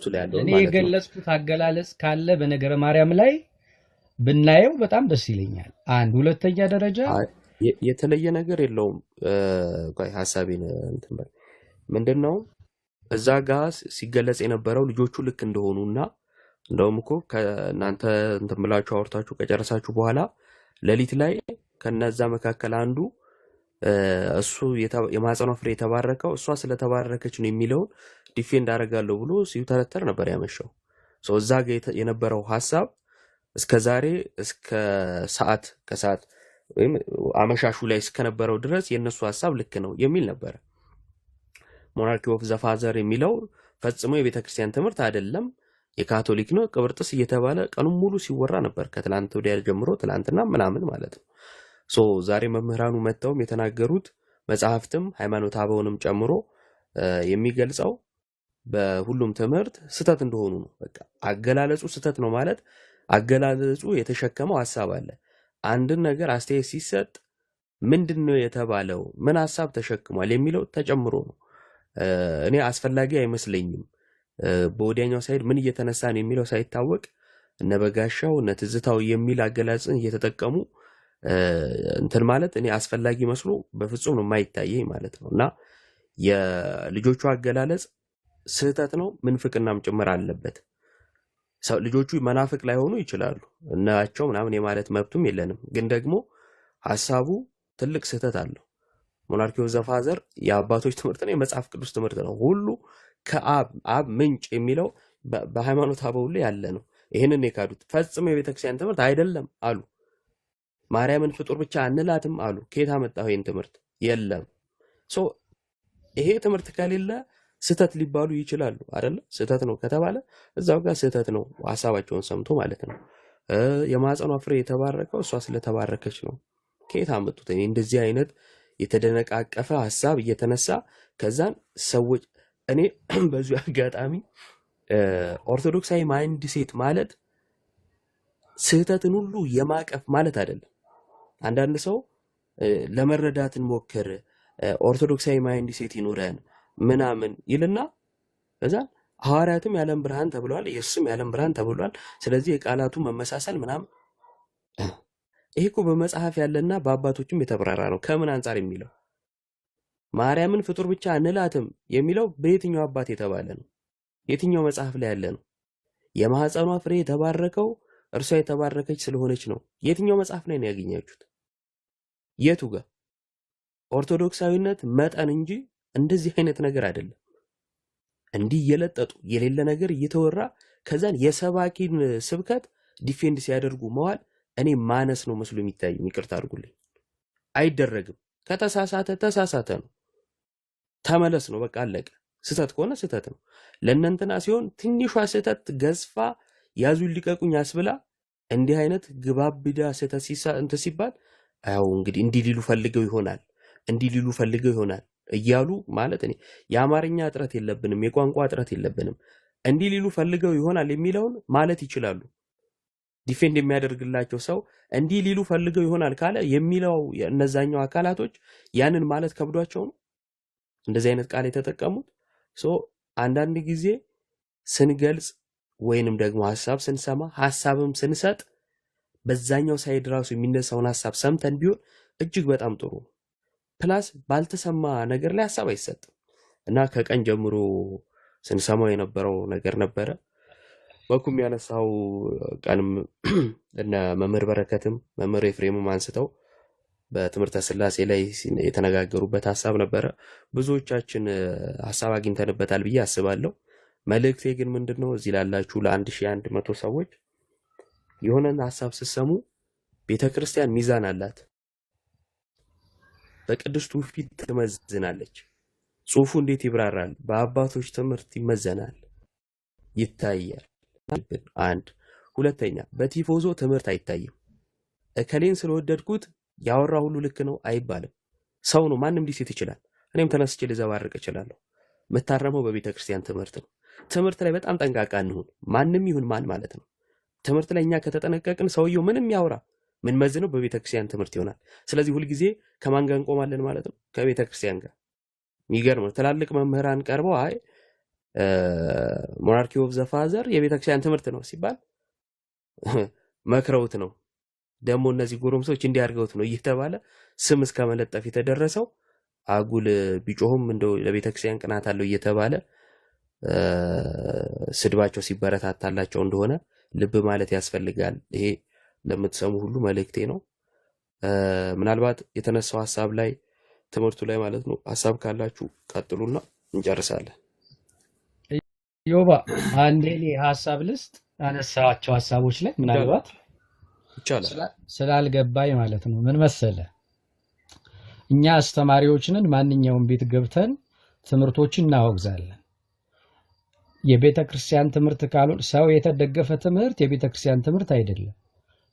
ላይ ያለውን እኔ ማለት ነው። የገለጽኩት አገላለጽ ካለ በነገረ ማርያም ላይ ብናየው በጣም ደስ ይለኛል። አንድ ሁለተኛ ደረጃ አይ የተለየ ነገር የለውም። ቆይ ሐሳቤን እንትን በል ምንድነው እዛ ጋር ሲገለጽ የነበረው ልጆቹ ልክ እንደሆኑና እንደውም እኮ ከእናንተ እንትን ብላችሁ አውርታችሁ ከጨረሳችሁ በኋላ ሌሊት ላይ ከነዛ መካከል አንዱ እሱ የማህፀኗ ፍሬ የተባረከው እሷ ስለተባረከች ነው የሚለውን ዲፌንድ አደርጋለሁ ብሎ ሲተረተር ነበር ያመሸው። ሰው እዛ ጋር የነበረው ሐሳብ እስከ ዛሬ እስከ ሰዓት ከሰዓት ወይም አመሻሹ ላይ እስከነበረው ድረስ የነሱ ሐሳብ ልክ ነው የሚል ነበር። ሞናርኪ ኦፍ ዘፋዘር የሚለው ፈጽሞ የቤተክርስቲያን ትምህርት አይደለም፣ የካቶሊክ ነው፣ ቅብርጥስ እየተባለ ቀኑን ሙሉ ሲወራ ነበር ከትላንት ወዲያ ጀምሮ ትላንትና ምናምን ማለት ነው። ሶ ዛሬ መምህራኑ መጥተውም የተናገሩት መጽሐፍትም ሃይማኖተ አበውንም ጨምሮ የሚገልጸው በሁሉም ትምህርት ስተት እንደሆኑ ነው። በቃ አገላለጹ ስተት ነው ማለት አገላለጹ የተሸከመው ሐሳብ አለ። አንድን ነገር አስተያየት ሲሰጥ ምንድነው የተባለው ምን ሐሳብ ተሸክሟል የሚለው ተጨምሮ ነው። እኔ አስፈላጊ አይመስለኝም በወዲያኛው ሳይድ ምን እየተነሳ ነው የሚለው ሳይታወቅ እነ በጋሻው እነ ትዝታው የሚል አገላለጽን እየተጠቀሙ እንትን ማለት እኔ አስፈላጊ መስሎ በፍጹም ነው የማይታየኝ ማለት ነው። እና የልጆቹ አገላለጽ ስህተት ነው፣ ምንፍቅናም ጭምር አለበት። ልጆቹ መናፍቅ ላይሆኑ ይችላሉ እናቸው ምናምን የማለት መብቱም የለንም፣ ግን ደግሞ ሐሳቡ ትልቅ ስህተት አለው። ሞናርኪ ኦፍ ዘፋዘር የአባቶች ትምህርት ነው፣ የመጽሐፍ ቅዱስ ትምህርት ነው። ሁሉ ከአብ ምንጭ የሚለው በሃይማኖት አበው ላይ ያለ ነው። ይህንን የካዱት ፈጽሞ የቤተክርስቲያን ትምህርት አይደለም አሉ። ማርያምን ፍጡር ብቻ አንላትም አሉ። ከየት አመጣው ይሄን ትምህርት? የለም። ሶ ይሄ ትምህርት ከሌለ ስህተት ሊባሉ ይችላሉ አይደለ? ስህተት ነው ከተባለ እዛው ጋር ስህተት ነው ሐሳባቸውን ሰምቶ ማለት ነው። የማህፀኗ ፍሬ የተባረከው እሷ ስለተባረከች ነው። ከየት አመጡት? እኔ እንደዚህ አይነት የተደነቃቀፈ ሐሳብ እየተነሳ ከዛን ሰዎች እኔ በዚሁ አጋጣሚ ኦርቶዶክሳዊ ማይንድ ሴት ማለት ስህተትን ሁሉ የማቀፍ ማለት አይደለም። አንዳንድ ሰው ለመረዳትን ሞክር ኦርቶዶክሳዊ ማይንድ ሴት ይኑረን ምናምን ይልና እዛ ሐዋርያትም ያለም ብርሃን ተብሏል፣ ኢየሱስም ያለም ብርሃን ተብሏል። ስለዚህ የቃላቱ መመሳሰል ምናምን ይሄ እኮ በመጽሐፍ ያለና በአባቶችም የተብራራ ነው። ከምን አንጻር የሚለው ማርያምን ፍጡር ብቻ እንላትም የሚለው በየትኛው አባት የተባለ ነው? የትኛው መጽሐፍ ላይ ያለ ነው? የማህፀኗ ፍሬ የተባረከው እርሷ የተባረከች ስለሆነች ነው። የትኛው መጽሐፍ ላይ ነው ያገኛችሁት? የቱ ጋር? ኦርቶዶክሳዊነት መጠን እንጂ እንደዚህ አይነት ነገር አይደለም። እንዲህ እየለጠጡ የሌለ ነገር እየተወራ ከዛን የሰባኪን ስብከት ዲፌንድ ሲያደርጉ መዋል እኔ ማነስ ነው መስሎ የሚታይ። ይቅርታ አድርጉልኝ፣ አይደረግም። ከተሳሳተ ተሳሳተ ነው፣ ተመለስ ነው፣ በቃ አለቀ። ስህተት ከሆነ ስህተት ነው። ለእነንትና ሲሆን ትንሿ ስህተት ገዝፋ ያዙ ሊቀቁኝ ያስብላ። እንዲህ አይነት ግባብዳ ስህተት እንትን ሲባል አው እንግዲህ እንዲህ ሊሉ ፈልገው ይሆናል እንዲህ ሊሉ ፈልገው ይሆናል እያሉ ማለት እኔ የአማርኛ እጥረት የለብንም፣ የቋንቋ እጥረት የለብንም። እንዲህ ሊሉ ፈልገው ይሆናል የሚለውን ማለት ይችላሉ። ዲፌንድ የሚያደርግላቸው ሰው እንዲህ ሊሉ ፈልገው ይሆናል ካለ የሚለው እነዛኛው አካላቶች ያንን ማለት ከብዷቸው ነው እንደዚህ አይነት ቃል የተጠቀሙት። ሶ አንዳንድ ጊዜ ስንገልጽ ወይንም ደግሞ ሐሳብ ስንሰማ ሐሳብም ስንሰጥ በዛኛው ሳይድ ራሱ የሚነሳውን ሐሳብ ሰምተን ቢሆን እጅግ በጣም ጥሩ። ፕላስ ባልተሰማ ነገር ላይ ሐሳብ አይሰጥም እና ከቀን ጀምሮ ስንሰማው የነበረው ነገር ነበረ። በኩም ያነሳው ቀንም እና መምህር በረከትም መምህር ኤፍሬምም አንስተው በትምህርተ ሥላሴ ላይ የተነጋገሩበት ሐሳብ ነበረ። ብዙዎቻችን ሐሳብ አግኝተንበታል ብዬ አስባለሁ። መልእክቴ ግን ምንድነው እዚህ ላላችሁ ለ1100 ሰዎች የሆነን ሐሳብ ስትሰሙ ቤተክርስቲያን ሚዛን አላት። በቅድስቱ ፊት ትመዝናለች። ጽሑፉ እንዴት ይብራራል? በአባቶች ትምህርት ይመዘናል፣ ይታያል። አንድ ሁለተኛ፣ በቲፎዞ ትምህርት አይታይም። እከሌን ስለወደድኩት ያወራ ሁሉ ልክ ነው አይባልም። ሰው ነው፣ ማንም ሊስት ይችላል። እኔም ተነስቼ ልዘባርቅ እችላለሁ። መታረመው በቤተክርስቲያን ትምህርት ነው። ትምህርት ላይ በጣም ጠንቃቃ እንሁን፣ ማንም ይሁን ማን ማለት ነው። ትምህርት ላይ እኛ ከተጠነቀቅን ሰውየው ምንም ያወራ ምን መዝነው በቤተክርስቲያን ትምህርት ይሆናል። ስለዚህ ሁልጊዜ ከማን ጋር እንቆማለን ማለት ነው? ከቤተክርስቲያን ጋር። የሚገርም ነው። ትላልቅ መምህራን ቀርበው አይ ሞናርኪ ኦፍ ዘ ፋዘር የቤተክርስቲያን ትምህርት ነው ሲባል መክረውት ነው። ደግሞ እነዚህ ጎረምሶች እንዲያርገውት ነው እየተባለ ስም እስከ መለጠፍ የተደረሰው አጉል ቢጮህም እንደው ለቤተክርስቲያን ቅናት አለው እየተባለ ስድባቸው ሲበረታታላቸው እንደሆነ ልብ ማለት ያስፈልጋል። ይሄ ለምትሰሙ ሁሉ መልእክቴ ነው። ምናልባት የተነሳው ሐሳብ ላይ ትምህርቱ ላይ ማለት ነው ሐሳብ ካላችሁ ቀጥሉና እንጨርሳለን። ዮባ አንዴ ሐሳብ ልስጥ አነሳቸው ሐሳቦች ላይ ምናልባት ይቻላል ስላልገባኝ ማለት ነው። ምን መሰለ እኛ አስተማሪዎች ነን። ማንኛውም ቤት ገብተን ትምህርቶችን እናወግዛለን። የቤተ ክርስቲያን ትምህርት ካልሆነ ሰው የተደገፈ ትምህርት የቤተ ክርስቲያን ትምህርት አይደለም።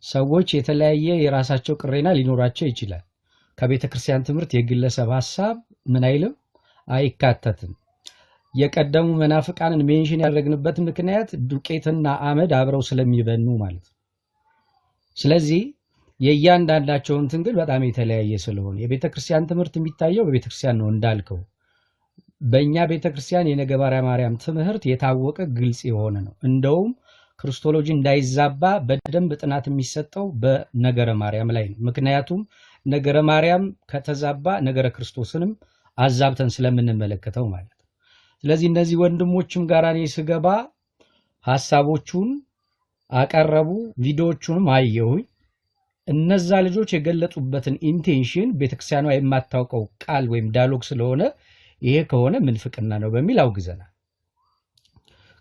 ሰዎች የተለያየ የራሳቸው ቅሬና ሊኖራቸው ይችላል። ከቤተ ክርስቲያን ትምህርት የግለሰብ ሐሳብ ምን አይልም አይካተትም። የቀደሙ መናፍቃንን ሜንሽን ያደረግንበት ምክንያት ዱቄትና አመድ አብረው ስለሚበኑ ማለት ነው። ስለዚህ የእያንዳንዳቸው እንትን ግን በጣም የተለያየ ስለሆነ የቤተ ክርስቲያን ትምህርት የሚታየው በቤተ ክርስቲያን ነው እንዳልከው። በእኛ ቤተ ክርስቲያን የነገረ ማርያም ትምህርት የታወቀ ግልጽ የሆነ ነው። እንደውም ክርስቶሎጂ እንዳይዛባ በደንብ ጥናት የሚሰጠው በነገረ ማርያም ላይ ነው። ምክንያቱም ነገረ ማርያም ከተዛባ ነገረ ክርስቶስንም አዛብተን ስለምንመለከተው ማለት ነው። ስለዚህ እነዚህ ወንድሞችም ጋር እኔ ስገባ ሐሳቦቹን አቀረቡ፣ ቪዲዮዎቹንም አየሁኝ። እነዛ ልጆች የገለጹበትን ኢንቴንሽን ቤተክርስቲያኗ የማታውቀው ቃል ወይም ዳያሎግ ስለሆነ ይሄ ከሆነ ምንፍቅና ነው በሚል አውግዘናል።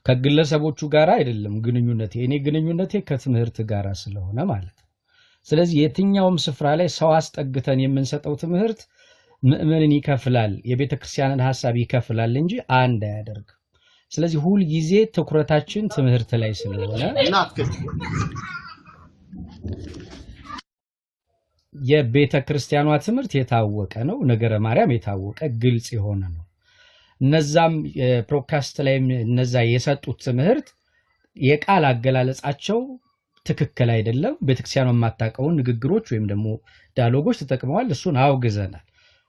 ከግለሰቦቹ ጋር አይደለም ግንኙነቴ፣ እኔ ግንኙነቴ ከትምህርት ጋር ስለሆነ ማለት ነው። ስለዚህ የትኛውም ስፍራ ላይ ሰው አስጠግተን የምንሰጠው ትምህርት ምእመንን ይከፍላል፣ የቤተክርስቲያንን ሐሳብ ይከፍላል እንጂ አንድ አያደርግም። ስለዚህ ሁል ጊዜ ትኩረታችን ትምህርት ላይ ስለሆነ የቤተ ክርስቲያኗ ትምህርት የታወቀ ነው። ነገረ ማርያም የታወቀ ግልጽ የሆነ ነው። እነዛም ፕሮድካስት ላይ እነዛ የሰጡት ትምህርት የቃል አገላለጻቸው ትክክል አይደለም። ቤተክርስቲያኗ የማታውቀውን ንግግሮች ወይም ደግሞ ዳያሎጎች ተጠቅመዋል። እሱን አውግዘናል።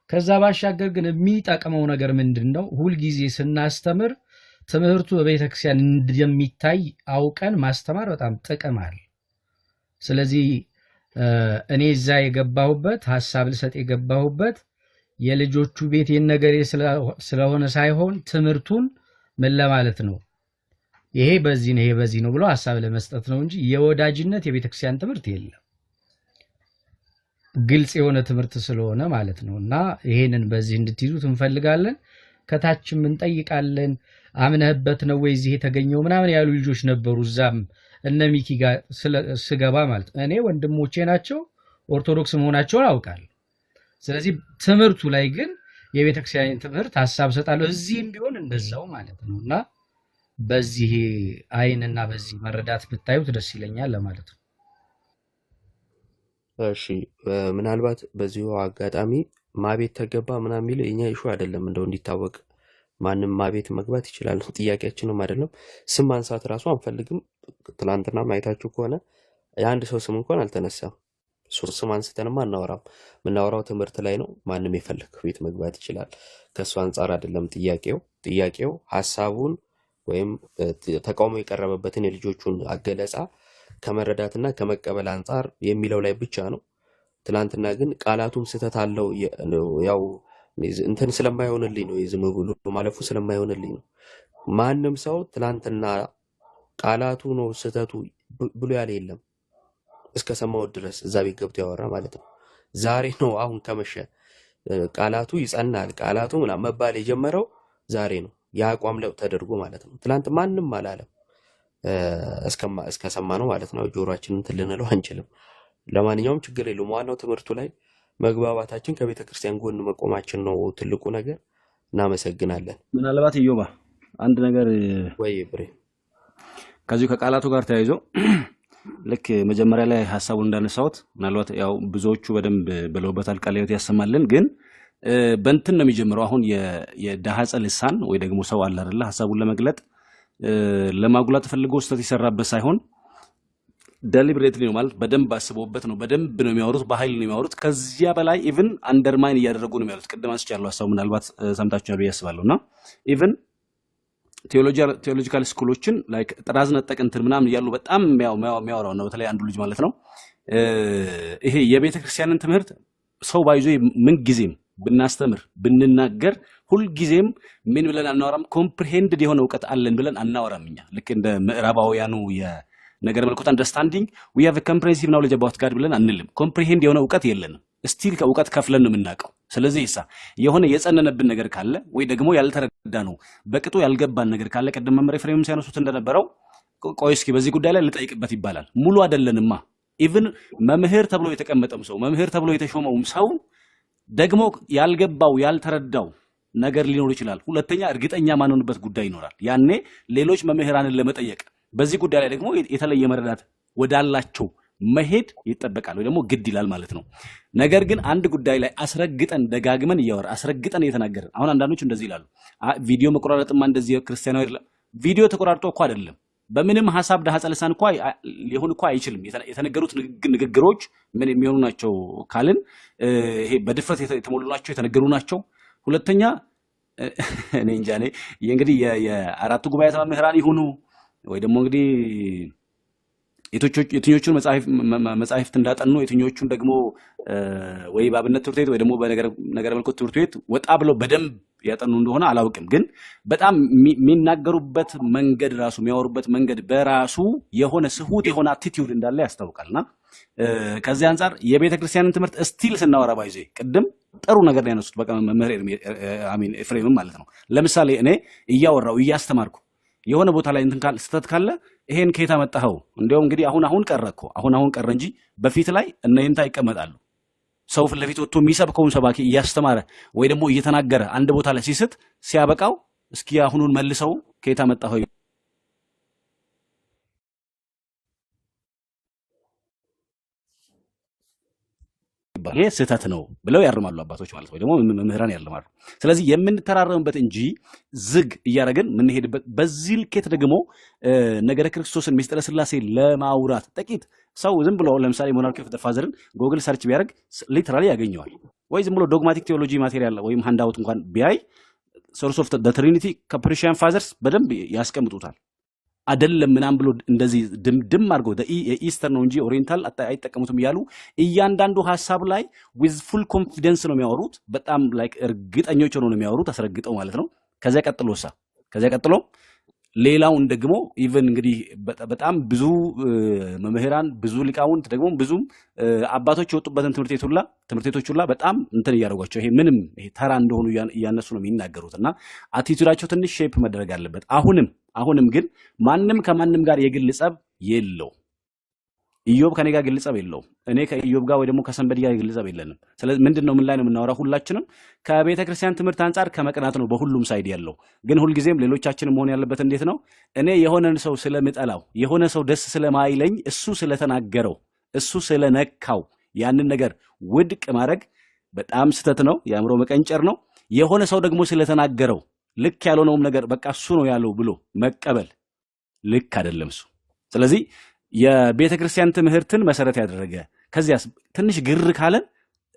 ከዛ ባሻገር ግን የሚጠቅመው ነገር ምንድነው? ሁልጊዜ ስናስተምር ትምህርቱ በቤተክርስቲያን እንደሚታይ አውቀን ማስተማር በጣም ጥቅም አለ። ስለዚህ እኔ እዛ የገባሁበት ሐሳብ ልሰጥ የገባሁበት የልጆቹ ቤት የነገሬ ስለሆነ ሳይሆን ትምህርቱን ምን ለማለት ነው ይሄ በዚህ ነው ይሄ በዚህ ነው ብሎ ሐሳብ ለመስጠት ነው እንጂ የወዳጅነት የቤተክርስቲያን ትምህርት የለም። ግልጽ የሆነ ትምህርት ስለሆነ ማለት ነውና ይሄንን በዚህ እንድትይዙት እንፈልጋለን። ከታችም እንጠይቃለን። አምነህበት ነው ወይ እዚህ የተገኘው ምናምን ያሉ ልጆች ነበሩ። እዛም እነ ሚኪ ጋር ስገባ ማለት እኔ ወንድሞቼ ናቸው ኦርቶዶክስ መሆናቸውን አውቃለሁ። ስለዚህ ትምህርቱ ላይ ግን የቤተክርስቲያን ትምህርት ሐሳብ ሰጣለሁ። እዚህም ቢሆን እንደዛው ማለት ነውና በዚህ አይንና በዚህ መረዳት ብታዩት ደስ ይለኛል ለማለት ነው። እሺ ምናልባት በዚሁ አጋጣሚ ማቤት ተገባ ምናምን የሚለው የኛ ኢሹ አይደለም። እንደው እንዲታወቅ ማንም ማቤት መግባት ይችላል። ጥያቄያችንም አይደለም። ስም ማንሳት ራሱ አንፈልግም። ትላንትና ማየታችሁ ከሆነ የአንድ ሰው ስም እንኳን አልተነሳም። ስም አንስተንማ አናወራም። የምናወራው ትምህርት ላይ ነው። ማንም የፈለግ ቤት መግባት ይችላል። ከእሱ አንጻር አይደለም ጥያቄው ሐሳቡን ወይም ተቃውሞ የቀረበበትን የልጆቹን አገለጻ ከመረዳትና ከመቀበል አንጻር የሚለው ላይ ብቻ ነው። ትላንትና ግን ቃላቱም ስህተት አለው። ያው እንትን ስለማይሆንልኝ ነው የዝም ብሎ ማለፉ ስለማይሆንልኝ ነው። ማንም ሰው ትላንትና ቃላቱ ነው ስህተቱ ብሎ ያለ የለም እስከ ሰማው ድረስ እዛ ቤት ገብቶ ያወራ ማለት ነው። ዛሬ ነው አሁን ከመሸ ቃላቱ ይጸናል ቃላቱ ምናምን መባል የጀመረው ዛሬ ነው። የአቋም ለውጥ ተደርጎ ማለት ነው። ትላንት ማንም አላለም እስከ ሰማ ነው ማለት ነው። ጆሮአችንን ትልንለው አንችልም። ለማንኛውም ችግር የለውም። ዋናው ትምህርቱ ላይ መግባባታችን ከቤተ ክርስቲያን ጎን መቆማችን ነው ትልቁ ነገር። እናመሰግናለን። ምናልባት ኢዮባ አንድ ነገር ወይ ብሬ ከዚሁ ከቃላቱ ጋር ተያይዞ ልክ መጀመሪያ ላይ ሐሳቡን እንዳነሳሁት ምናልባት ያው ብዙዎቹ በደንብ ብለውበታል። ቃለ ሕይወት ያሰማልን። ግን በእንትን ነው የሚጀምረው። አሁን የዳሃጸ ልሳን ወይ ደግሞ ሰው አለ አይደለ ሐሳቡን ለመግለጥ ለማጉላት ፈልጎ ስህተት የሰራበት ሳይሆን ዴሊብሬትሊ ነው ማለት በደንብ አስበውበት ነው። በደንብ ነው የሚያወሩት፣ በኃይል ነው የሚያወሩት። ከዚያ በላይ ኢቭን አንደርማይን እያደረጉ ነው የሚያወሩት። ቅድም አንስቻለሁ ሐሳቡ ምናልባት ሰምታችኋል ብዬ አስባለሁና ኢቭን ቴዎሎጂካል ስኩሎችን ላይክ ጥራዝ ነጠቅ እንትን ምናምን እያሉ በጣም የሚያወራው ነው። በተለይ አንዱ ልጅ ማለት ነው ይሄ የቤተ ክርስቲያንን ትምህርት ሰው ባይዞ ምን ጊዜም ብናስተምር ብንናገር ሁልጊዜም ምን ብለን አናወራም፣ ኮምፕሪሄንድድ የሆነ እውቀት አለን ብለን አናወራም። እኛ ልክ እንደ ምዕራባውያኑ የነገር መልኩት አንደርስታንዲንግ we have a comprehensive knowledge about God ብለን አንልም። ኮምፕሪሄንድ የሆነ እውቀት የለንም። ስቲል ከእውቀት ከፍለን ነው የምናውቀው። ስለዚህ የሆነ የጸነነብን ነገር ካለ ወይ ደግሞ ያልተረዳ ነው በቅጡ ያልገባን ነገር ካለ ቀደም መምህር ኤፍሬም ሲያነሱት እንደነበረው ቆይ እስኪ በዚህ ጉዳይ ላይ ልጠይቅበት ይባላል። ሙሉ አይደለንማ። ኢቭን መምህር ተብሎ የተቀመጠው ሰው መምህር ተብሎ የተሾመው ሰው ደግሞ ያልገባው ያልተረዳው ነገር ሊኖር ይችላል። ሁለተኛ እርግጠኛ ማንሆንበት ጉዳይ ይኖራል። ያኔ ሌሎች መምህራንን ለመጠየቅ በዚህ ጉዳይ ላይ ደግሞ የተለየ መረዳት ወዳላቸው መሄድ ይጠበቃል ወይ ደግሞ ግድ ይላል ማለት ነው። ነገር ግን አንድ ጉዳይ ላይ አስረግጠን ደጋግመን እያወራ አስረግጠን እየተናገርን አሁን አንዳንዶች እንደዚህ ይላሉ፣ ቪዲዮ መቆራረጥማ እንደዚህ ክርስቲያናዊ አይደለም። ቪዲዮ ተቆራርጦ እኮ አይደለም በምንም ሐሳብ ዳሃ ጸለሳን እኮ ሊሆን እኮ አይችልም። የተነገሩት ንግግሮች ምን የሚሆኑ ናቸው ካልን ይሄ በድፍረት የተሞሉ ናቸው፣ የተነገሩ ናቸው። ሁለተኛ እኔ እንጃ እኔ እንግዲህ የአራቱ ጉባኤ መምህራን ይሁኑ ወይ ደግሞ እንግዲህ የትኞቹን መጻሕፍት እንዳጠኑ የትኞቹን ደግሞ ወይ ባብነት ትምህርት ቤት ወይ ደግሞ በነገር መልኩት ትምህርት ቤት ወጣ ብለው በደንብ ያጠኑ እንደሆነ አላውቅም። ግን በጣም የሚናገሩበት መንገድ ራሱ የሚያወሩበት መንገድ በራሱ የሆነ ስሁት የሆነ አቲቲዩድ እንዳለ ያስታውቃልና ከዚህ አንፃር የቤተ ክርስቲያንን ትምህርት ስቲል ስናወራ ባይዜ ቅድም ጥሩ ነገር ነው ያነሱት። በቃ መምህር ኤፍሬም ማለት ነው። ለምሳሌ እኔ እያወራው እያስተማርኩ የሆነ ቦታ ላይ እንትን ካለ ስተት ካለ ይሄን ከየት አመጣኸው? እንደው እንግዲህ አሁን ቀረ እኮ አሁን ቀረ እንጂ በፊት ላይ እነይንታ ይቀመጣሉ። ሰው ፊት ለፊት ወጥቶ የሚሰብከውን ሰባኪ እያስተማረ ወይ ደግሞ እየተናገረ አንድ ቦታ ላይ ሲስት ሲያበቃው እስኪ አሁኑን መልሰው ከየት አመጣኸው ይሄ ስህተት ነው ብለው ያርማሉ አባቶች ማለት ወይ ደግሞ መምህራን ያርማሉ። ስለዚህ የምንተራረምበት እንጂ ዝግ እያደረግን የምንሄድበት በዚህ ልኬት ደግሞ ነገረ ክርስቶስን ምስጢረ ሥላሴ ለማውራት ጥቂት ሰው ዝም ብሎ ለምሳሌ ሞናርኪ ኦፍ ዘ ፋዘርን ጎግል ሰርች ቢያደርግ ሊተራሊ ያገኘዋል። ወይ ዝም ብሎ ዶግማቲክ ቴዎሎጂ ማቴሪያል ወይም ሃንዳውት እንኳን ቢያይ ሶርስ ኦፍ ዘ ትሪኒቲ ከፕሪሺያን ፋዘርስ በደንብ ያስቀምጡታል። አይደለም ምናም ብሎ እንደዚህ ድም አድርገው የኢስተር ነው እንጂ ኦሪየንታል አይጠቀሙትም እያሉ እያንዳንዱ ሐሳብ ላይ ዊዝ ፉል ኮንፊደንስ ነው የሚያወሩት። በጣም ላይክ እርግጠኞች ሆነው ነው የሚያወሩት አስረግጠው ማለት ነው። ከዚያ ቀጥሎ ሌላውን ደግሞ ኢቭን እንግዲህ በጣም ብዙ መምህራን ብዙ ሊቃውንት ደግሞ ብዙም አባቶች የወጡበትን ትምህርት ቤቶች ሁላ በጣም እንትን እያደረጓቸው ይሄ ምንም ይሄ ተራ እንደሆኑ እያነሱ ነው የሚናገሩትና አቲቲዩዳቸው ትንሽ ሼፕ መደረግ አለበት። አሁንም ግን ማንም ከማንም ጋር የግል ጸብ የለው። ኢዮብ ከኔ ጋር ግል ጸብ የለው። እኔ ከኢዮብ ጋር ወይ ደግሞ ከሰንበዲ ጋር ግል ጸብ የለንም። ስለዚህ ምንድነው ምን ላይ ነው የምናወራው? ሁላችንም ከቤተ ክርስቲያን ትምህርት አንፃር ከመቅናት ነው በሁሉም ሳይድ ያለው። ግን ሁልጊዜም ሌሎቻችንም መሆን ያለበት እንዴት ነው? እኔ የሆነን ሰው ስለምጠላው የሆነ ሰው ደስ ስለማይለኝ እሱ ስለተናገረው እሱ ስለነካው ያንን ነገር ውድቅ ማድረግ በጣም ስተት ነው፣ የአእምሮ መቀንጨር ነው። የሆነ ሰው ደግሞ ስለተናገረው ልክ ያልሆነውም ነገር በቃ እሱ ነው ያለው ብሎ መቀበል ልክ አይደለም እሱ። ስለዚህ የቤተ ክርስቲያን ትምህርትን መሰረት ያደረገ ከዚያስ ትንሽ ግር ካለን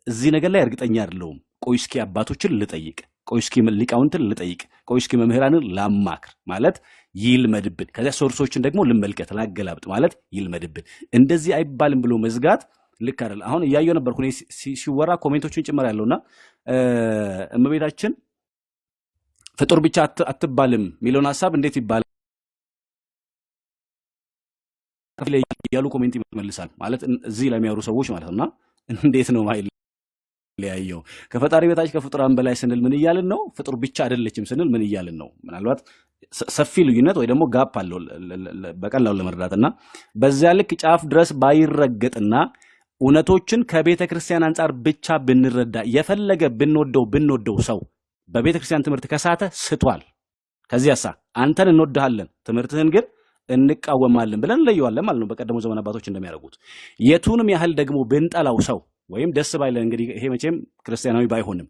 እዚህ ነገር ላይ እርግጠኛ አይደለሁም፣ ቆይ እስኪ አባቶችን ልጠይቅ፣ ቆይ እስኪ ሊቃውንትን ልጠይቅ፣ ቆይ እስኪ መምህራንን ላማክር ማለት ይልመድብን። ከዚያ ሶርሶችን ደግሞ ልመልከት ላገላብጥ ማለት ይልመድብን። እንደዚህ አይባልም ብሎ መዝጋት ልክ አይደለም። አሁን እያየሁ ነበር ሁኔ ሲወራ ኮሜንቶችን ጭምር ያለውና እመቤታችን ፍጡር ብቻ አትባልም የሚለውን ሐሳብ እንዴት ይባላል ያሉ ኮሜንት ይመልሳል ማለት እዚህ ለሚያወሩ ሰዎች ማለት ነውና እንዴት ነው ማይል ሊያየው ከፈጣሪ በታች ከፍጡራን በላይ ስንል ምን እያልን ነው? ፍጡር ብቻ አይደለችም ስንል ምን እያልን ነው? ምናልባት ሰፊ ልዩነት ወይ ደግሞ ጋፕ አለው በቀላሉ ለመረዳትና በዚያ ልክ ጫፍ ድረስ ባይረገጥና እውነቶችን ከቤተ ክርስቲያን አንፃር ብቻ ብንረዳ የፈለገ ብንወደው ሰው በቤተ ክርስቲያን ትምህርት ከሳተ ስቷል። ከዚያሳ አንተን እንወድሃለን ትምህርትህን ግን እንቃወማለን ብለን ለየዋለን ማለት ነው። በቀደሙ ዘመን አባቶች እንደሚያደርጉት የቱንም ያህል ደግሞ ብንጠላው ሰው ወይም ደስ ባይለን እንግዲህ ይሄ መቼም ክርስቲያናዊ ባይሆንም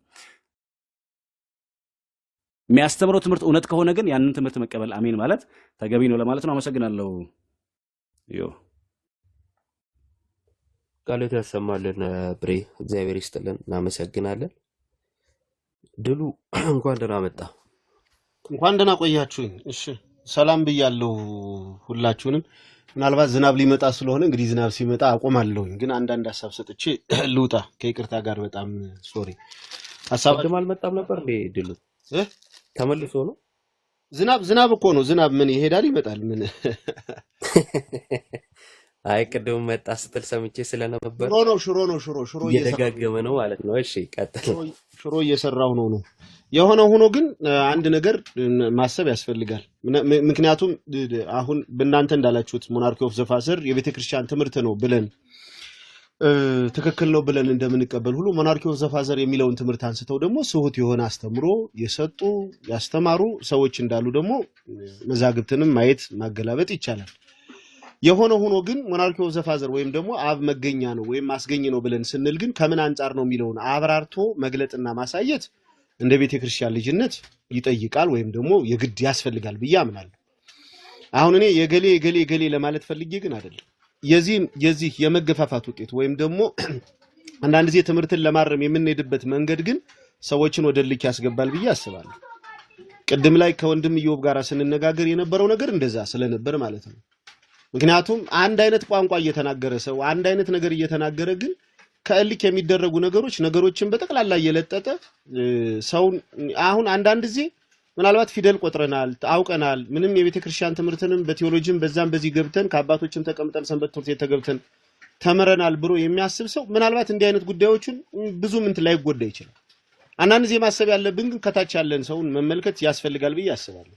የሚያስተምረው ትምህርት እውነት ከሆነ ግን ያንን ትምህርት መቀበል አሜን ማለት ተገቢ ነው ለማለት ነው። አመሰግናለሁ። ቃሎት ያሰማልን ብሬ፣ እግዚአብሔር ይስጥልን፣ እናመሰግናለን። ድሉ እንኳን ደህና መጣ። እንኳን ደህና ቆያችሁኝ። እሺ ሰላም ብያለሁ ሁላችሁንም። ምናልባት ዝናብ ሊመጣ ስለሆነ እንግዲህ ዝናብ ሲመጣ አቆማለሁኝ፣ ግን አንዳንድ ሀሳብ ሰጥቼ ልውጣ ከይቅርታ ጋር። በጣም ሶሪ። ሀሳብ ቅድም አልመጣም ነበር እንዴ ድሉ? ተመልሶ ነው? ዝናብ እኮ ነው። ዝናብ ምን ይሄዳል ይመጣል? ምን አይ ቅድም መጣ ስትል ሰምቼ ስለነበር ሽሮ እየደጋገመ ነው ማለት ነው። እሺ ቀጥል። ሽሮ እየሰራሁ ነው። የሆነ ሆኖ ግን አንድ ነገር ማሰብ ያስፈልጋል። ምክንያቱም አሁን በእናንተ እንዳላችሁት ሞናርኪ ኦፍ ዘ ፋዘር የቤተክርስቲያን ትምህርት ነው ብለን ትክክል ነው ብለን እንደምንቀበል ሁሉ ሞናርኪ ኦፍ ዘ ፋዘር የሚለውን ትምህርት አንስተው ደግሞ ስሁት የሆነ አስተምሮ የሰጡ ያስተማሩ ሰዎች እንዳሉ ደግሞ መዛግብትንም ማየት ማገላበጥ ይቻላል። የሆነ ሆኖ ግን ሞናርኪ ኦፍ ዘ ፋዘር ወይም ደግሞ አብ መገኛ ነው ወይም ማስገኝ ነው ብለን ስንል ግን ከምን አንጻር ነው የሚለውን አብራርቶ መግለጥና ማሳየት እንደ ቤተክርስቲያን ልጅነት ይጠይቃል ወይም ደግሞ የግድ ያስፈልጋል ብዬ አምናለሁ። አሁን እኔ የገሌ ለማለት ፈልጌ ግን አይደለም። የዚህ የመገፋፋት ውጤት ወይም ደግሞ አንዳንድ ጊዜ ትምህርትን ለማረም የምንሄድበት መንገድ ግን ሰዎችን ወደ ልክ ያስገባል ብዬ አስባለሁ። ቅድም ላይ ከወንድም ኢዮብ ጋር ስንነጋገር የነበረው ነገር እንደዛ ስለነበር ማለት ነው። ምክንያቱም አንድ አይነት ቋንቋ እየተናገረ ሰው አንድ አይነት ነገር እየተናገረ ግን ከእልክ የሚደረጉ ነገሮችን በጠቅላላ እየለጠጠ ሰው አሁን አንዳንድ ጊዜ ምናልባት ፊደል ቆጥረናል አውቀናል ምንም የቤተክርስቲያን ትምህርትንም በቴዎሎጂም በዛም በዚህ ገብተን ከአባቶችም ተቀምጠን ሰንበት ትምህርት ቤት ተገብተን ተመረናል ብሎ የሚያስብ ሰው ምናልባት እንዲህ አይነት ጉዳዮችን ብዙም እንት ላይ ጎዳ ይችላል። አንዳንድ ጊዜ ማሰብ ያለብን ግን ከታች ያለን ሰውን መመልከት ያስፈልጋል ብዬ አስባለሁ።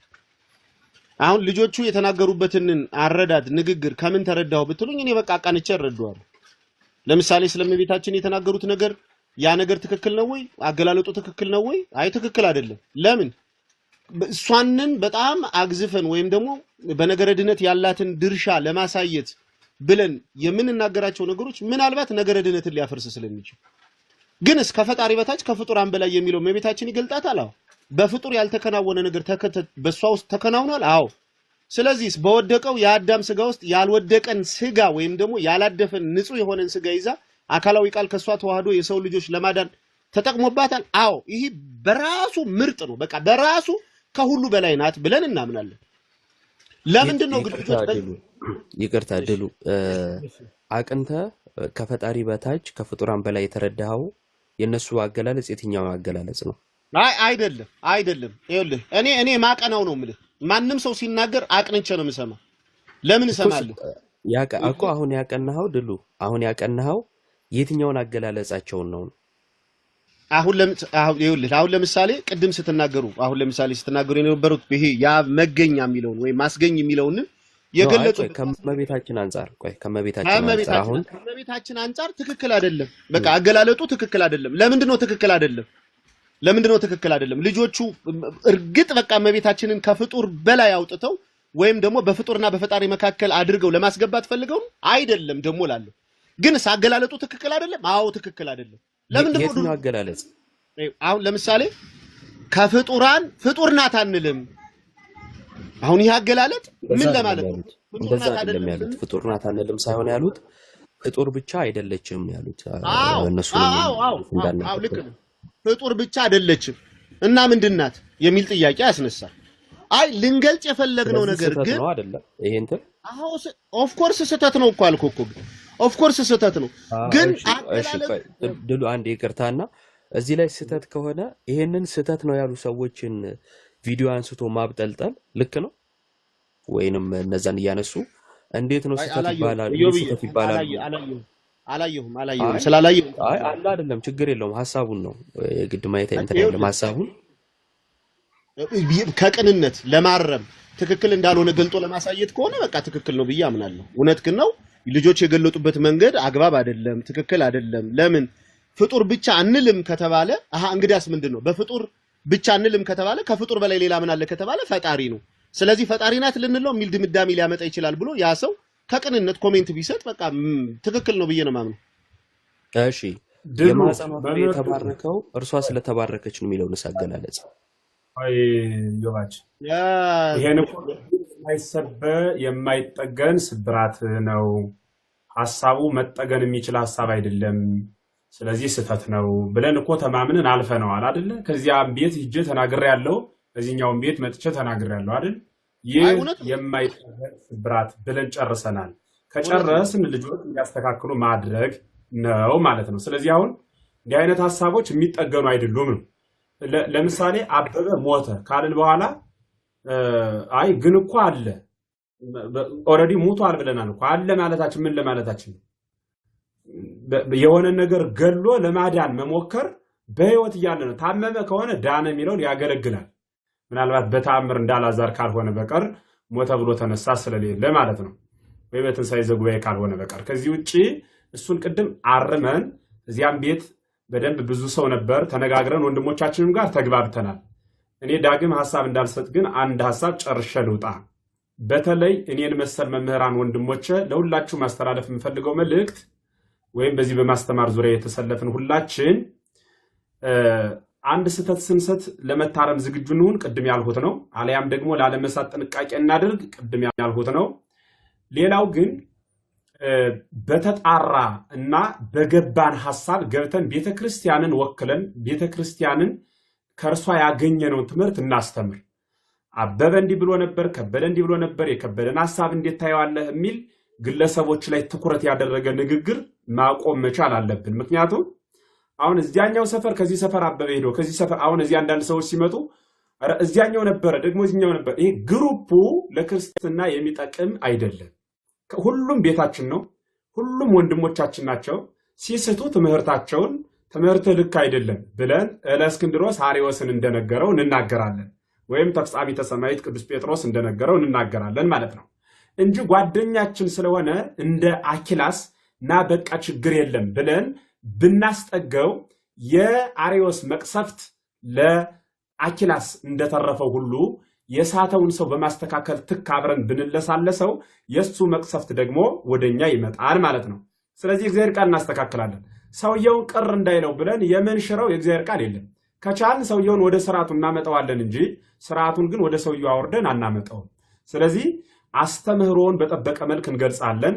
አሁን ልጆቹ የተናገሩበትን አረዳድ ንግግር ከምን ተረዳው ብትሉኝ እኔ በቃ አቃንቼ እረዳዋለሁ። ለምሳሌ ስለመቤታችን የተናገሩት ነገር ያ ነገር ትክክል ነው ወይ? አገላለጡ ትክክል ነው ወይ? አይ ትክክል አይደለም። ለምን? እሷንን በጣም አግዝፈን ወይም ደግሞ በነገረ ድነት ያላትን ድርሻ ለማሳየት ብለን የምንናገራቸው ነገሮች ምናልባት ነገረ ድነትን ሊያፈርስ ስለሚችል ግን እስከ ፈጣሪ በታች ከፍጡራን በላይ የሚለው መቤታችን ይገልጣታል። አዎ በፍጡር ያልተከናወነ ነገር በሷ ውስጥ ተከናውኗል። አዎ ስለዚህ በወደቀው የአዳም ስጋ ውስጥ ያልወደቀን ስጋ ወይም ደግሞ ያላደፈን ንጹህ የሆነን ስጋ ይዛ አካላዊ ቃል ከሷ ተዋህዶ የሰው ልጆች ለማዳን ተጠቅሞባታል። አዎ ይሄ በራሱ ምርጥ ነው። በቃ በራሱ ከሁሉ በላይ ናት ብለን እናምናለን። ለምንድን ነው ግን ይቅርታ ድሉ አቅንተ ከፈጣሪ በታች ከፍጡራን በላይ የተረዳው የነሱ አገላለጽ የትኛው አገላለጽ ነው? አይደለም ይኸውልህ እኔ ማቀናው ነው የምልህ። ማንም ሰው ሲናገር አቅንቼ ነው የምሰማው። ለምን እሰማለሁ? እኮ አሁን ያቀናኸው ድሉ አሁን ያቀናኸው የትኛውን አገላለጻቸውን ነው? አሁን ለምሳሌ ቅድም ስትናገሩ የነበሩት ይሄ ያ መገኛ የሚለውን ወይ ማስገኝ የሚለውን የገለጹት ከመቤታችን አንፃር ትክክል አይደለም። በቃ አገላለጡ ትክክል አይደለም። ለምንድን ነው ትክክል አይደለም? ልጆቹ እርግጥ በቃ መቤታችንን ከፍጡር በላይ አውጥተው ወይም ደግሞ በፍጡርና በፈጣሪ መካከል አድርገው ለማስገባት ፈልገው አይደለም ደግሞ ላለው ግን አገላለጡ ትክክል አይደለም። አዎ ትክክል አይደለም። ለምንድን ነው አገላለጽ? አሁን ለምሳሌ ከፍጡራን ፍጡር ናት አንልም። አሁን ይሄ አገላለጥ ምን ለማለት ነው? እንደዛ አይደለም ያሉት። ፍጡር ናት አንልም ሳይሆን ያሉት ፍጡር ብቻ አይደለችም ያሉት እነሱ አዎ ልክ ነው። ፍጡር ብቻ አይደለችም እና ምንድናት የሚል ጥያቄ ያስነሳል። አይ ልንገልጽ የፈለግነው ነገር ግን ነው አይደለም ይሄ እንትን አዎ ኦፍ ኮርስ ስህተት ነው እኮ አልኩ እኮ ኦፍ ኮርስ ስህተት ነው። ግን ድሉ አንድ ይቅርታና እዚህ ላይ ስህተት ከሆነ ይሄንን ስህተት ነው ያሉ ሰዎችን ቪዲዮ አንስቶ ማብጠልጠል ልክ ነው ወይንም እነዛን እያነሱ እንዴት ነው ስህተት ይባላል? አላየሁም ስላላየሁ አይ አላ አይደለም ችግር የለውም። ሐሳቡን ነው የግድ ማየት እንትን ያለው ሐሳቡን ከቅንነት ለማረም ትክክል እንዳልሆነ ገልጦ ለማሳየት ከሆነ በቃ ትክክል ነው ብዬ አምናለሁ። እውነት ግን ነው ልጆች የገለጡበት መንገድ አግባብ አይደለም፣ ትክክል አይደለም። ለምን ፍጡር ብቻ አንልም ከተባለ እንግዲያስ ምንድነው? በፍጡር ብቻ አንልም ከተባለ ከፍጡር በላይ ሌላ ምን አለ ከተባለ ፈጣሪ ነው። ስለዚህ ፈጣሪ ናት ልንለው የሚል ድምዳሜ ሊያመጣ ይችላል ብሎ ያ ሰው ከቅንነት ኮሜንት ቢሰጥ በቃ ትክክል ነው ብዬ ነው ማምነው። እሺ የማህፀኗ ፍሬ የተባረከው እርሷ ስለተባረከች ነው የሚለውን አገላለጽ አይ ዮባች ይሄን እኮ የማይሰበር የማይጠገን ስብራት ነው። ሐሳቡ መጠገን የሚችል ሐሳብ አይደለም። ስለዚህ ስህተት ነው ብለን እኮ ተማምነን አልፈነዋል አይደለ? ከዚያ ቤት ሂጄ ተናግሬ ያለው እዚህኛውን ቤት መጥቼ ተናግሬያለሁ አይደል? ይህ የማይጠገን ስብራት ብለን ጨርሰናል። ከጨረስን ልጆች እንዲያስተካክሉ ማድረግ ነው ማለት ነው። ስለዚህ አሁን እንዲህ አይነት ሀሳቦች የሚጠገኑ አይደሉም ነው። ለምሳሌ አበበ ሞተ ካልን በኋላ አይ ግን እኮ አለ ኦልሬዲ ሞቷል ብለናል እኮ አለ ማለታችን ምን ለማለታችን ነው? የሆነ ነገር ገሎ ለማዳን መሞከር በህይወት እያለ ነው። ታመመ ከሆነ ዳነ የሚለውን ያገለግላል። ምናልባት በተአምር እንዳላዛር ካልሆነ በቀር ሞተ ብሎ ተነሳ ስለሌለ ማለት ነው። ወይ በትንሣኤ ዘጉባኤ ካልሆነ በቀር ከዚህ ውጪ እሱን ቅድም አርመን እዚያም ቤት በደንብ ብዙ ሰው ነበር ተነጋግረን ወንድሞቻችንም ጋር ተግባብተናል። እኔ ዳግም ሐሳብ እንዳልሰጥ ግን አንድ ሐሳብ ጨርሼ ልውጣ። በተለይ እኔን መሰል መምህራን ወንድሞቼ ለሁላችሁ ማስተላለፍ የምፈልገው መልእክት ወይም በዚህ በማስተማር ዙሪያ የተሰለፍን ሁላችን አንድ ስህተት ስንሰት ለመታረም ዝግጁ እንሁን፣ ቅድም ያልሁት ነው። አለያም ደግሞ ላለመሳት ጥንቃቄ እናድርግ፣ ቅድም ያልሁት ነው። ሌላው ግን በተጣራ እና በገባን ሐሳብ ገብተን ቤተክርስቲያንን ወክለን ቤተክርስቲያንን ከእርሷ ያገኘነውን ትምህርት እናስተምር። አበበ እንዲህ ብሎ ነበር፣ ከበደ እንዲህ ብሎ ነበር፣ የከበደን ሐሳብ እንዴት ታየዋለህ የሚል ግለሰቦች ላይ ትኩረት ያደረገ ንግግር ማቆም መቻል አለብን። ምክንያቱም አሁን እዚያኛው ሰፈር ከዚህ ሰፈር አበበ ሄዶ ከዚህ ሰፈር አሁን እዚህ አንዳንድ ሰዎች ሲመጡ እዚያኛው ነበረ ደግሞ እዚህኛው ነበር። ይሄ ግሩፑ ለክርስትና የሚጠቅም አይደለም። ሁሉም ቤታችን ነው። ሁሉም ወንድሞቻችን ናቸው። ሲስቱ ትምህርታቸውን ትምህርት ልክ አይደለም ብለን ለእስክንድሮስ አርዮስን እንደነገረው እንናገራለን፣ ወይም ተፍጻሚተ ሰማዕት ቅዱስ ጴጥሮስ እንደነገረው እንናገራለን ማለት ነው እንጂ ጓደኛችን ስለሆነ እንደ አኪላስ ና በቃ ችግር የለም ብለን ብናስጠገው የአርዮስ መቅሰፍት ለአኪላስ እንደተረፈው ሁሉ የሳተውን ሰው በማስተካከል ትክ አብረን ብንለሳለሰው የሱ መቅሰፍት ደግሞ ወደኛ ይመጣል ማለት ነው። ስለዚህ እግዚአብሔር ቃል እናስተካክላለን። ሰውየውን ቅር እንዳይለው ብለን የምንሽረው የእግዚአብሔር ቃል የለም። ከቻልን ሰውየውን ወደ ስርዓቱ እናመጣዋለን እንጂ ስርዓቱን ግን ወደ ሰውየው አውርደን አናመጣውም። ስለዚህ አስተምህሮውን በጠበቀ መልክ እንገልጻለን።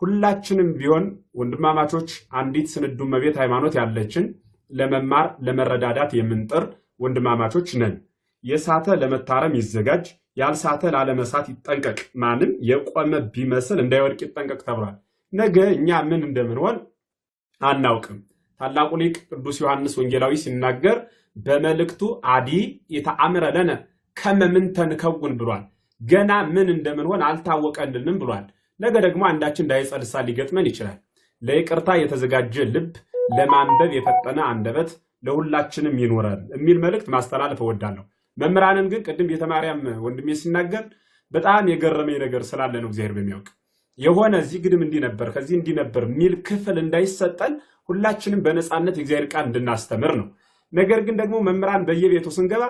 ሁላችንም ቢሆን ወንድማማቾች አንዲት ስንዱ እመቤት ሃይማኖት ያለችን ለመማር ለመረዳዳት የምንጥር ወንድማማቾች ነን። የሳተ ለመታረም ይዘጋጅ፣ ያልሳተ ላለመሳት ይጠንቀቅ። ማንም የቆመ ቢመስል እንዳይወድቅ ይጠንቀቅ ተብሏል። ነገ እኛ ምን እንደምንሆን አናውቅም። ታላቁ ሊቅ ቅዱስ ዮሐንስ ወንጌላዊ ሲናገር በመልእክቱ አዲ የተአምረ ለነ ከመ ምንተን ከውን ብሏል። ገና ምን እንደምንሆን አልታወቀልንም ብሏል። ነገ ደግሞ አንዳችን እንዳይጸልሳ ሊገጥመን ይችላል። ለይቅርታ የተዘጋጀ ልብ፣ ለማንበብ የፈጠነ አንደበት ለሁላችንም ይኖራል የሚል መልእክት ማስተላለፍ እወዳለሁ። መምህራንን ግን ቅድም ቤተማርያም ወንድሜ ሲናገር በጣም የገረመኝ ነገር ስላለ ነው። እግዚአብሔር በሚያውቅ የሆነ እዚህ ግድም እንዲህ ነበር ከዚህ እንዲህ ነበር የሚል ክፍል እንዳይሰጠን ሁላችንም በነፃነት የእግዚአብሔር ቃል እንድናስተምር ነው። ነገር ግን ደግሞ መምህራን በየቤቱ ስንገባ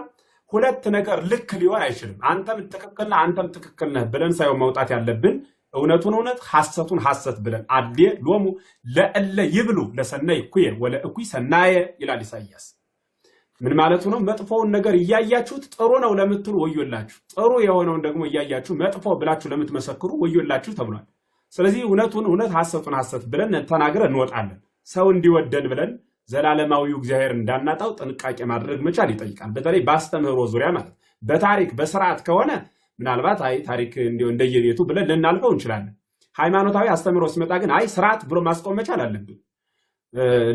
ሁለት ነገር ልክ ሊሆን አይችልም። አንተም ትክክል ነህ አንተም ትክክል ነህ ብለን ሳይሆን መውጣት ያለብን እውነቱን እውነት ሐሰቱን ሐሰት ብለን አዴ ሎሙ ለእለ ይብሉ ለሰናይ እኩየ ወለእኩይ ሰናየ ይላል ኢሳይያስ። ምን ማለቱ ነው? መጥፎውን ነገር እያያችሁት ጥሩ ነው ለምትሉ ወዮላችሁ፣ ጥሩ የሆነውን ደግሞ እያያችሁ መጥፎ ብላችሁ ለምትመሰክሩ ወዮላችሁ ተብሏል። ስለዚህ እውነቱን እውነት ሐሰቱን ሐሰት ብለን ተናግረን እንወጣለን። ሰው እንዲወደን ብለን ዘላለማዊው እግዚአብሔር እንዳናጣው ጥንቃቄ ማድረግ መቻል ይጠይቃል። በተለይ በአስተምህሮ ዙሪያ ማለት በታሪክ በስርዓት ከሆነ ምናልባት አይ ታሪክ እንደየቤቱ ብለን ልናልፈው እንችላለን። ሃይማኖታዊ አስተምህሮ ሲመጣ ግን አይ ስርዓት ብሎ ማስቆም መቻል አለብን።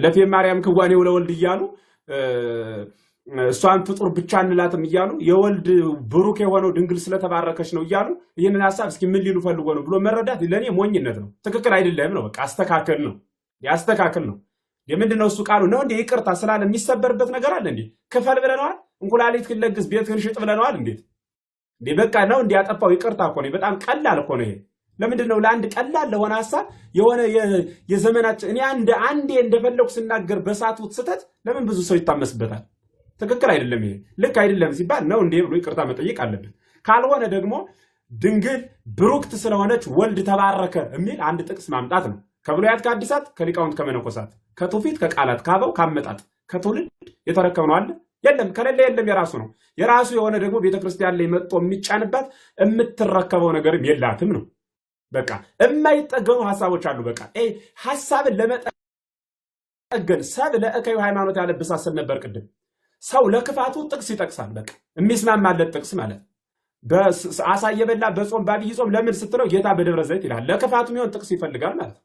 ለፌ ማርያም ክዋኔው ለወልድ እያሉ እሷን ፍጡር ብቻ እንላትም እያሉ የወልድ ብሩክ የሆነው ድንግል ስለተባረከች ነው እያሉ ይህንን ሐሳብ እስኪ ምን ሊሉ ፈልጎ ነው ብሎ መረዳት ለኔ ሞኝነት ነው። ትክክል አይደለም ነው። በቃ አስተካከል ነው ያስተካከል ነው። የምንድነው እሱ ቃሉ ነው እንዴ? ይቅርታ ስላለ የሚሰበርበት ነገር አለ እንዴ? ክፈል ብለናል። እንቁላሊት ክለግስ ቤትህን ሽጥ ብለናል። እንዴት እንዴ? በቃ ነው እንዲያጠፋው ይቅርታ እኮ ነው። በጣም ቀላል እኮ ነው ይሄ። ለምንድነው ለአንድ ቀላል ለሆነ ሐሳብ የሆነ የዘመናችን እኔ አንዴ እንደፈለኩ ስናገር በሳቱት ስተት ለምን ብዙ ሰው ይታመስበታል? ትክክል አይደለም። ይሄ ልክ አይደለም ሲባል ነው እንዴ ብሎ ይቅርታ መጠየቅ አለብን። ካልሆነ ደግሞ ድንግል ብሩክት ስለሆነች ወልድ ተባረከ የሚል አንድ ጥቅስ ማምጣት ነው። ከብሉያት ከአዲሳት ከሊቃውንት ከመነኮሳት ከትውፊት ከቃላት ካበው ካመጣጥ ከትውልድ የተረከብነው አለ የለም። ከሌለ የለም የራሱ ነው። የራሱ የሆነ ደግሞ ቤተክርስቲያን ላይ መጥቶ የሚጫንባት የምትረከበው ነገርም የላትም ነው። በቃ የማይጠገኑ ሐሳቦች አሉ። በቃ ሐሳብን ለመጠገን ሰብ ለእከዩ ሃይማኖት ያለብሳሰል ነበር ቅድም። ሰው ለክፋቱ ጥቅስ ይጠቅሳል። በቃ የሚስማማለት ጥቅስ ማለት በአሳ እየበላ በጾም በአብይ ጾም ለምን ስትለው ጌታ በደብረ ዘይት ይላል። ለክፋቱ የሚሆን ጥቅስ ይፈልጋል ማለት ነው።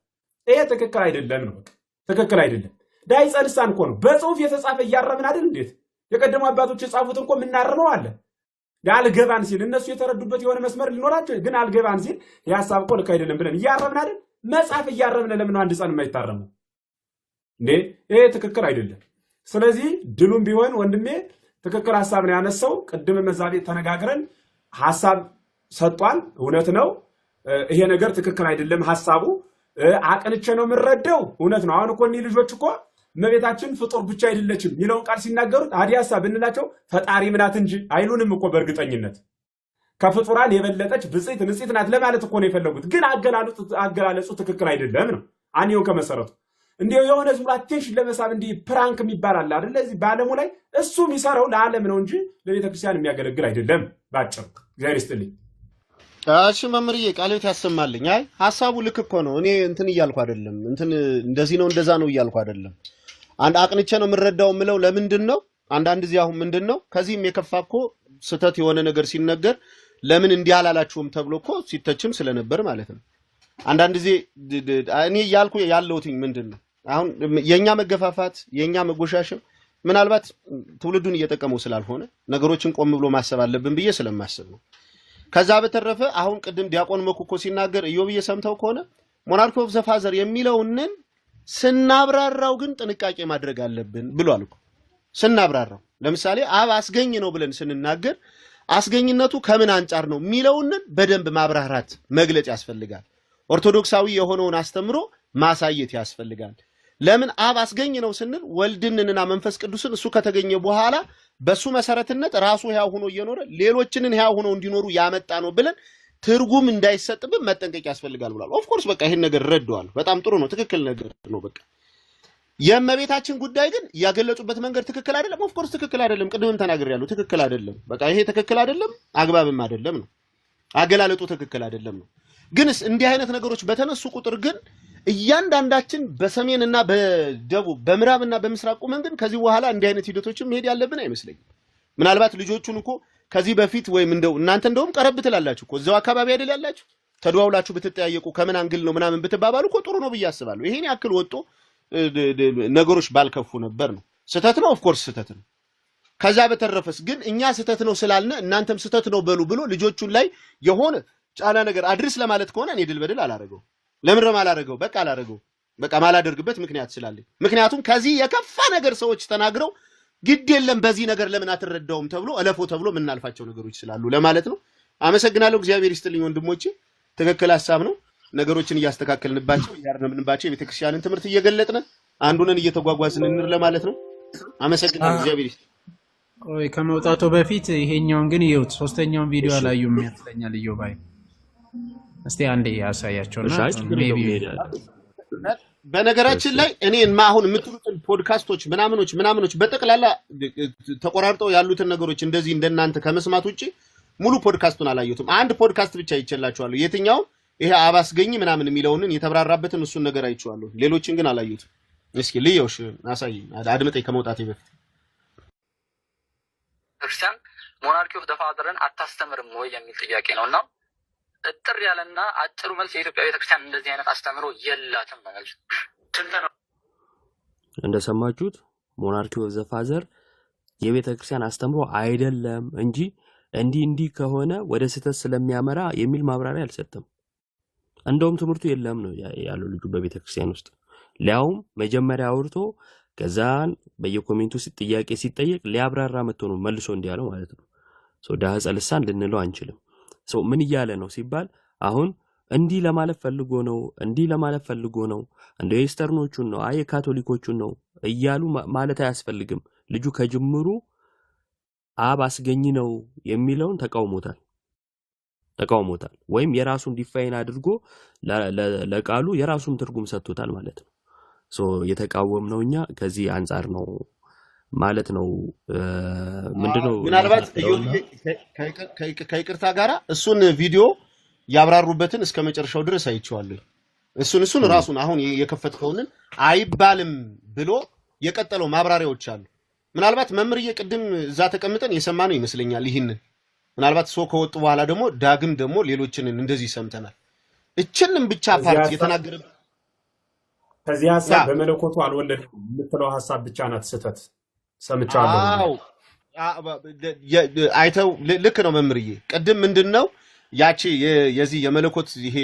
ይሄ ትክክል አይደለም ነው። በቃ ትክክል አይደለም። ዳይጸ ልሳን እኮ ነው በጽሁፍ የተጻፈ እያረምን አይደል? እንዴት የቀደሙ አባቶች የጻፉት እኮ የምናርመው አለ። አልገባን ሲል እነሱ የተረዱበት የሆነ መስመር ሊኖራቸው ግን አልገባን ሲል የሐሳብ እኮ ልክ አይደለም ብለን እያረምን አይደል? መጽሐፍ እያረምን ለምን አንድ ጸን የማይታረመው እንዴ? ይሄ ትክክል አይደለም። ስለዚህ ድሉም ቢሆን ወንድሜ ትክክል ሐሳብ ነው ያነሳው። ቅድም መዛቤ ተነጋግረን ሐሳብ ሰጧል። እውነት ነው። ይሄ ነገር ትክክል አይደለም ሐሳቡ አቅንቼ ነው የምረዳው። እውነት ነው። አሁን እኮ እኒህ ልጆች እኮ እመቤታችን ፍጡር ብቻ አይደለችም የሚለውን ቃል ሲናገሩት አዲያሳ ብንላቸው ፈጣሪ ምናት እንጂ አይሉንም እኮ በእርግጠኝነት ከፍጡራን የበለጠች ብጽዕት ንጽሕት ናት ለማለት እኮ ነው የፈለጉት። ግን አገላለጹ ትክክል አይደለም ነው አንየው ከመሰረቱ እንዲው የሆነ ዝም ብሎ አቴንሽን ለመሳብ እንዲህ ፕራንክ የሚባል አለ አይደል? እዚህ በዓለሙ ላይ እሱ የሚሰራው ለዓለም ነው እንጂ ለቤተ ክርስቲያን የሚያገለግል አይደለም። ባጭሩ እግዚአብሔር ይስጥልኝ። እሺ መምህርዬ ቃልዎት ያሰማልኝ። አይ ሐሳቡ ልክ እኮ ነው። እኔ እንትን እያልኩ አይደለም፣ እንትን እንደዚህ ነው እንደዛ ነው እያልኩ አይደለም። አንድ አቅንቼ ነው የምረዳው የምለው ለምንድን ነው? አንዳንድ ጊዜ አሁን ምንድን ነው ከዚህም የከፋ እኮ ስተት የሆነ ነገር ሲነገር ለምን እንዲህ አላላችሁም ተብሎ እኮ ሲተችም ስለነበር ማለት ነው። አንዳንድ ጊዜ እኔ እያልኩ ያለሁትኝ ምንድን ነው አሁን የኛ መገፋፋት የኛ መጎሻሸም ምናልባት ትውልዱን እየጠቀመው ስላልሆነ ነገሮችን ቆም ብሎ ማሰብ አለብን ብዬ ስለማስብ ነው። ከዛ በተረፈ አሁን ቅድም ዲያቆን መኩኮ ሲናገር ኢዮብዬ ሰምተው ከሆነ ሞናርኪ ኦፍ ዘ ፋዘር የሚለውንን ስናብራራው ግን ጥንቃቄ ማድረግ አለብን ብሏል እኮ። ስናብራራው ለምሳሌ አብ አስገኝ ነው ብለን ስንናገር አስገኝነቱ ከምን አንጻር ነው የሚለውንን በደንብ ማብራራት መግለጽ ያስፈልጋል። ኦርቶዶክሳዊ የሆነውን አስተምሮ ማሳየት ያስፈልጋል። ለምን አብ አስገኝ ነው ስንል ወልድንና መንፈስ ቅዱስን እሱ ከተገኘ በኋላ በሱ መሰረትነት ራሱ ሕያው ሆኖ እየኖረ ሌሎችንን ሕያው ሆኖ እንዲኖሩ ያመጣ ነው ብለን ትርጉም እንዳይሰጥብን መጠንቀቅ ያስፈልጋል ብሏል። ኦፍ ኮርስ በቃ ይሄን ነገር ረድዋል። በጣም ጥሩ ነው፣ ትክክል ነገር ነው። በቃ የእመቤታችን ጉዳይ ግን ያገለጹበት መንገድ ትክክል አይደለም። ኦፍ ኮርስ ትክክል አይደለም። ቅድምም ተናግሬያለሁ፣ ትክክል አይደለም። በቃ ይሄ ትክክል አይደለም፣ አግባብም አይደለም ነው። አገላለጡ ትክክል አይደለም ነው። ግንስ እንዲህ አይነት ነገሮች በተነሱ ቁጥር ግን እያንዳንዳችን በሰሜንና በደቡብ በምዕራብና በምስራቅ ቆመን ግን ከዚህ በኋላ እንዲህ አይነት ሂደቶችን መሄድ ያለብን አይመስለኝም። ምናልባት ልጆቹን እኮ ከዚህ በፊት ወይም እንደው እናንተ እንደውም ቀረብ ትላላችሁ እኮ እዛው አካባቢ አይደል ያላችሁ ተደዋውላችሁ ብትጠያየቁ ከምን አንግል ነው ምናምን ብትባባሉ እኮ ጥሩ ነው ብዬ አስባለሁ። ይሄን ያክል ወጦ ነገሮች ባልከፉ ነበር ነው። ስህተት ነው፣ ኦፍ ኮርስ ስህተት ነው። ከዛ በተረፈስ ግን እኛ ስህተት ነው ስላልነ እናንተም ስህተት ነው በሉ ብሎ ልጆቹን ላይ የሆነ ጫና ነገር አድርስ ለማለት ከሆነ እኔ ድል በድል አላረገው። ለምን አላረገው? በቃ አላረገው። በቃ ማላደርግበት ምክንያት ስላለኝ። ምክንያቱም ከዚህ የከፋ ነገር ሰዎች ተናግረው ግድ የለም በዚህ ነገር ለምን አትረዳውም ተብሎ እለፎ ተብሎ ምናልፋቸው ነገሮች ስላሉ ለማለት ነው። አመሰግናለሁ። እግዚአብሔር ይስጥልኝ ወንድሞቼ። ትክክል ሐሳብ ነው። ነገሮችን እያስተካከልንባቸው ያርነምንባቸው የቤተክርስቲያንን ትምህርት እየገለጥን አንዱንን እየተጓጓዝን እንር ለማለት ነው። አመሰግናለሁ። እግዚአብሔር ይስጥ። ቆይ ከመውጣቱ በፊት ይሄኛውን ግን ይሁት ሶስተኛውን ቪዲዮ አላዩም ያስለኛል። ኢዮባይ እስቲ አንዴ ያሳያቸውና ሜቢ በነገራችን ላይ እኔን አሁን የምትሉትን ፖድካስቶች ምናምኖች በጠቅላላ ተቆራርጠው ያሉትን ነገሮች እንደዚህ እንደናንተ ከመስማት ውጪ ሙሉ ፖድካስቱን አላየሁትም። አንድ ፖድካስት ብቻ ይቸላችኋለሁ። የትኛው ይሄ አባስገኝ ምናምን የሚለውንን የተብራራበትን እሱን ነገር አይቼዋለሁ። ሌሎችን ግን አላየሁትም። እስኪ ልየውሽ አሳየኝ፣ አድምጠኝ ከመውጣቴ በፊት። ክርስቲያን ሞናርኪ ኦፍ ዘ ፋዘርን አታስተምርም ወይ የሚል ጥያቄ ነውና እጥር ያለና አጭሩ መልስ የኢትዮጵያ ቤተክርስቲያን እንደዚህ አይነት አስተምሮ የላትም ማለት ነው። እንደሰማችሁት ሞናርኪ ኦፍ ዘ ፋዘር የቤተክርስቲያን አስተምሮ አይደለም እንጂ እንዲህ ከሆነ ወደ ስህተት ስለሚያመራ የሚል ማብራሪያ አልሰጠም። እንደውም ትምህርቱ የለም ነው ያለው ልጁ በቤተክርስቲያን ውስጥ። ሊያውም መጀመሪያ አውርቶ ከዛን በየኮሜንቱ ጥያቄ ሲጠየቅ ሊያብራራ መጥቶ ነው መልሶ እንዲያለው ማለት ነው። ዳህጸ ልሳን ልንለው አንችልም። ምን እያለ ነው ሲባል አሁን እንዲህ ለማለት ፈልጎ ነው እንደ ኢስተርኖቹን ነው የካቶሊኮቹን ነው እያሉ ማለት አያስፈልግም። ልጁ ከጅምሩ አብ አስገኝ ነው የሚለውን ተቃውሞታል ወይም የራሱን ዲፋይን አድርጎ ለቃሉ የራሱን ትርጉም ሰጥቶታል ማለት ነው። የተቃወምነው እኛ ከዚህ አንፃር ነው ማለት ነው። ምንድነው ምናልባት ከይቅርታ ጋራ እሱን ቪዲዮ ያብራሩበትን እስከ መጨረሻው ድረስ አይቼዋለሁ። እሱን ራሱን አሁን የከፈትከውን አይባልም ብሎ የቀጠለው ማብራሪያዎች አሉ። ምናልባት መምህርዬ ቅድም እዛ ተቀምጠን የሰማነው ይመስለኛል። ይህንን ምናልባት ሰው ከወጡ በኋላ ደግሞ ዳግም ደግሞ ሌሎችን እንደዚህ ሰምተናል። እችንም ብቻ ፓርት የተናገረ ከዚህ ሐሳብ በመለኮቱ አልወለድም የምትለው ሐሳብ ብቻ ናት ስህተት ሰምቻለሁ። አይተው ልክ ነው መምህርዬ። ቅድም ምንድነው ያቺ የዚህ የመለኮት ይሄ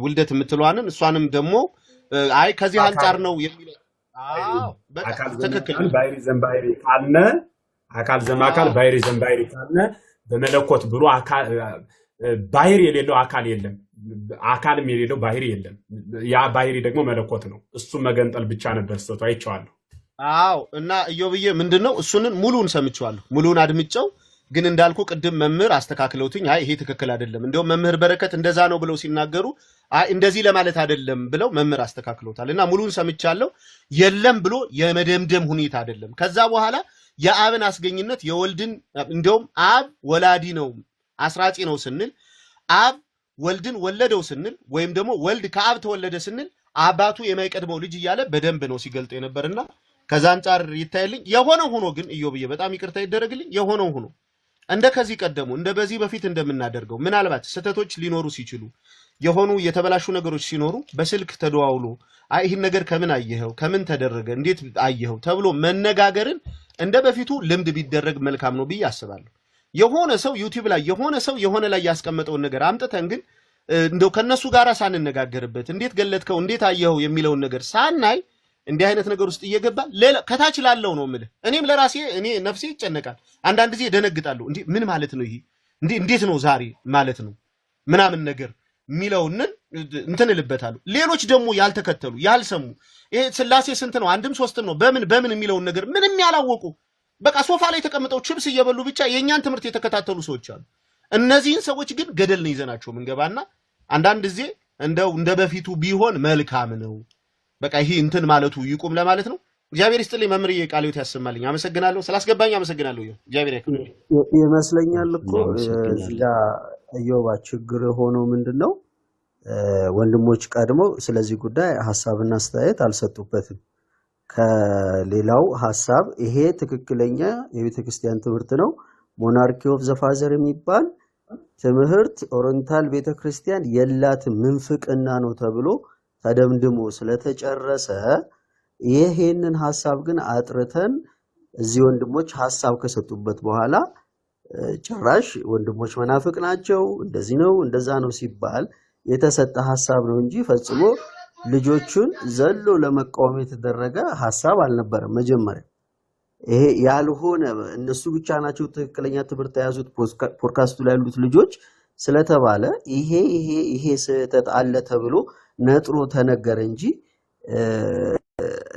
ውልደት የምትለዋንን እሷንም ደግሞ አይ ከዚህ አንጻር ነው የሚለው አካል ዘመካል ባይሪ ዘምባይሪ ካልነ አካል ዘማካል ባይሪ ዘምባይሪ ካልነ በመለኮት ብሎ አካል ባይሪ የሌለው አካል የለም፣ አካልም የሌለው ባይሪ የለም። ያ ባይሪ ደግሞ መለኮት ነው። እሱ መገንጠል ብቻ ነበር ስህተቱ። አይቼዋለሁ። እና ኢዮብዬ ምንድነው እሱንን ሙሉን ሰምቼዋለሁ፣ ሙሉን አድምጨው። ግን እንዳልኩ ቅድም መምህር አስተካክለውትኝ አይ ይሄ ትክክል አይደለም፣ እንደው መምህር በረከት እንደዛ ነው ብለው ሲናገሩ አይ እንደዚህ ለማለት አይደለም ብለው መምህር አስተካክለውታል። እና ሙሉን ሰምቻለሁ። የለም ብሎ የመደምደም ሁኔታ አይደለም። ከዛ በኋላ የአብን አስገኝነት የወልድን እንደውም አብ ወላዲ ነው አስራጺ ነው ስንል አብ ወልድን ወለደው ስንል ወይም ደግሞ ወልድ ከአብ ተወለደ ስንል አባቱ የማይቀድመው ልጅ እያለ በደንብ ነው ሲገልጥ የነበርና ከዛ አንጻር ይታይልኝ። የሆነው ሆኖ ግን ኢዮብዬ በጣም ይቅርታ ይደረግልኝ። የሆነው ሆኖ እንደ ከዚህ ቀደሙ እንደ በዚህ በፊት እንደምናደርገው ምናልባት ስህተቶች ሊኖሩ ሲችሉ የሆኑ የተበላሹ ነገሮች ሲኖሩ በስልክ ተደዋውሎ አይ ይህን ነገር ከምን አየኸው ከምን ተደረገ እንዴት አየኸው ተብሎ መነጋገርን እንደ በፊቱ ልምድ ቢደረግ መልካም ነው ብዬ አስባለሁ። የሆነ ሰው ዩቲዩብ ላይ የሆነ ሰው የሆነ ላይ ያስቀመጠውን ነገር አምጥተን ግን እንደው ከነሱ ጋራ ሳንነጋገርበት እንዴት ገለጥከው እንዴት አየኸው የሚለውን ነገር ሳናይ እንዲህ አይነት ነገር ውስጥ እየገባ ሌላ ከታች ላለው ነው የምልህ። እኔም ለራሴ እኔ ነፍሴ ይጨነቃል። አንዳንድ ጊዜ ደነግጣለሁ። እንዴ ምን ማለት ነው ይሄ እንዴት ነው ዛሬ ማለት ነው ምናምን ነገር ሚለውን እንትን ልበታለሁ። ሌሎች ደግሞ ያልተከተሉ ያልሰሙ ይሄ ስላሴ ስንት ነው አንድም ሶስትም ነው በምን የሚለውን ነገር ምንም ያላወቁ በቃ ሶፋ ላይ ተቀምጠው ቺፕስ እየበሉ ብቻ የኛን ትምህርት የተከታተሉ ሰዎች አሉ። እነዚህን ሰዎች ግን ገደል ነው ይዘናቸው ምንገባና አንዳንድ ጊዜ እንደው እንደ በፊቱ ቢሆን መልካም ነው። በቃ ይሄ እንትን ማለቱ ይቁም ለማለት ነው። እግዚአብሔር ይስጥልኝ መምህርዬ ቃለ ሕይወት ያሰማልኝ። አመሰግናለሁ ስላስገባኝ አመሰግናለሁ። እግዚአብሔር ያክብርልኝ። ይመስለኛል እኮ እዚጋ ኢዮባ ችግር ሆኖ ምንድነው ወንድሞች ቀድሞ ስለዚህ ጉዳይ ሐሳብና አስተያየት አልሰጡበትም። ከሌላው ሐሳብ ይሄ ትክክለኛ የቤተክርስቲያን ትምህርት ነው። ሞናርኪ ኦፍ ዘ ፋዘር የሚባል ትምህርት ኦሪየንታል ቤተክርስቲያን የላትም ምንፍቅና ነው ተብሎ ተደምድሞ ስለተጨረሰ ይሄንን ሐሳብ ግን አጥርተን እዚህ ወንድሞች ሐሳብ ከሰጡበት በኋላ ጭራሽ ወንድሞች መናፍቅ ናቸው እንደዚህ ነው እንደዛ ነው ሲባል የተሰጠ ሐሳብ ነው እንጂ ፈጽሞ ልጆቹን ዘሎ ለመቃወም የተደረገ ሐሳብ አልነበረም። መጀመሪያ ይሄ ያልሆነ እነሱ ብቻ ናቸው ትክክለኛ ትምህርት ያዙት ፖድካስቱ ላይ ያሉት ልጆች ስለተባለ ይሄ ስህተት አለ ተብሎ ነጥሮ ተነገረ እንጂ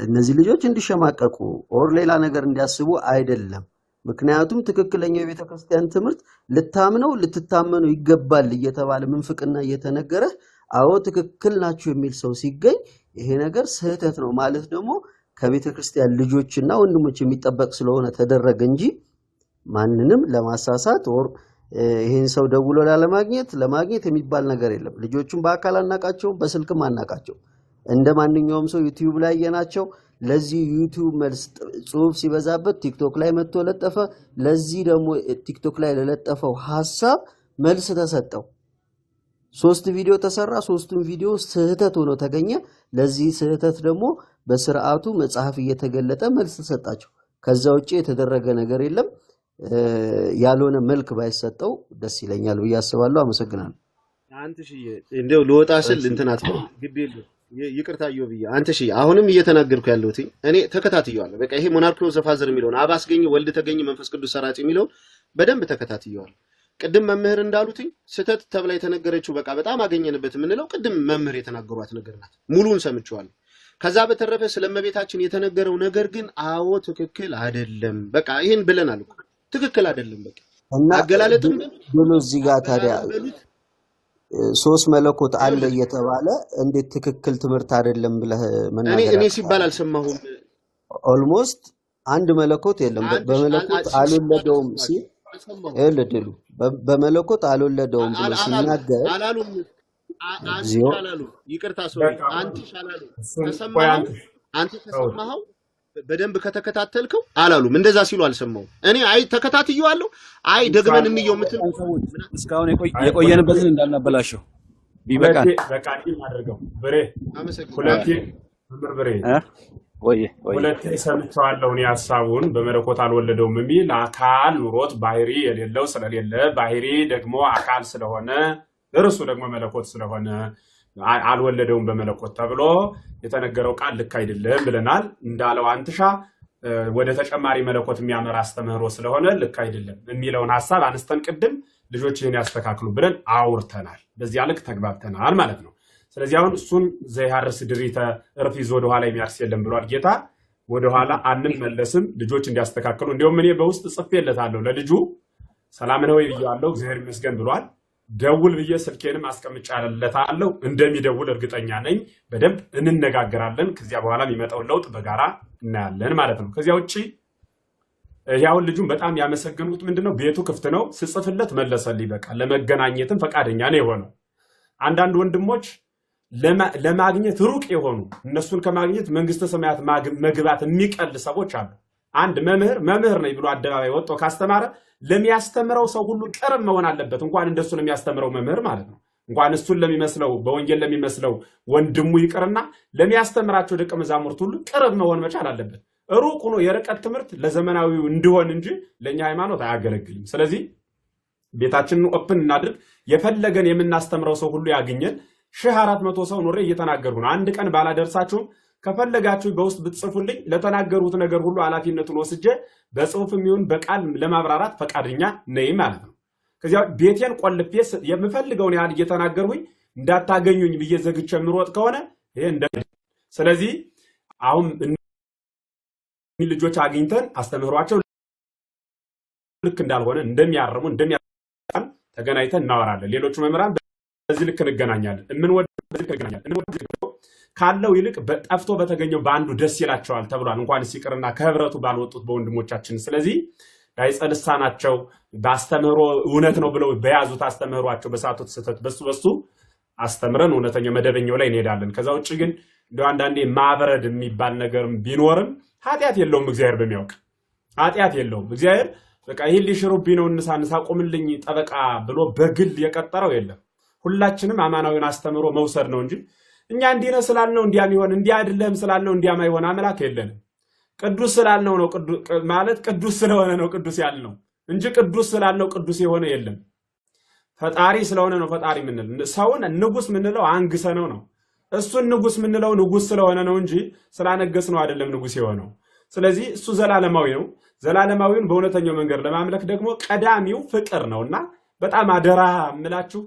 እነዚህ ልጆች እንዲሸማቀቁ ኦር ሌላ ነገር እንዲያስቡ አይደለም። ምክንያቱም ትክክለኛው የቤተክርስቲያን ትምህርት ልታምነው ልትታመኑ ይገባል እየተባለ ምንፍቅና እየተነገረ አዎ ትክክል ናችሁ የሚል ሰው ሲገኝ ይሄ ነገር ስህተት ነው ማለት ደግሞ ከቤተክርስቲያን ልጆችና ወንድሞች የሚጠበቅ ስለሆነ ተደረገ እንጂ ማንንም ለማሳሳት ኦር ይሄን ሰው ደውሎ ለማግኘት የሚባል ነገር የለም። ልጆቹን በአካል አናቃቸው በስልክም አናቃቸው። እንደማንኛውም ሰው ዩቲዩብ ላይ የናቸው። ለዚህ ዩቲዩብ መልስ ጽሁፍ ሲበዛበት ቲክቶክ ላይ መጥቶ ለጠፈ። ለዚህ ደግሞ ቲክቶክ ላይ ለለጠፈው ሐሳብ መልስ ተሰጠው። 3 ቪዲዮ ተሰራ። 3ቱም ቪዲዮ ስህተት ሆኖ ተገኘ። ለዚህ ስህተት ደግሞ በስርዓቱ መጽሐፍ እየተገለጠ መልስ ተሰጣቸው። ከዛ ውጪ የተደረገ ነገር የለም። ያልሆነ መልክ ባይሰጠው ደስ ይለኛል ብዬ አስባለሁ። አመሰግናለሁ። አንተ እሺ እንደው ልወጣ ስል እንትናት ግድ የለም ይቅርታ ኢዮብዬ አንተ እሺ አሁንም እየተናገርኩ ያለሁት እኔ ተከታትየዋለሁ። በቃ ይሄ ሞናርኪ ኦፍ ዘ ፋዘር የሚለውን አብ አስገኝ ወልድ ተገኝ መንፈስ ቅዱስ ሰራጭ የሚለውን በደንብ ተከታትየዋለሁ። ቅድም መምህር እንዳሉት ስህተት ተብላ የተነገረችው በቃ በጣም አገኘንበት የምንለው ቅድም መምህር የተናገሯት ነገር ናት። ሙሉን ሰምቼዋለሁ። ከዛ በተረፈ ስለመቤታችን የተነገረው ነገር ግን አዎ ትክክል አይደለም። በቃ ይሄን ብለናል እኮ ትክክል አይደለም። በቃ እና አገላለጥም ብሎ እዚህ ጋር ታዲያ 3 መለኮት አለ እየተባለ እንዴት ትክክል ትምህርት አይደለም ብለህ መናገር? እኔ ሲባል አልሰማሁም። ኦልሞስት አንድ መለኮት የለም። በመለኮት አልወለደውም ሲል እልድሉ በመለኮት አልወለደውም ብሎ ሲናገር አላሉም። ይቅርታ ሶሪ አንተ ሻላሉ ተሰማው አንተ ተሰማው በደንብ ከተከታተልከው አላሉም። እንደዛ ሲሉ አልሰማሁም። እኔ አይ ተከታትየዋለሁ። አይ ደግመን እንየው ምትል እስካሁን የቆየንበትን እንዳናበላሸው ቢበቃል። በቃ አድርገው ብሬ አመሰግናለሁ። ሁለቴ ሰምቼዋለሁ እኔ ሐሳቡን በመለኮት አልወለደውም የሚል አካል ኑሮት ባህሪ የሌለው ስለሌለ ባህሪ ደግሞ አካል ስለሆነ እርሱ ደግሞ መለኮት ስለሆነ አልወለደውም በመለኮት ተብሎ የተነገረው ቃል ልክ አይደለም ብለናል። እንዳለው አንትሻ ወደ ተጨማሪ መለኮት የሚያመራ አስተምህሮ ስለሆነ ልክ አይደለም የሚለውን ሐሳብ አንስተን ቅድም ልጆች ይህን ያስተካክሉ ብለን አውርተናል። በዚያ ልክ ተግባብተናል ማለት ነው። ስለዚህ አሁን እሱን ዘይሃርስ ድሪተ እርፍ ይዞ ወደ ኋላ የሚያርስ የለም ብሏል ጌታ። ወደ ኋላ አንመለስም፣ ልጆች እንዲያስተካክሉ። እንዲሁም እኔ በውስጥ ጽፌለታለሁ ለልጁ ሰላም ነው ብዬዋለሁ፣ እግዚአብሔር ይመስገን ብሏል። ደውል ብዬ ስልኬንም አስቀምጫለታለሁ። እንደሚደውል እርግጠኛ ነኝ። በደንብ እንነጋገራለን። ከዚያ በኋላ የሚመጣውን ለውጥ በጋራ እናያለን ማለት ነው። ከዚያ ውጪ ያውን ልጁን በጣም ያመሰገኑት ምንድነው ቤቱ ክፍት ነው፣ ስጽፍለት መለሰልኝ። በቃ ለመገናኘትም ፈቃደኛ ነው የሆነው። አንዳንድ ወንድሞች ለማግኘት ሩቅ የሆኑ እነሱን ከማግኘት መንግስተ ሰማያት መግባት የሚቀል ሰዎች አሉ። አንድ መምህር ነኝ ብሎ አደባባይ ወጥቶ ካስተማረ ለሚያስተምረው ሰው ሁሉ ቅርብ መሆን አለበት። እንኳን እንደሱ ለሚያስተምረው መምህር ማለት ነው። እንኳን እሱን ለሚመስለው በወንጌል ለሚመስለው ወንድሙ ይቅርና ለሚያስተምራቸው ደቀ መዛሙርት ሁሉ ቅርብ መሆን መቻል አለበት። ሩቅ ሆኖ የርቀት ትምህርት ለዘመናዊው እንዲሆን እንጂ ለኛ ሃይማኖት አያገለግልም። ስለዚህ ቤታችንን ኦፕን እናድርግ። የፈለገን የምናስተምረው ሰው ሁሉ ያገኘን። 1400 ሰው ኖሬ እየተናገርኩ ነው። አንድ ቀን ባላደርሳችሁም ከፈለጋችሁ በውስጥ ብትጽፉልኝ ለተናገሩት ነገር ሁሉ ኃላፊነቱን ወስጄ በጽሁፍም ይሁን በቃል ለማብራራት ፈቃደኛ ነኝ ማለት ነው። ከዚያ ቤቴን ቆልፌ የምፈልገውን ያህል እየተናገርኩኝ እንዳታገኙኝ ብዬ ዘግቼ የምሮጥ ከሆነ ይሄ ስለዚህ አሁን ልጆች አግኝተን አስተምህሯቸው ልክ እንዳልሆነ እንደሚያርሙ ተገናኝተን እናወራለን። ሌሎቹ መምህራን በዚህ ልክ እንገናኛለን። ካለው ይልቅ ጠፍቶ በተገኘው በአንዱ ደስ ይላቸዋል ተብሏል። እንኳን ሲቅርና ከህብረቱ ባልወጡት በወንድሞቻችን። ስለዚህ ጋይጸ ልሳናቸው በአስተምህሮ እውነት ነው ብለው በያዙት አስተምህሯቸው በሳቱት ስህተት በሱ አስተምረን እውነተኛው መደበኛው ላይ እንሄዳለን። ከዛ ውጭ ግን እንደው አንዳንዴ ማብረድ የሚባል ነገር ቢኖርም ኃጢአት የለውም። እግዚአብሔር በሚያውቅ ኃጢአት የለውም። እግዚአብሔር በቃ ይሄን ሊሽሩብኝ ነው እንሳ ቆምልኝ ጠበቃ ብሎ በግል የቀጠረው የለም። ሁላችንም አማናዊን አስተምሮ መውሰድ ነው እንጂ እኛ እንዲህ ነው ስላልነው እንዲያም ይሆን እንዲህ አይደለም ስላልነው እንዲያማ ይሆን አምላክ የለንም። ቅዱስ ስላልነው ነው ማለት ቅዱስ ስለሆነ ነው ቅዱስ ያልነው እንጂ ቅዱስ ስላልነው ቅዱስ የሆነ የለም። ፈጣሪ ስለሆነ ነው ፈጣሪ ምንል። ሰውን ንጉስ ምንለው አንግሰነው ነው። እሱን ንጉስ ምንለው ንጉስ ስለሆነ ነው እንጂ ስላነገስ ነው አይደለም ንጉስ የሆነው። ስለዚህ እሱ ዘላለማዊ ነው። ዘላለማዊውን በእውነተኛው መንገድ ለማምለክ ደግሞ ቀዳሚው ፍቅር ነውና በጣም አደራ እምላችሁ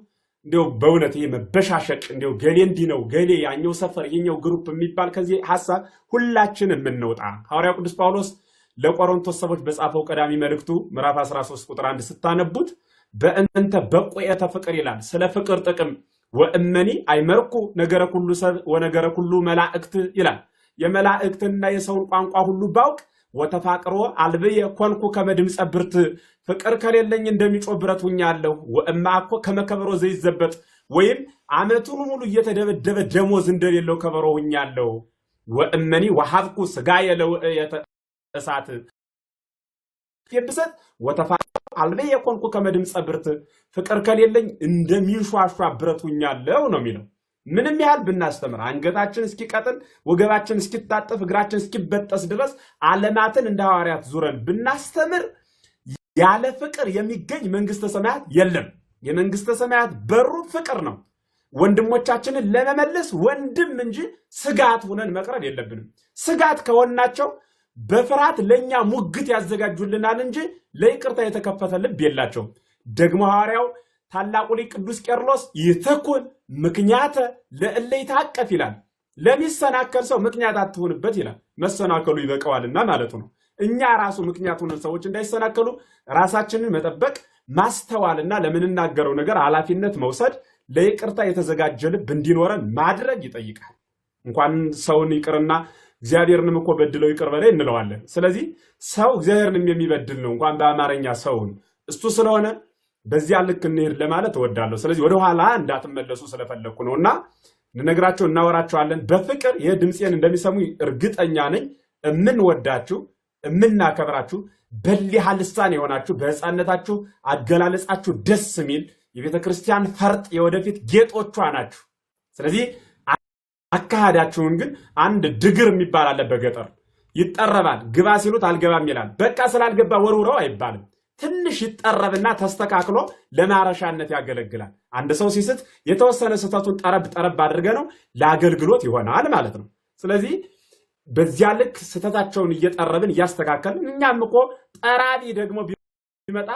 እንዲው በእውነት ይሄ መበሻሸቅ እንዲው ገሌ እንዲህ ነው ገሌ ያኛው ሰፈር የኛው ግሩፕ የሚባል ከዚህ ሐሳብ ሁላችንም የምንወጣ ሐዋርያው ቅዱስ ጳውሎስ ለቆሮንቶስ ሰዎች በጻፈው ቀዳሚ መልእክቱ ምዕራፍ 13 ቁጥር 1 ስታነቡት በእንተ በቆየተ ፍቅር ይላል። ስለ ፍቅር ጥቅም ወእመኒ አይመርኩ ነገረ ኩሉ ሰብ ወነገረ ኩሉ መላእክት ይላል። የመላእክትና የሰውን ቋንቋ ሁሉ ባውቅ ወተፋቅሮ አልብየ ኮንኩ ከመድምፀ ብርት ፍቅር ከሌለኝ እንደሚጮህ ብረት ሁኛለሁ። ወእማኮ ከመከበሮ ዘይዘበጥ ወይም አመቱን ሙሉ እየተደበደበ ደሞዝ እንደሌለው ከበሮ ሁኛለሁ። ወእመኒ ወሀብኩ ስጋየ ለውእየተ እሳት የብሰት ወተፋቅሮ አልብየ ኮንኩ ከመድምፀ ብርት ፍቅር ከሌለኝ እንደሚንሿሿ ብረት ሁኛለሁ ነው የሚለው። ምንም ያህል ብናስተምር አንገታችን እስኪቀጥን ወገባችን እስኪታጠፍ እግራችን እስኪበጠስ ድረስ ዓለማትን እንደ ሐዋርያት ዙረን ብናስተምር ያለ ፍቅር የሚገኝ መንግስተ ሰማያት የለም። የመንግስተ ሰማያት በሩ ፍቅር ነው። ወንድሞቻችንን ለመመለስ ወንድም እንጂ ስጋት ሆነን መቅረብ የለብንም። ስጋት ከሆናቸው በፍርሃት ለኛ ሙግት ያዘጋጁልናል እንጂ ለይቅርታ የተከፈተ ልብ የላቸውም። ደግሞ ሐዋርያው ታላቁ ሊቅ ቅዱስ ቄርሎስ ይተኩን ምክንያተ ለእለ ይታቀፍ ይላል። ለሚሰናከል ሰው ምክንያት አትሁንበት ይላል። መሰናከሉ ይበቃዋልና ማለቱ ነው። እኛ ራሱ ምክንያቱን ሰዎች እንዳይሰናከሉ ራሳችንን መጠበቅ ማስተዋልና ለምንናገረው ነገር ኃላፊነት መውሰድ ለይቅርታ የተዘጋጀ ልብ እንዲኖረን ማድረግ ይጠይቃል። እንኳን ሰውን ይቅርና እግዚአብሔርንም እኮ በድለው ይቅር በላይ እንለዋለን። ስለዚህ ሰው እግዚአብሔርንም የሚበድል ነው እንኳን በአማርኛ ሰውን እሱ ስለሆነ በዚያ ልክ እንሄድ ለማለት እወዳለሁ። ስለዚህ ወደ ኋላ እንዳትመለሱ ስለፈለኩ ነውና ልነግራቸው እናወራቸዋለን። በፍቅር ይሄ ድምጼን እንደሚሰሙ እርግጠኛ ነኝ። እምንወዳችሁ እምናከብራችሁ በሊሃ ልሳን የሆናችሁ በሕፃንነታችሁ አገላለጻችሁ ደስ የሚል የቤተ ክርስቲያን ፈርጥ የወደፊት ጌጦቿ ናችሁ። ስለዚህ አካሃዳችሁን ግን አንድ ድግር የሚባል አለ በገጠር ይጠረባል። ግባ ሲሉት አልገባም ይላል። በቃ ስላልገባ ወርውረው አይባልም። ትንሽ ይጠረብና ተስተካክሎ ለማረሻነት ያገለግላል። አንድ ሰው ሲስት የተወሰነ ስህተቱን ጠረብ አድርገ ነው ለአገልግሎት ይሆናል ማለት ነው። ስለዚህ በዚያ ልክ ስህተታቸውን እየጠረብን እያስተካከልን እኛም እኮ ጠራቢ ደግሞ ቢመጣ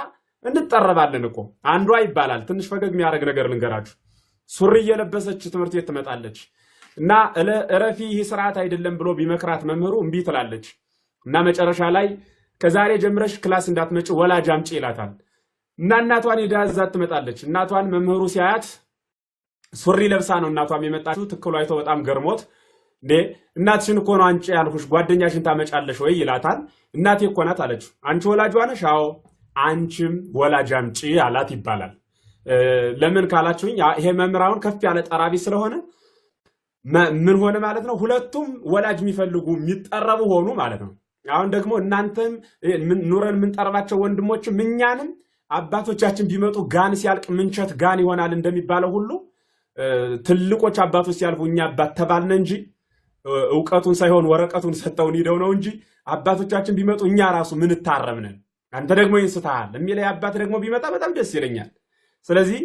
እንጠረባለን እኮ። አንዷ ይባላል ትንሽ ፈገግ የሚያደርግ ነገር ልንገራችሁ። ሱሪ እየለበሰች ትምህርት ቤት ትመጣለች እና እረፊ ይህ ስርዓት አይደለም ብሎ ቢመክራት መምህሩ እምቢ ትላለች እና መጨረሻ ላይ ከዛሬ ጀምረሽ ክላስ እንዳትመጪ ወላጅ አምጪ ይላታል እና እናቷን ሄዳ እዛት ትመጣለች። እናቷን መምህሩ ሲያያት ሱሪ ለብሳ ነው እናቷም የመጣችው። ትክክሉ አይቶ በጣም ገርሞት እናትሽን እኮ ነው አንቺ ያልኩሽ ጓደኛሽን ታመጫለሽ ወይ ይላታል። እናቴ እኮ ናት አለችው። አንቺ ወላጇ ነሽ? አዎ አንቺም ወላጅ አምጪ አላት ይባላል። ለምን ካላችሁኝ ይሄ መምህራውን ከፍ ያለ ጠራቢ ስለሆነ ምን ሆነ ማለት ነው? ሁለቱም ወላጅ የሚፈልጉ የሚጠረቡ ሆኑ ማለት ነው። አሁን ደግሞ እናንተም ኑረን የምንጠርባቸው ወንድሞችም እኛንም አባቶቻችን ቢመጡ ጋን ሲያልቅ ምንቸት ጋን ይሆናል እንደሚባለው ሁሉ ትልቆች አባቶች ሲያልፉ እኛ አባት ተባልን እንጂ ዕውቀቱን ሳይሆን ወረቀቱን ሰጠውን ሂደው ነው እንጂ አባቶቻችን ቢመጡ እኛ ራሱ ምን ታረምነን አንተ ደግሞ ይንስተሃል የሚለው አባት ደግሞ ቢመጣ በጣም ደስ ይለኛል። ስለዚህ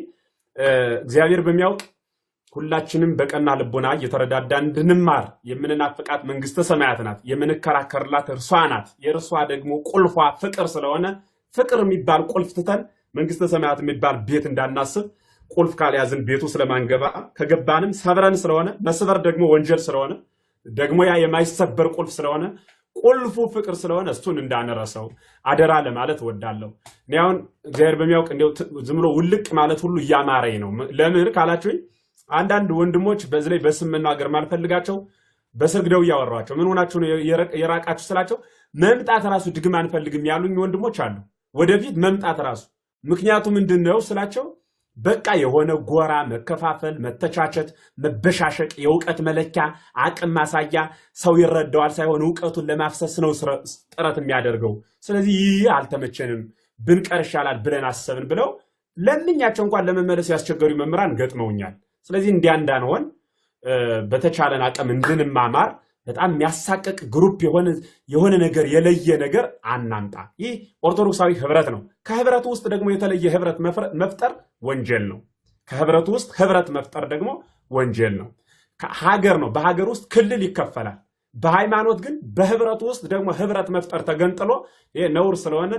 እግዚአብሔር በሚያውቅ ሁላችንም በቀና ልቦና እየተረዳዳን እንድንማር የምንናፍቃት መንግስተ ሰማያት ናት። የምንከራከርላት እርሷ ናት። የእርሷ ደግሞ ቁልፏ ፍቅር ስለሆነ ፍቅር የሚባል ቁልፍ ትተን መንግስተ ሰማያት የሚባል ቤት እንዳናስብ ቁልፍ ካልያዝን ቤቱ ስለማንገባ ከገባንም ሰብረን ስለሆነ መስበር ደግሞ ወንጀል ስለሆነ ደግሞ ያ የማይሰበር ቁልፍ ስለሆነ ቁልፉ ፍቅር ስለሆነ እሱን እንዳነረሰው አደራ ለማለት ወዳለሁ። እኔ አሁን እግዚአብሔር በሚያውቅ እንደው ዝም ብሎ ውልቅ ማለት ሁሉ እያማረኝ ነው። ለምን ካላችሁኝ አንዳንድ ወንድሞች በዚህ ላይ በስም መናገር ማልፈልጋቸው በስግደው እያወሯቸው ምን ሆናችሁ ነው የራቃችሁ ስላቸው መምጣት ራሱ ድግም አንፈልግም ያሉኝ ወንድሞች አሉ። ወደፊት መምጣት ራሱ ምክንያቱ ምንድነው ስላቸው በቃ የሆነ ጎራ መከፋፈል፣ መተቻቸት፣ መበሻሸቅ የእውቀት መለኪያ አቅም ማሳያ ሰው ይረዳዋል ሳይሆን ዕውቀቱን ለማፍሰስ ነው ጥረት የሚያደርገው። ስለዚህ ይህ አልተመቸንም ብንቀር ይሻላል ብለን አሰብን ብለው ለምኛቸው እንኳን ለመመለስ ያስቸገሩ መምህራን ገጥመውኛል። ስለዚህ እንዲያ እንዳንሆን በተቻለን አቅም እንድንማማር በጣም የሚያሳቅቅ ግሩፕ የሆነ ነገር የለየ ነገር አናምጣ። ይህ ኦርቶዶክሳዊ ህብረት ነው። ከህብረቱ ውስጥ ደግሞ የተለየ ህብረት መፍጠር ወንጀል ነው። ከህብረቱ ውስጥ ህብረት መፍጠር ደግሞ ወንጀል ነው። ሀገር ነው። በሀገር ውስጥ ክልል ይከፈላል። በሃይማኖት ግን በህብረቱ ውስጥ ደግሞ ህብረት መፍጠር ተገንጥሎ ይሄ ነውር ስለሆነ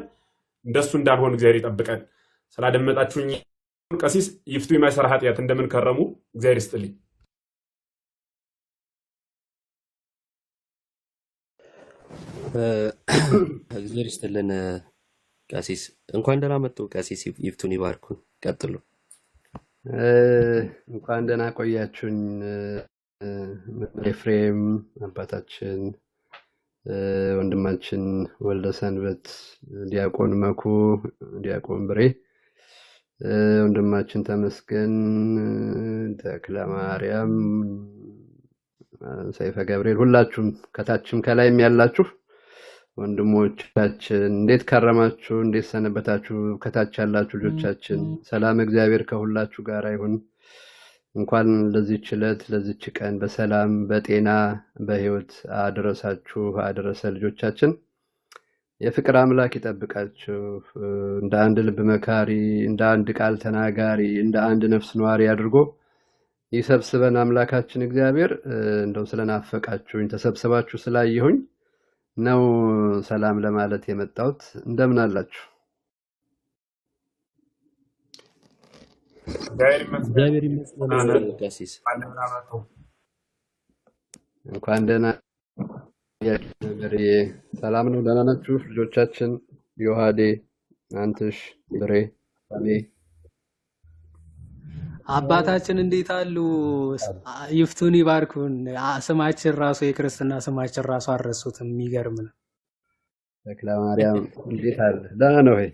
እንደሱ እንዳልሆን እግዚአብሔር ይጠብቀን። ስላደመጣችሁኝ ቀሲስ ይፍቱ የማይሰራ ኃጢአት እንደምን ከረሙ? እግዚአብሔር ይስጥልኝ። እግዚአብሔር ይስጥልን። ቀሲስ እንኳን ደህና መጡ። ቀሲስ ይፍቱን ይባርኩን። ቀጥሉ። እንኳን ደህና ቆያችሁኝ። ኤፍሬም አባታችን፣ ወንድማችን ወልደ ሰንበት፣ ዲያቆን መኩ፣ ዲያቆን ብሬ፣ ወንድማችን ተመስገን፣ ተክለ ማርያም፣ ሰይፈ ገብርኤል፣ ሁላችሁም ከታችም ከላይም ያላችሁ ወንድሞቻችን እንዴት ከረማችሁ? እንዴት ሰነበታችሁ? ከታች ያላችሁ ልጆቻችን ሰላም እግዚአብሔር ከሁላችሁ ጋር ይሁን። እንኳን ለዚህች ዕለት ለዚህች ቀን በሰላም በጤና በህይወት አደረሳችሁ አደረሰ። ልጆቻችን የፍቅር አምላክ ይጠብቃችሁ። እንደ አንድ ልብ መካሪ፣ እንደ አንድ ቃል ተናጋሪ፣ እንደ አንድ ነፍስ ነዋሪ አድርጎ ይሰብስበን አምላካችን እግዚአብሔር። እንደው ስለናፈቃችሁኝ ተሰብስባችሁ ስላየሁኝ ነው ሰላም ለማለት የመጣሁት። እንደምን አላችሁ? እግዚአብሔር ይመስገን። ቀሲስ እንኳን ደህና ያደረገ ሰላም ነው። ደህና ናችሁ ልጆቻችን? ዮሐዴ፣ አንትሽ፣ ብሬ፣ ሳሜ አባታችን እንዴት አሉ? ይፍቱን ይባርኩን። ስማችን ራሱ የክርስትና ስማችን ራሱ አረሱትም። የሚገርም ነው። ተክለ ማርያም እንዴት አለ? ደህና ነው ወይ?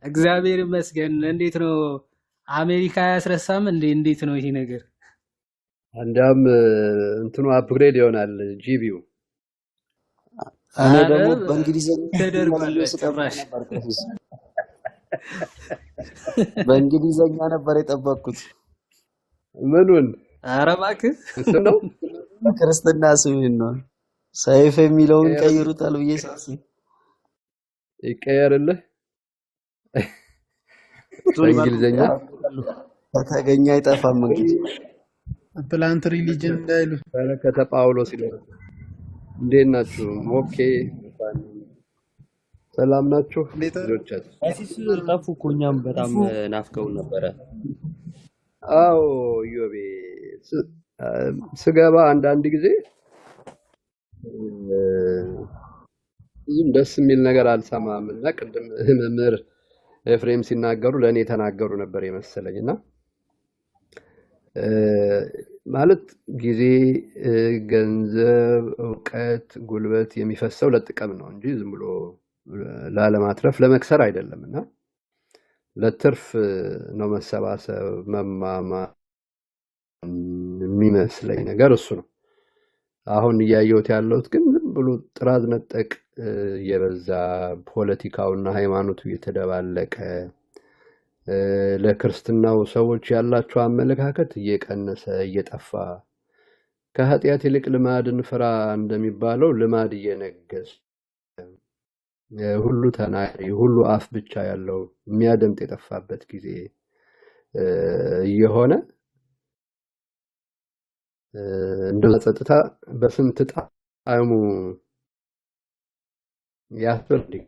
እግዚአብሔር ይመስገን። እንዴት ነው አሜሪካ ያስረሳም እንዴ? እንዴት ነው ይሄ ነገር? አንዳም እንትኑ አፕግሬድ ይሆናል ጂቢው እኔ አረ ደግሞ በእንግሊዘኛ ተደርጓል ብዬ ስጠብቅ ጭራሽ። ነበር ቀሲስ፣ በእንግሊዘኛ ነበር የጠበቅኩት። ምኑን አረ እባክህ እሱ ነው ክርስትና ስሜን ነው ሰይፍ የሚለውን ይቀየር ቀይሩታል ብዬ ሳስብ ይቀየርልህ ቱኒ ባርኩ በእንግሊዘኛ ከተገኘ አይጠፋም እንግዲህ። ፕላንት ሪሊጅን እንዳይሉ በረከተ ጳውሎስ ይላል። እንዴት ናችሁ? ኦኬ ሰላም ናችሁ እንዴት ልጆቻችን? ቀሲስ ጠፉ እኮ እኛም በጣም ናፍቀውን ነበረ። አዎ ኢዮቤ ስገባ አንዳንድ ጊዜ ብዙም ደስ የሚል ነገር አልሰማም እና ቅድም መምህር ኤፍሬም ሲናገሩ ለእኔ የተናገሩ ነበር የመሰለኝ እና ማለት ጊዜ፣ ገንዘብ፣ እውቀት፣ ጉልበት የሚፈሰው ለጥቅም ነው እንጂ ዝም ብሎ ላለማትረፍ ለመክሰር አይደለም እና ለትርፍ ነው መሰባሰብ መማማ የሚመስለኝ ነገር እሱ ነው። አሁን እያየሁት ያለሁት ግን ዝም ብሎ ጥራዝ ነጠቅ እየበዛ ፖለቲካውና ሃይማኖቱ እየተደባለቀ ለክርስትናው ሰዎች ያላቸው አመለካከት እየቀነሰ እየጠፋ ከኃጢአት ይልቅ ልማድን ፍራ እንደሚባለው ልማድ እየነገሰ ሁሉ ተናሪ ሁሉ አፍ ብቻ ያለው የሚያደምጥ የጠፋበት ጊዜ እየሆነ እንደው ጸጥታ በስንት ጣዕሙ ያስፈልግ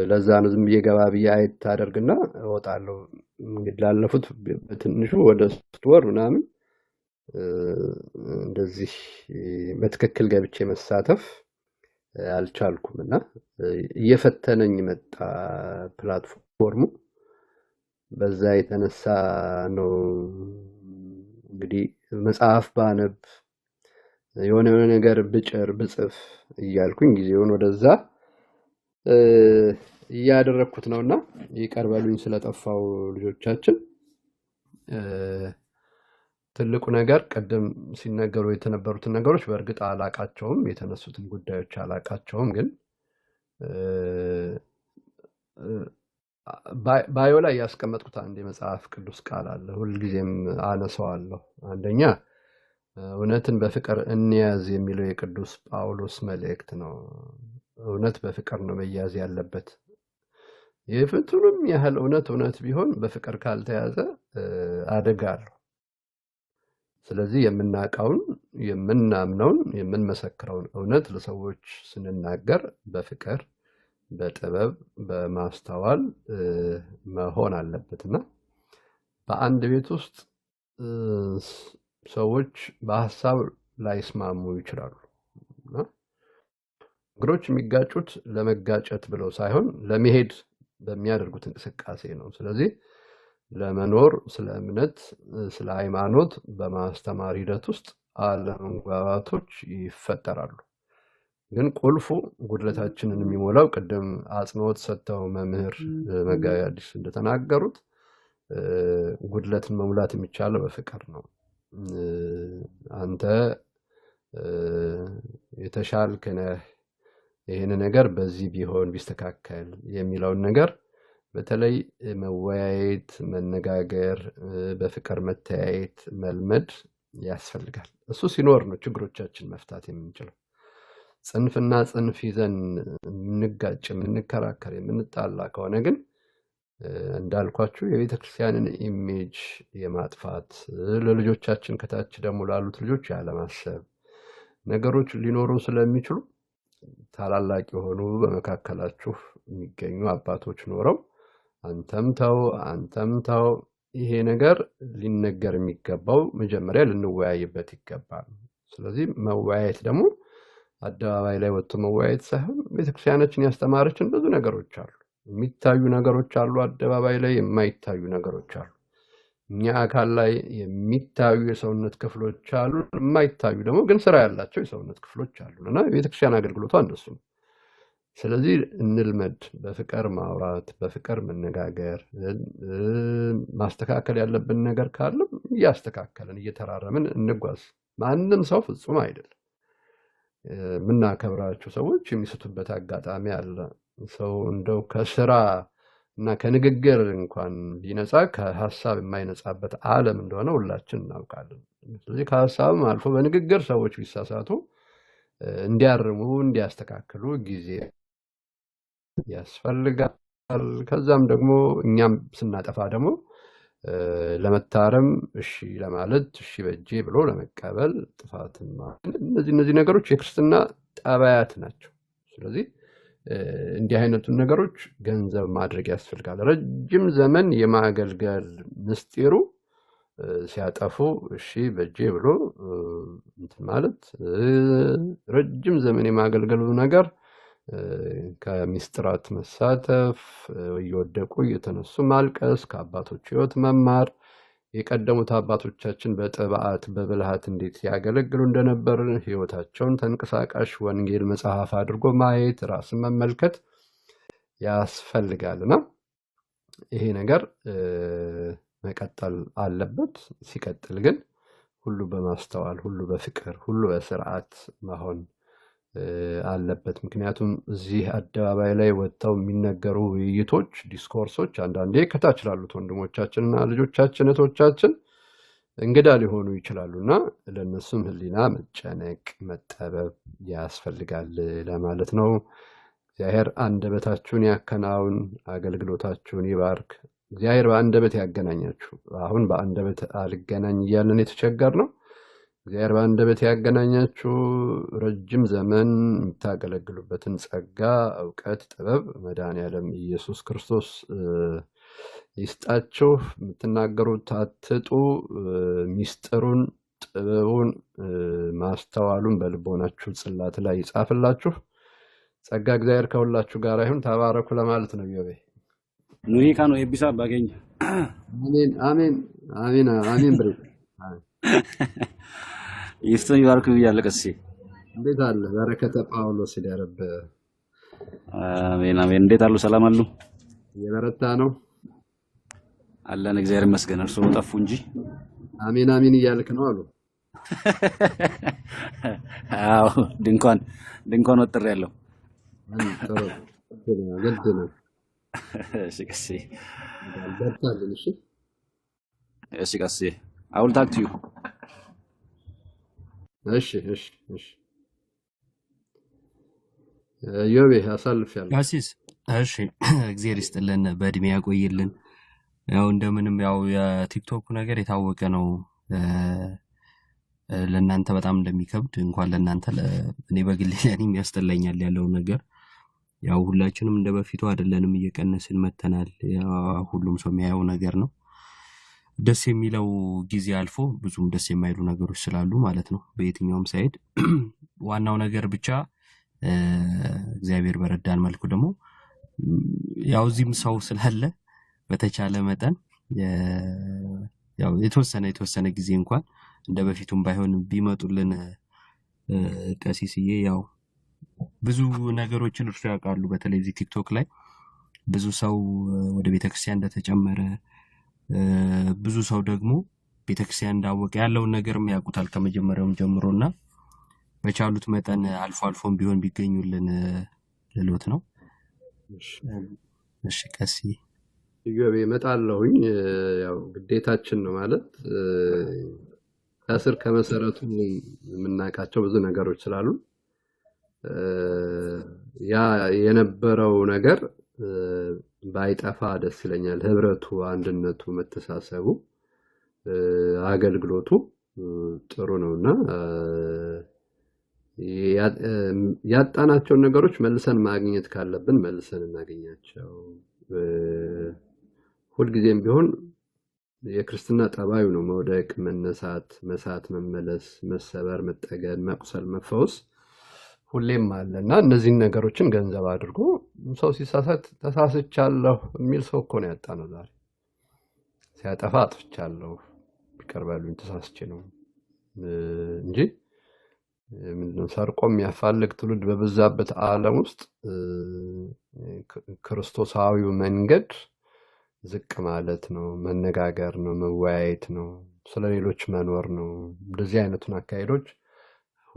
ለዛ ነው ዝም ብዬ ገባ ብዬ አይት አደርግና እወጣለሁ። እንግዲህ ላለፉት በትንሹ ወደ 3 ወር ምናምን እንደዚህ በትክክል ገብቼ መሳተፍ አልቻልኩም እና እየፈተነኝ መጣ ፕላትፎርሙ። በዛ የተነሳ ነው እንግዲህ መጽሐፍ ባነብ የሆነ ነገር ብጭር ብጽፍ እያልኩኝ ጊዜውን ወደዛ እያደረኩት ነውና ይቀርበሉኝ ስለጠፋው ልጆቻችን። ትልቁ ነገር ቀደም ሲነገሩ የተነበሩትን ነገሮች በእርግጥ አላቃቸውም፣ የተነሱትን ጉዳዮች አላቃቸውም። ግን ባዮ ላይ ያስቀመጥኩት አንድ የመጽሐፍ ቅዱስ ቃል አለ፣ ሁልጊዜም አነሳዋለሁ። አንደኛ እውነትን በፍቅር እንያዝ የሚለው የቅዱስ ጳውሎስ መልእክት ነው። እውነት በፍቅር ነው መያዝ ያለበት። የፍቱንም ያህል እውነት ቢሆን በፍቅር ካልተያዘ አደጋ አለው። ስለዚህ የምናውቀውን የምናምነውን የምንመሰክረውን እውነት ለሰዎች ስንናገር በፍቅር በጥበብ በማስተዋል መሆን አለበትና በአንድ ቤት ውስጥ ሰዎች በሐሳብ ላይስማሙ ይችላሉ እና እግሮች የሚጋጩት ለመጋጨት ብለው ሳይሆን ለመሄድ በሚያደርጉት እንቅስቃሴ ነው። ስለዚህ ለመኖር ስለ እምነት ስለ ሃይማኖት በማስተማር ሂደት ውስጥ አለመግባባቶች ይፈጠራሉ። ግን ቁልፉ ጉድለታችንን የሚሞላው ቅድም አጽንኦት ሰጥተው መምህር መጋቢ አዲስ እንደተናገሩት ጉድለትን መሙላት የሚቻለው በፍቅር ነው። አንተ የተሻልክ ነህ፣ ይህን ነገር በዚህ ቢሆን ቢስተካከል የሚለውን ነገር በተለይ መወያየት፣ መነጋገር፣ በፍቅር መተያየት መልመድ ያስፈልጋል። እሱ ሲኖር ነው ችግሮቻችን መፍታት የምንችለው። ጽንፍና ጽንፍ ይዘን የምንጋጭ የምንከራከር የምንጣላ ከሆነ ግን እንዳልኳችሁ የቤተክርስቲያንን ኢሜጅ የማጥፋት ለልጆቻችን ከታች ደግሞ ላሉት ልጆች ያለማሰብ ነገሮች ሊኖሩ ስለሚችሉ ታላላቅ የሆኑ በመካከላችሁ የሚገኙ አባቶች ኖረው አንተም ተው ይሄ ነገር ሊነገር የሚገባው መጀመሪያ ልንወያይበት ይገባል። ስለዚህ መወያየት ደግሞ አደባባይ ላይ ወጥቶ መወያየት ሳይሆን ቤተክርስቲያናችን ያስተማረችን ብዙ ነገሮች አሉ። የሚታዩ ነገሮች አሉ፣ አደባባይ ላይ የማይታዩ ነገሮች አሉ። እኛ አካል ላይ የሚታዩ የሰውነት ክፍሎች አሉ፣ የማይታዩ ደግሞ ግን ስራ ያላቸው የሰውነት ክፍሎች አሉ እና የቤተክርስቲያን አገልግሎቷ እንደሱ ነው። ስለዚህ እንልመድ በፍቅር ማውራት፣ በፍቅር መነጋገር፣ ማስተካከል ያለብን ነገር ካለ እያስተካከልን እየተራረምን እንጓዝ። ማንም ሰው ፍጹም አይደለም። የምናከብራቸው ሰዎች የሚስቱበት አጋጣሚ አለ። ሰው እንደው ከስራ እና ከንግግር እንኳን ሊነጻ ከሐሳብ የማይነጻበት ዓለም እንደሆነ ሁላችን እናውቃለን። ስለዚህ ከሐሳብም አልፎ በንግግር ሰዎች ቢሳሳቱ እንዲያርሙ እንዲያስተካክሉ ጊዜ ያስፈልጋል። ከዛም ደግሞ እኛም ስናጠፋ ደግሞ ለመታረም እሺ ለማለት እሺ በጄ ብሎ ለመቀበል ጥፋትን እነዚህ ነገሮች የክርስትና ጠባያት ናቸው። ስለዚህ እንዲህ አይነቱን ነገሮች ገንዘብ ማድረግ ያስፈልጋል። ረጅም ዘመን የማገልገል ምስጢሩ ሲያጠፉ እሺ በጄ ብሎ እንትን ማለት ረጅም ዘመን የማገልገሉ ነገር ከምስጢራት መሳተፍ እየወደቁ እየተነሱ ማልቀስ ከአባቶች ሕይወት መማር የቀደሙት አባቶቻችን በጥብዓት በብልሃት እንዴት ያገለግሉ እንደነበር ሕይወታቸውን ተንቀሳቃሽ ወንጌል መጽሐፍ አድርጎ ማየት ራስን መመልከት ያስፈልጋልና ይሄ ነገር መቀጠል አለበት። ሲቀጥል ግን ሁሉ በማስተዋል ሁሉ በፍቅር ሁሉ በስርዓት መሆን አለበት። ምክንያቱም እዚህ አደባባይ ላይ ወጥተው የሚነገሩ ውይይቶች ዲስኮርሶች አንዳንዴ ከታች ላሉት ወንድሞቻችንና ልጆቻችን እህቶቻችን እንግዳ ሊሆኑ ይችላሉና ለነሱም ህሊና መጨነቅ መጠበብ ያስፈልጋል ለማለት ነው። እግዚአብሔር አንደበታችሁን ያከናውን አገልግሎታችሁን ይባርክ። እግዚአብሔር በአንደበት ያገናኛችሁ። አሁን በአንደበት አልገናኝ እያለን የተቸገርነው እግዚአብሔር በአንደበት ያገናኛችሁ ረጅም ዘመን የምታገለግሉበትን ጸጋ እውቀት ጥበብ መድኃኔዓለም ኢየሱስ ክርስቶስ ይስጣችሁ። የምትናገሩት አትጡ። ሚስጥሩን ጥበቡን ማስተዋሉን በልቦናችሁ ጽላት ላይ ይጻፍላችሁ። ጸጋ እግዚአብሔር ከሁላችሁ ጋር ይሁን። ተባረኩ ለማለት ነው። ዮቤ ኑሪካ ነው ኤቢሳ ባገኝ አሜን አሜን አሜን አሜን ብሬ ይፍቱን ይባርኩ ይያለ ቀሲ እንዴት አለ በረከተ ጳውሎስ ይደረብ። አሜን አሜን። እንዴት አሉ? ሰላም አሉ? የበረታ ነው አለን። እግዚአብሔር ይመስገን። እርሱ ጠፉ እንጂ አሜን አሜን እያልክ ነው አሉ። አዎ ድንኳን ወጥር ያለው ግድ ነው። እሺ ቀሲ በርታልን። እሺ ቀሲ I will talk to you. እሺ ዮቤ አሳልፊያለሁ። ጋሲስ እሺ እግዚአብሔር ይስጥልን በእድሜ ያቆይልን። ያው እንደምንም ያው የቲክቶክ ነገር የታወቀ ነው። ለእናንተ በጣም እንደሚከብድ እንኳን ለእናንተ እኔ በግሌ ለኔም ያስጠላኛል ያለው ነገር። ያው ሁላችንም እንደበፊቱ አይደለንም እየቀነስን መተናል። ሁሉም ሰው የሚያየው ነገር ነው። ደስ የሚለው ጊዜ አልፎ ብዙም ደስ የማይሉ ነገሮች ስላሉ ማለት ነው በየትኛውም ሳይድ ዋናው ነገር ብቻ እግዚአብሔር በረዳን መልኩ ደግሞ ያው እዚህም ሰው ስላለ በተቻለ መጠን ያው የተወሰነ ጊዜ እንኳን እንደበፊቱም ባይሆን ቢመጡልን ቀሲስዬ ያው ብዙ ነገሮችን እርሱ ያውቃሉ። በተለይ እዚህ ቲክቶክ ላይ ብዙ ሰው ወደ ቤተክርስቲያን እንደተጨመረ ብዙ ሰው ደግሞ ቤተክርስቲያን እንዳወቀ ያለውን ነገርም ያውቁታል ከመጀመሪያውም ጀምሮና በቻሉት መጠን አልፎም ቢሆን ቢገኙልን ለሎት ነው። እሺ ቀሲ ይገበ እመጣለሁኝ። ያው ግዴታችን ነው ማለት ከስር ከመሰረቱ የምናውቃቸው ብዙ ነገሮች ስላሉ ያ የነበረው ነገር ባይጠፋ ደስ ይለኛል። ህብረቱ፣ አንድነቱ፣ መተሳሰቡ፣ አገልግሎቱ ጥሩ ነውና ያጣናቸውን ነገሮች መልሰን ማግኘት ካለብን መልሰን እናገኛቸው። ሁልጊዜም ቢሆን የክርስትና ጠባዩ ነው መውደቅ፣ መነሳት፣ መሳት፣ መመለስ፣ መሰበር፣ መጠገን፣ መቁሰል፣ መፈወስ ሁሌም አለና እነዚህን ነገሮችን ገንዘብ አድርጎ ሰው ሲሳሳት ተሳስቻለሁ የሚል ሰው እኮ ነው ያጣነው ዛሬ። ሲያጠፋ አጥፍቻለሁ ይቅር በሉኝ ተሳስቼ ነው እንጂ ምንድነው ሰርቆ የሚያፋልግ ትውልድ በበዛበት ዓለም ውስጥ ክርስቶሳዊው መንገድ ዝቅ ማለት ነው፣ መነጋገር ነው፣ መወያየት ነው፣ ስለሌሎች መኖር ነው። እንደዚህ አይነቱን አካሄዶች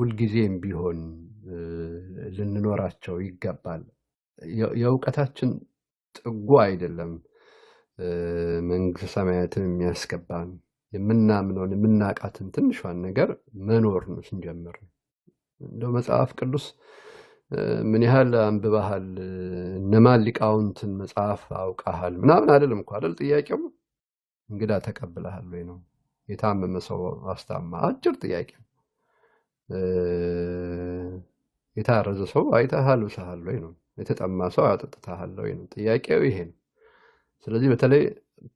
ሁልጊዜም ቢሆን ልንኖራቸው ይገባል። የእውቀታችን ጥጉ አይደለም መንግስተ ሰማያትን የሚያስገባን የምናምነውን የምናቃትን ትንሿን ነገር መኖር ነው ስንጀምር። እንደው መጽሐፍ ቅዱስ ምን ያህል አንብበሃል፣ እነማን ሊቃውንትን መጽሐፍ አውቀሃል ምናምን አይደለም እኮ አይደል ጥያቄው። እንግዳ ተቀብለሃል ወይ ነው። የታመመ ሰው አስታማ አጭር ጥያቄ። የታረዘ ሰው አይተሃል ብሰሃል ወይ ነው። የተጠማ ሰው አጠጥተሃል ወይ ነው። ጥያቄው ይሄ ነው። ስለዚህ በተለይ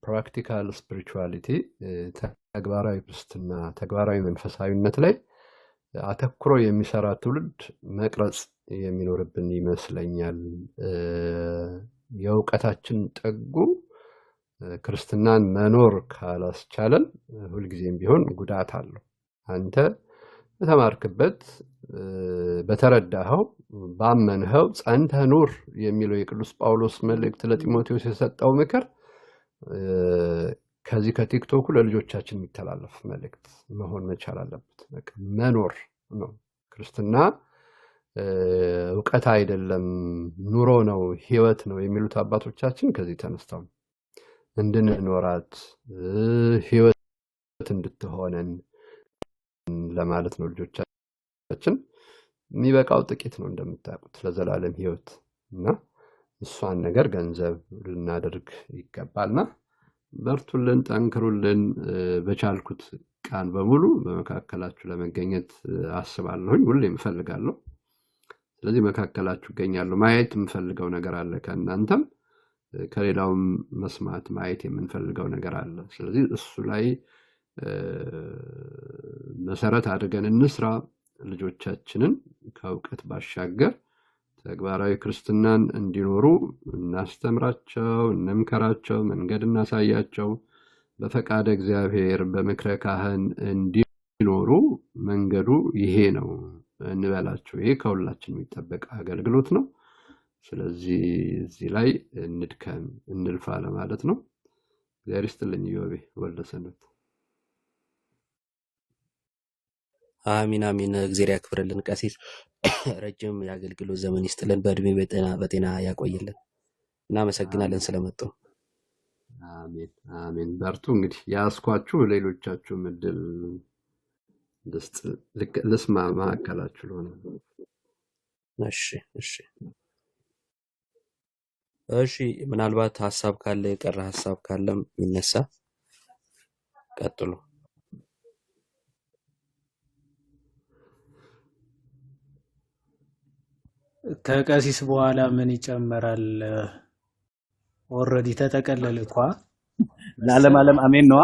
ፕራክቲካል ስፒሪቹዋሊቲ ተግባራዊ ክርስትና ተግባራዊ መንፈሳዊነት ላይ አተኩሮ የሚሰራ ትውልድ መቅረጽ የሚኖርብን ይመስለኛል። የእውቀታችን ጥጉ ክርስትናን መኖር ካላስቻለን ሁልጊዜም ቢሆን ጉዳት አለው። አንተ በተማርክበት በተረዳኸው ባመንኸው ጸንተህ ኑር የሚለው የቅዱስ ጳውሎስ መልእክት ለጢሞቴዎስ የሰጠው ምክር ከዚህ ከቲክቶኩ ለልጆቻችን የሚተላለፍ መልእክት መሆን መቻል አለበት። በቃ መኖር ነው። ክርስትና እውቀት አይደለም ኑሮ ነው ህይወት ነው የሚሉት አባቶቻችን ከዚህ ተነስተው እንድንኖራት ህይወት እንድትሆነን ለማለት ነው። ልጆቻችን የሚበቃው ጥቂት ነው እንደምታውቁት ለዘላለም ህይወት እና እሷን ነገር ገንዘብ ልናደርግ ይገባልና በርቱልን፣ ጠንክሩልን። በቻልኩት ቃል በሙሉ በመካከላችሁ ለመገኘት አስባለሁኝ፣ ሁሌም እፈልጋለሁ። ስለዚህ መካከላችሁ እገኛለሁ። ማየት የምፈልገው ነገር አለ፣ ከእናንተም ከሌላውም መስማት ማየት የምንፈልገው ነገር አለ። ስለዚህ እሱ ላይ መሰረት አድርገን እንስራ። ልጆቻችንን ከእውቀት ባሻገር ተግባራዊ ክርስትናን እንዲኖሩ እናስተምራቸው፣ እንምከራቸው፣ መንገድ እናሳያቸው። በፈቃደ እግዚአብሔር በምክረ ካህን እንዲኖሩ መንገዱ ይሄ ነው እንበላቸው። ይሄ ከሁላችን የሚጠበቅ አገልግሎት ነው። ስለዚህ እዚህ ላይ እንድከም እንልፋ ለማለት ነው። እግዚአብሔር ይስጥልኝ። ዮቤ ወልደሰነት። አሚን አሚን። እግዚአብሔር ያክብርልን። ቀሲስ ረጅም የአገልግሎት ዘመን ይስጥልን፣ በእድሜ በጤና ያቆይልን። እናመሰግናለን ስለመጡ። አሜን አሜን። በርቱ። እንግዲህ ያስኳችሁ ሌሎቻችሁ እድል ልስማ ማዕከላችሁ ለሆነ። እሺ ምናልባት ሀሳብ ካለ የቀረ ሀሳብ ካለም ይነሳ። ቀጥሉ። ከቀሲስ በኋላ ምን ይጨመራል? ኦልሬዲ ተጠቀለለ እኮ ለዓለም ዓለም አሜን ነዋ።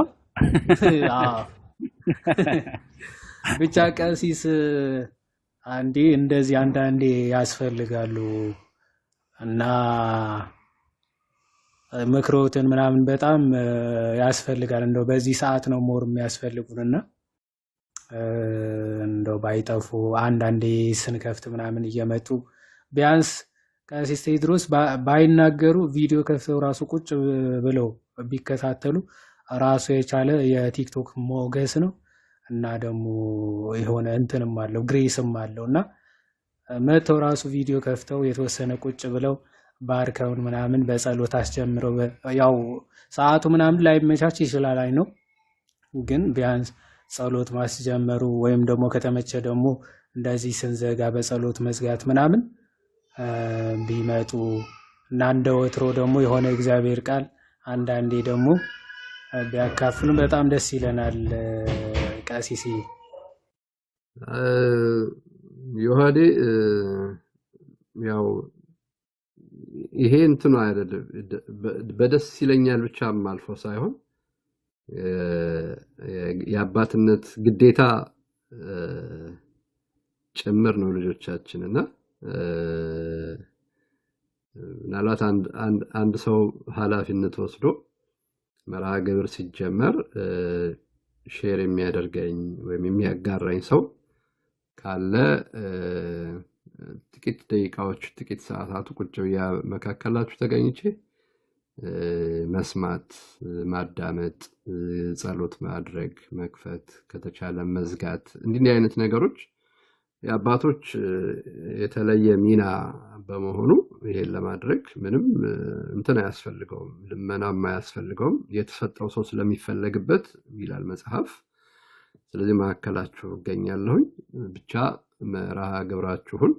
ብቻ ቀሲስ አንዴ እንደዚህ አንዳንዴ ያስፈልጋሉ እና ምክሮትን ምናምን በጣም ያስፈልጋል። እንደው በዚህ ሰዓት ነው ሞር የሚያስፈልጉንና እንደው ባይጠፉ አንዳንዴ ስንከፍት ምናምን እየመጡ ቢያንስ ቀሲስ ቴዎድሮስ ባይናገሩ ቪዲዮ ከፍተው ራሱ ቁጭ ብለው ቢከታተሉ ራሱ የቻለ የቲክቶክ ሞገስ ነው እና ደግሞ የሆነ እንትንም አለው ግሬስም አለው እና መተው ራሱ ቪዲዮ ከፍተው የተወሰነ ቁጭ ብለው ባርከውን ምናምን በጸሎት አስጀምረው ያው ሰዓቱ ምናምን ላይመቻች ይችላል አይ ነው፣ ግን ቢያንስ ጸሎት ማስጀመሩ ወይም ደግሞ ከተመቸ ደግሞ እንደዚህ ስንዘጋ በጸሎት መዝጋት ምናምን ቢመጡ እና እንደ ወትሮ ደግሞ የሆነ እግዚአብሔር ቃል አንዳንዴ ደግሞ ቢያካፍሉን በጣም ደስ ይለናል። ቀሲስ ዮሐዴ ያው ይሄ እንትኑ አይደለም በደስ ይለኛል ብቻም አልፎ ሳይሆን የአባትነት ግዴታ ጭምር ነው ልጆቻችን እና ምናልባት አንድ ሰው ኃላፊነት ወስዶ መርሃ ግብር ሲጀመር ሼር የሚያደርገኝ ወይም የሚያጋራኝ ሰው ካለ ጥቂት ደቂቃዎች ጥቂት ሰዓታት ቁጭ ብያ መካከላችሁ ተገኝቼ መስማት፣ ማዳመጥ፣ ጸሎት ማድረግ፣ መክፈት፣ ከተቻለ መዝጋት እንዲህ አይነት ነገሮች የአባቶች የተለየ ሚና በመሆኑ ይሄን ለማድረግ ምንም እንትን አያስፈልገውም፣ ልመናም አያስፈልገውም። የተሰጠው ሰው ስለሚፈለግበት ይላል መጽሐፍ። ስለዚህ መካከላችሁ እገኛለሁኝ። ብቻ መርሃ ግብራችሁን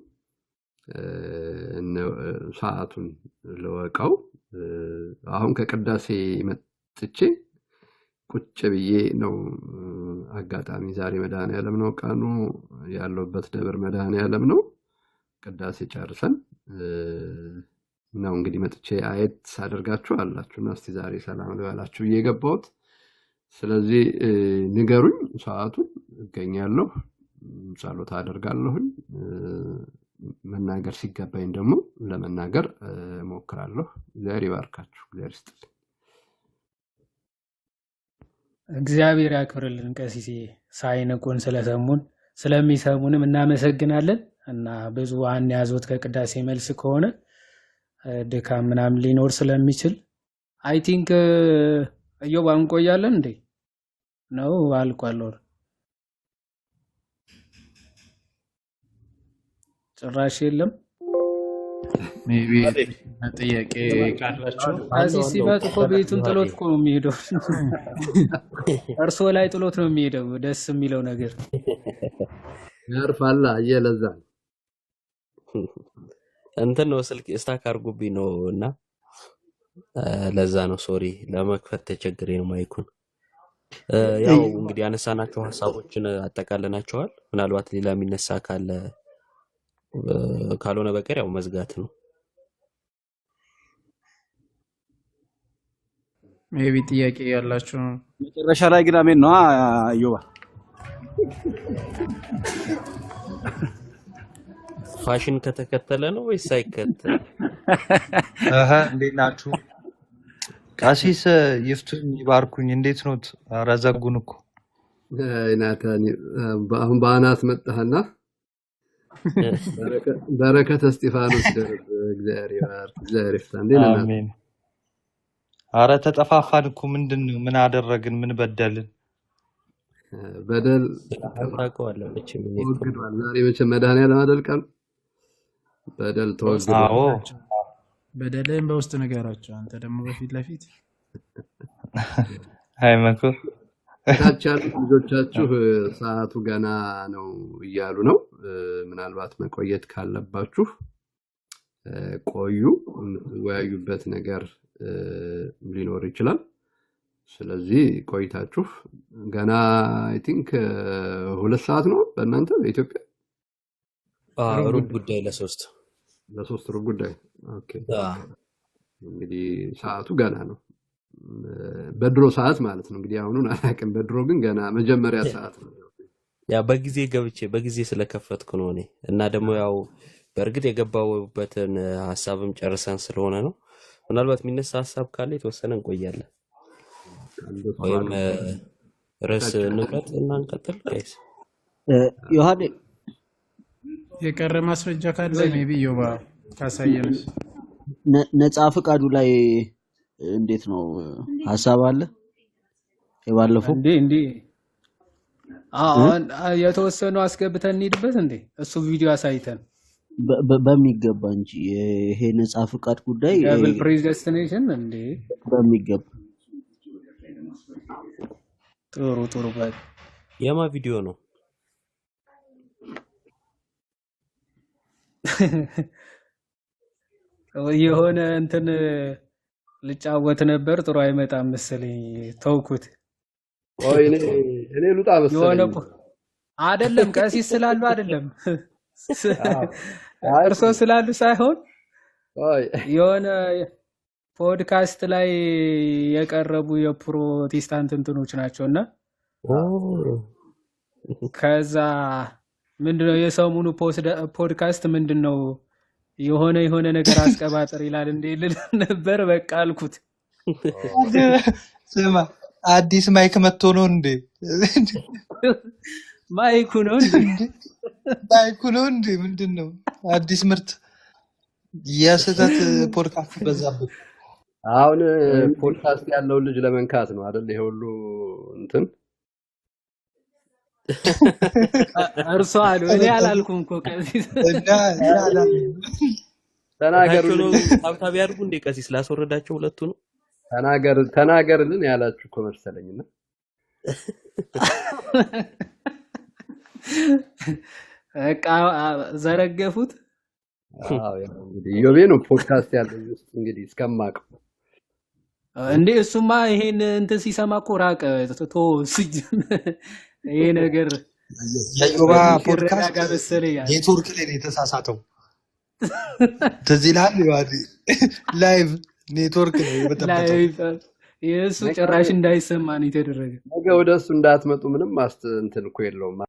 ሰዓቱን ልወቀው። አሁን ከቅዳሴ መጥቼ ቁጭ ብዬ ነው። አጋጣሚ ዛሬ መድኃኔዓለም ነው ቀኑ፣ ያለውበት ደብር መድኃኔዓለም ነው። ቅዳሴ ጨርሰን ነው እንግዲህ መጥቼ አየት ሳደርጋችሁ አላችሁና እስቲ ዛሬ ሰላም ልበላችሁ እየገባሁት። ስለዚህ ንገሩኝ ሰዓቱን፣ እገኛለሁ፣ ጸሎት አደርጋለሁኝ። መናገር ሲገባኝ ደግሞ ለመናገር እሞክራለሁ። እግዚአብሔር ይባርካችሁ። እግዚአብሔር ይስጥልኝ። እግዚአብሔር ያክብርልን። ቀሲስ ሳይንቁን ስለሚሰሙንም እናመሰግናለን። እና ብዙ አንያዞት ከቅዳሴ መልስ ከሆነ ድካም ምናምን ሊኖር ስለሚችል አይ ቲንክ እዮብ እንቆያለን እንዴ? ነው አልቋል? ጭራሽ የለም። ሜቢ ጥያቄ ካላችሁ ቀሲስ ሲመጡ እኮ ቤቱን ጥሎት እኮ ነው የሚሄደው። እርስዎ ላይ ጥሎት ነው የሚሄደው። ደስ የሚለው ነገር ያርፋላ እየለዛ እንትን ነው ስልክ ስታክ አድርጉብኝ ነው እና ለዛ ነው ሶሪ ለመክፈት ተቸግሬ ነው ማይኩን። ያው እንግዲህ አነሳናቸው ሐሳቦችን አጠቃለናቸዋል። ምናልባት ሌላ የሚነሳ ካልሆነ በቀር ያው መዝጋት ነው። ሜቢ ጥያቄ ያላችሁ መጨረሻ ላይ ግን አሜን ነው አዮባ ፋሽን ከተከተለ ነው ወይስ አይከተል? እንዴት ናችሁ? ቀሲስ ይፍቱኝ ይባርኩኝ። እንዴት ኖት? ኧረ ዘጉን እኮ ናታኒ። አሁን በአናት መጣህና በረከተ እስጢፋኖስ ደርብ። እግዚአብሔር ይባርክ፣ እግዚአብሔር ይፍታ። እንዴት ነህ? አሜን። ኧረ ተጠፋፋን እኮ። ምንድን ነው? ምን አደረግን? ምን በደልን? በደል ታውቀዋለህ መቼም ተወግዷል። ዛሬ መቼም መድኃኔዓለም አይደል ቀን በደል ተወግዷል። አዎ በደልህን በውስጥ ንገራቸው። አንተ ደግሞ በፊት ለፊት አይመኩ ታች ያሉት ልጆቻችሁ ሰዓቱ ገና ነው እያሉ ነው። ምናልባት መቆየት ካለባችሁ ቆዩ። ወያዩበት ነገር ሊኖር ይችላል። ስለዚህ ቆይታችሁ ገና አይ ቲንክ 2 ሰዓት ነው በእናንተ በኢትዮጵያ ሩብ ጉዳይ ለሶስት ሩብ ጉዳይ። ኦኬ እንግዲህ ሰዓቱ ገና ነው። በድሮ ሰዓት ማለት ነው እንግዲህ አሁኑን አላውቅም። በድሮ ግን ገና መጀመሪያ ሰዓት ነው። ያ በጊዜ ገብቼ በጊዜ ስለከፈትኩ ነው እኔ እና ደግሞ ያው በእርግጥ የገባውበትን ሐሳብም ጨርሰን ስለሆነ ነው። ምናልባት የሚነሳ ሐሳብ ካለ የተወሰነ እንቆያለን ወይም ርዕስ እንምረጥ እና እንቀጥል። ጋይስ ዮሐኔ የቀረ ማስረጃ ካለ ሜቢ ዮባ ካሳየንስ ነፃ ፈቃዱ ላይ እንዴት ነው ሐሳብ አለ? የባለፈው እንዴ የተወሰኑ አስገብተን እንሂድበት እንዴ? እሱ ቪዲዮ አሳይተን በሚገባ እንጂ ይሄ ነፃ ፈቃድ ጉዳይ ደብል ፕሪዴስቲኔሽን እንዴ በሚገባ ጥሩ ባይ የማ ቪዲዮ ነው? የሆነ እንትን ልጫወት ነበር። ጥሩ አይመጣም መሰለኝ ተውኩት። ወይ እኔ ልውጣ መሰለኝ። አይደለም ቀሲስ ስላሉ አይደለም እርሶ ስላሉ ሳይሆን የሆነ ፖድካስት ላይ የቀረቡ የፕሮቴስታንት እንትኖች ናቸውና ከዛ ምንድነው የሰሙኑ ፖድካስት ምንድነው የሆነ ነገር አስቀባጥር ይላል እንዴ ልል ነበር። በቃ አልኩት። ስማ አዲስ ማይክ መጥቶ ነው እንዴ? ማይኩ ነው እንዴ? ምንድነው አዲስ ምርት? የስህተት ፖድካስት በዛበት። አሁን ፖድካስት ያለው ልጅ ለመንካት ነው አይደል? ይሄ ሁሉ እንትን እርሷ አሉ እኔ አላልኩም እኮ ቀሲስ እና ያላል ታቸው ነው ተናገሩልን ታብታብ ያድርጉ እንደ ቀሲስ ላስወረዳቸው ሁለቱ ነው። ተናገርልን ያላችሁ እኮ መሰለኝና በቃ ዘረገፉት። አዎ ያው እንግዲህ ኢዮቤ ነው ፖድካስት ያለው ውስጥ እንግዲህ እስከማውቀው እንዴ እሱማ ይሄን እንትን ሲሰማ እኮ ራቀ ቶ ይሄ ነገር የዮባ ፖድካስት ይረጋጋ መሰለኝ ያለ ኔትወርክ ላይ ነው የተሳሳተው። ትዝ ይልሃል? ላይቭ ኔትወርክ ነው የበጠበጠው። ላይቭ የእሱ ጭራሽ እንዳይሰማ ነው የተደረገ። ነገ ወደሱ እንዳትመጡ ምንም እንትን እኮ የለውም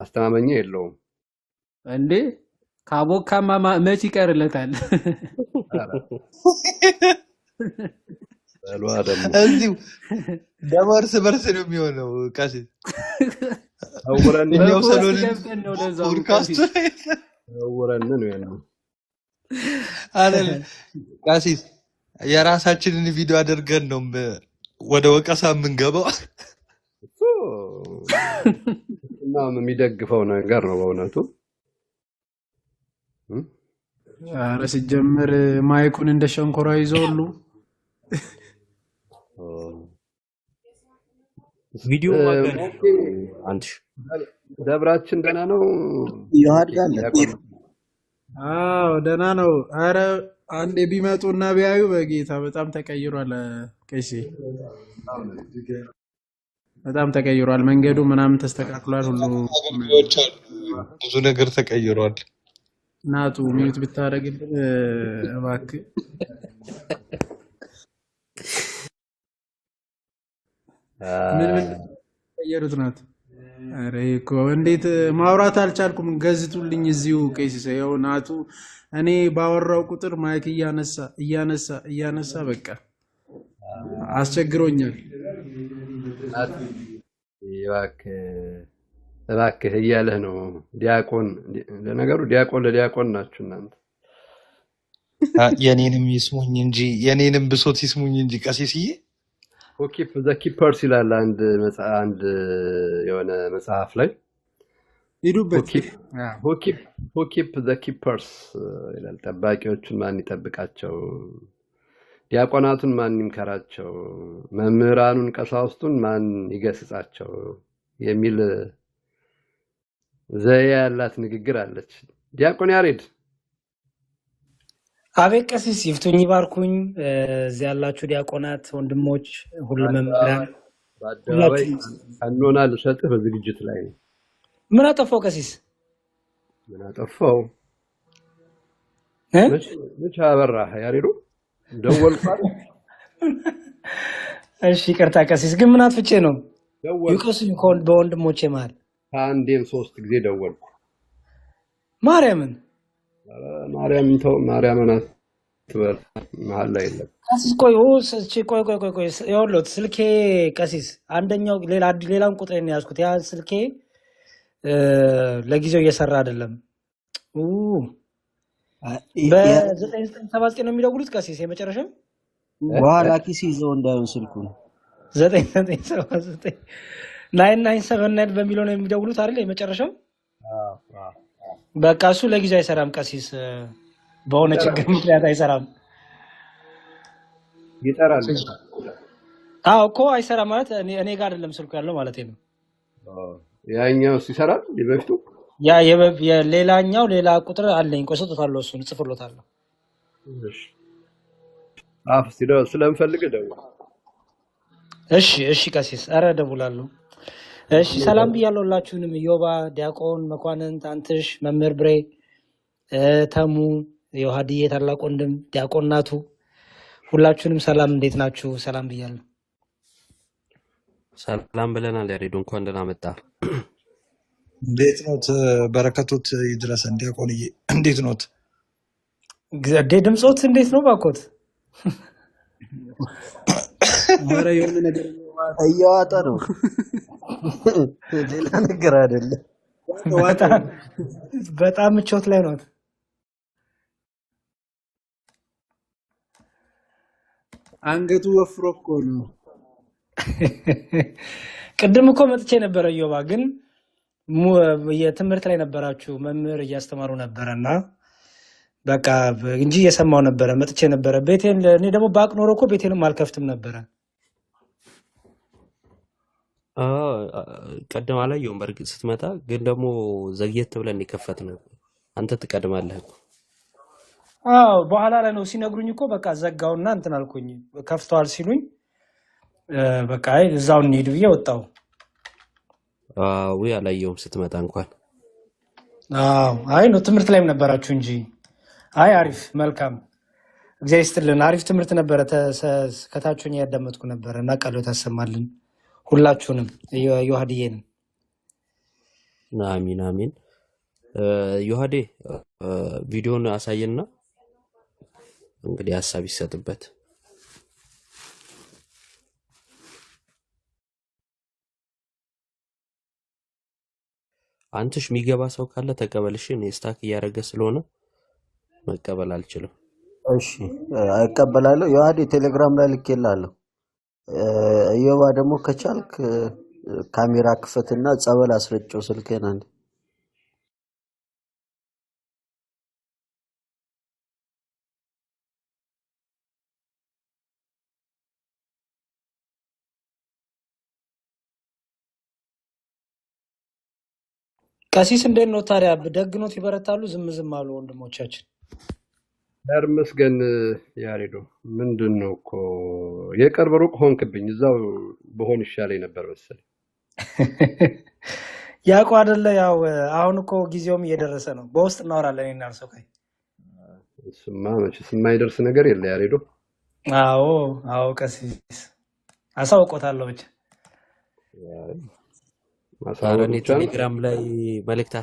ማስተማመኛ የለውም እንዴ ካቦካማ መች ይቀርለታል? በሏ ደግሞ እዚሁ ደግሞ እርስ በርስ ነው የሚሆነው። ቀሲስ አውረን እኛው በፖስት ሰሎንን ገብተን ነው ለዛው ፖድካስቱ ቀሲስ ላይ አውረን ነው ያለው አይደል? ቀሲስ የራሳችንን ቪዲዮ አድርገን ነው ወደ ወቀሳ የምንገባው። እሱ እና የሚደግፈው ነገር ነው በእውነቱ። ኧረ ሲጀምር ማይኩን እንደ ሸንኮራ ይዘውሉ ቪዲዮ ማገር አንቺ ደብራችን ደህና ነው ይዋድጋል። አዎ ደህና ነው። ኧረ አንዴ ቢመጡና ቢያዩ በጌታ በጣም ተቀይሯል። ቀሲ በጣም ተቀይሯል። መንገዱ ምናምን ተስተካክሏል። ሁሉ አገልጋዮች አሉ፣ ብዙ ነገር ተቀይሯል። ናቱ ሚዩት ብታረግልን እባክህ። ምን ቀየሩት ናት? ኧረ እኮ እንዴት ማውራት አልቻልኩም። ገዝቱልኝ እዚሁ ቀሲስ። ያው ናቱ እኔ ባወራው ቁጥር ማይክ እያነሳ በቃ አስቸግሮኛል። እባክህ እያለህ ነው ዲያቆን። ለነገሩ ዲያቆን ለዲያቆን ናችሁ እናንተ። የኔንም ይስሙኝ እንጂ የኔንም ብሶት ይስሙኝ እንጂ ቀሲስዬ። ሆኪፕ ዘ ኪፐርስ ይላል አንድ የሆነ መጽሐፍ ላይ ሂዱበት። ሆኪፕ ዘ ኪፐርስ ይላል። ጠባቂዎቹን ማን ይጠብቃቸው? ዲያቆናቱን ማን ይምከራቸው? መምህራኑን ቀሳውስቱን ማን ይገስጻቸው? የሚል ዘያ ያላት ንግግር አለች። ዲያቆን ያሬድ አቤት ቀሲስ ይፍቱኝ ይባርኩኝ። እዚህ ያላችሁ ዲያቆናት ወንድሞች፣ ሁሉ መምህራን በአደባባይ ቀኖና ልሰጥህ በዝግጅት ላይ ነው። ምን አጠፋው ቀሲስ? ምን አጠፋው? መቼ አበራህ ያሬዱ? ደወልኩ። እሺ ይቅርታ ቀሲስ፣ ግን ምን አጥፍቼ ነው? ይቀሱኝ በወንድሞቼ መሀል ከአንዴም 3 ጊዜ ደወልኩ። ማርያምን ማርያምን ተው፣ ማርያምን አትበል፣ መሀል ላይ የለም። ቀሲስ ቆይ ይኸውልዎት ስልኬ ቀሲስ አንደኛው ሌላውን ቁጥር ነው ያዝኩት። ያ ስልኬ ለጊዜው እየሰራ አይደለም። በ9979 ነው የሚደውሉት ቀሲስ። የመጨረሻው በኋላ ኪስ ይዘው እንዳይሆን ስልኩን 9979 9979 በሚለው ነው የሚደውሉት አይደል? የመጨረሻው በቃ እሱ ለጊዜው አይሰራም ቀሲስ፣ በሆነ ችግር ምክንያት አይሰራም። ይጠራል። አዎ እኮ አይሰራም ማለት እኔ ጋር አይደለም ስልኩ ያለው ማለት ነው። ያኛው ይሰራል የበፊቱ። ያ የሌላኛው ሌላ ቁጥር አለኝ። ቆይ ሰጥቷለሁ፣ እሱን ጽፎለታለሁ። እሺ ሲደው ስለምፈልግ ደውል። እሺ ቀሲስ፣ ኧረ እደውላለሁ። እሺ ሰላም ብያለሁ ሁላችሁንም። ዮባ፣ ዲያቆን መኳንንት፣ አንትሽ፣ መምህር ብሬ፣ ተሙ፣ የውሃድዬ ታላቅ ወንድም፣ ዲያቆን ናቱ፣ ሁላችሁንም ሰላም፣ እንዴት ናችሁ? ሰላም ብያለሁ። ሰላም ብለናል። ያሬዱ እንኳን ደህና መጣ። እንዴት ኖት? በረከቶት ይድረሰን ዲያቆንዬ፣ እንዴት ኖት? ድምፆት እንዴት ነው ባኮት? ኧረ የሆነ ነገር እያዋጠ ነው፣ ሌላ ነገር አይደለም። በጣም ምቾት ላይ ነው። አንገቱ ወፍሮ እኮ ነው። ቅድም እኮ መጥቼ ነበረ ዮባ፣ ግን የትምህርት ላይ ነበራችሁ፣ መምህር እያስተማሩ ነበረና በቃ እንጂ እየሰማው ነበረ። መጥቼ ነበረ ቤቴን። እኔ ደግሞ ባቅ ኖሮ እኮ ቤቴንም አልከፍትም ነበረ። ቀደም አላየሁም በእርግጥ ስትመጣ፣ ግን ደግሞ ዘግየት ብለን የከፈትነው አንተ ትቀድማለህ እኮ። አዎ በኋላ ላይ ነው ሲነግሩኝ እኮ በቃ ዘጋውና እንትን አልኩኝ። ከፍተዋል ሲሉኝ በቃ እዛው እንሂድ ብዬ ወጣሁ። ወይ አላየሁም ስትመጣ እንኳን። አይ ነው ትምህርት ላይም ነበራችሁ እንጂ። አይ አሪፍ መልካም፣ እግዚአብሔር ይስጥልን። አሪፍ ትምህርት ነበረ። ከታችሁን ያዳመጥኩ ነበረ እና ቃሎት ያሰማልን ሁላችሁንም ዮሐድዬን። አሚን አሚን። ዮሐዴ ቪዲዮን አሳየና እንግዲህ ሐሳብ ይሰጥበት። አንተሽ የሚገባ ሰው ካለ ተቀበልሽ። እኔ ስታክ እያደረገ ስለሆነ መቀበል አልችልም። እሺ እቀበላለሁ። ዮሐዴ ቴሌግራም ላይ ልኬልሃለሁ። እዮባ ደግሞ ከቻልክ ካሜራ ክፈትና ጸበል አስረጨው ስልኬን አንዴ። ቀሲስ እንዴት ነው ታዲያ? ደግኖት ይበረታሉ? ዝም አሉ ወንድሞቻችን? ዳር መስገን ያሬዶ ምንድን ነው እኮ የቅርብ ሩቅ ሆንክብኝ። እዛው በሆን ይሻለኝ ነበር መሰለኝ። ያውቁ አይደለ? ያው አሁን እኮ ጊዜውም እየደረሰ ነው። በውስጥ እናወራለን እኔና እርሶ። እሱማ መቼስ የማይደርስ ነገር የለ ያሬዶ። አዎ ቀሲስ አሳውቆታለሁ ብቻ። እኔ ቴሌግራም ላይ መልእክት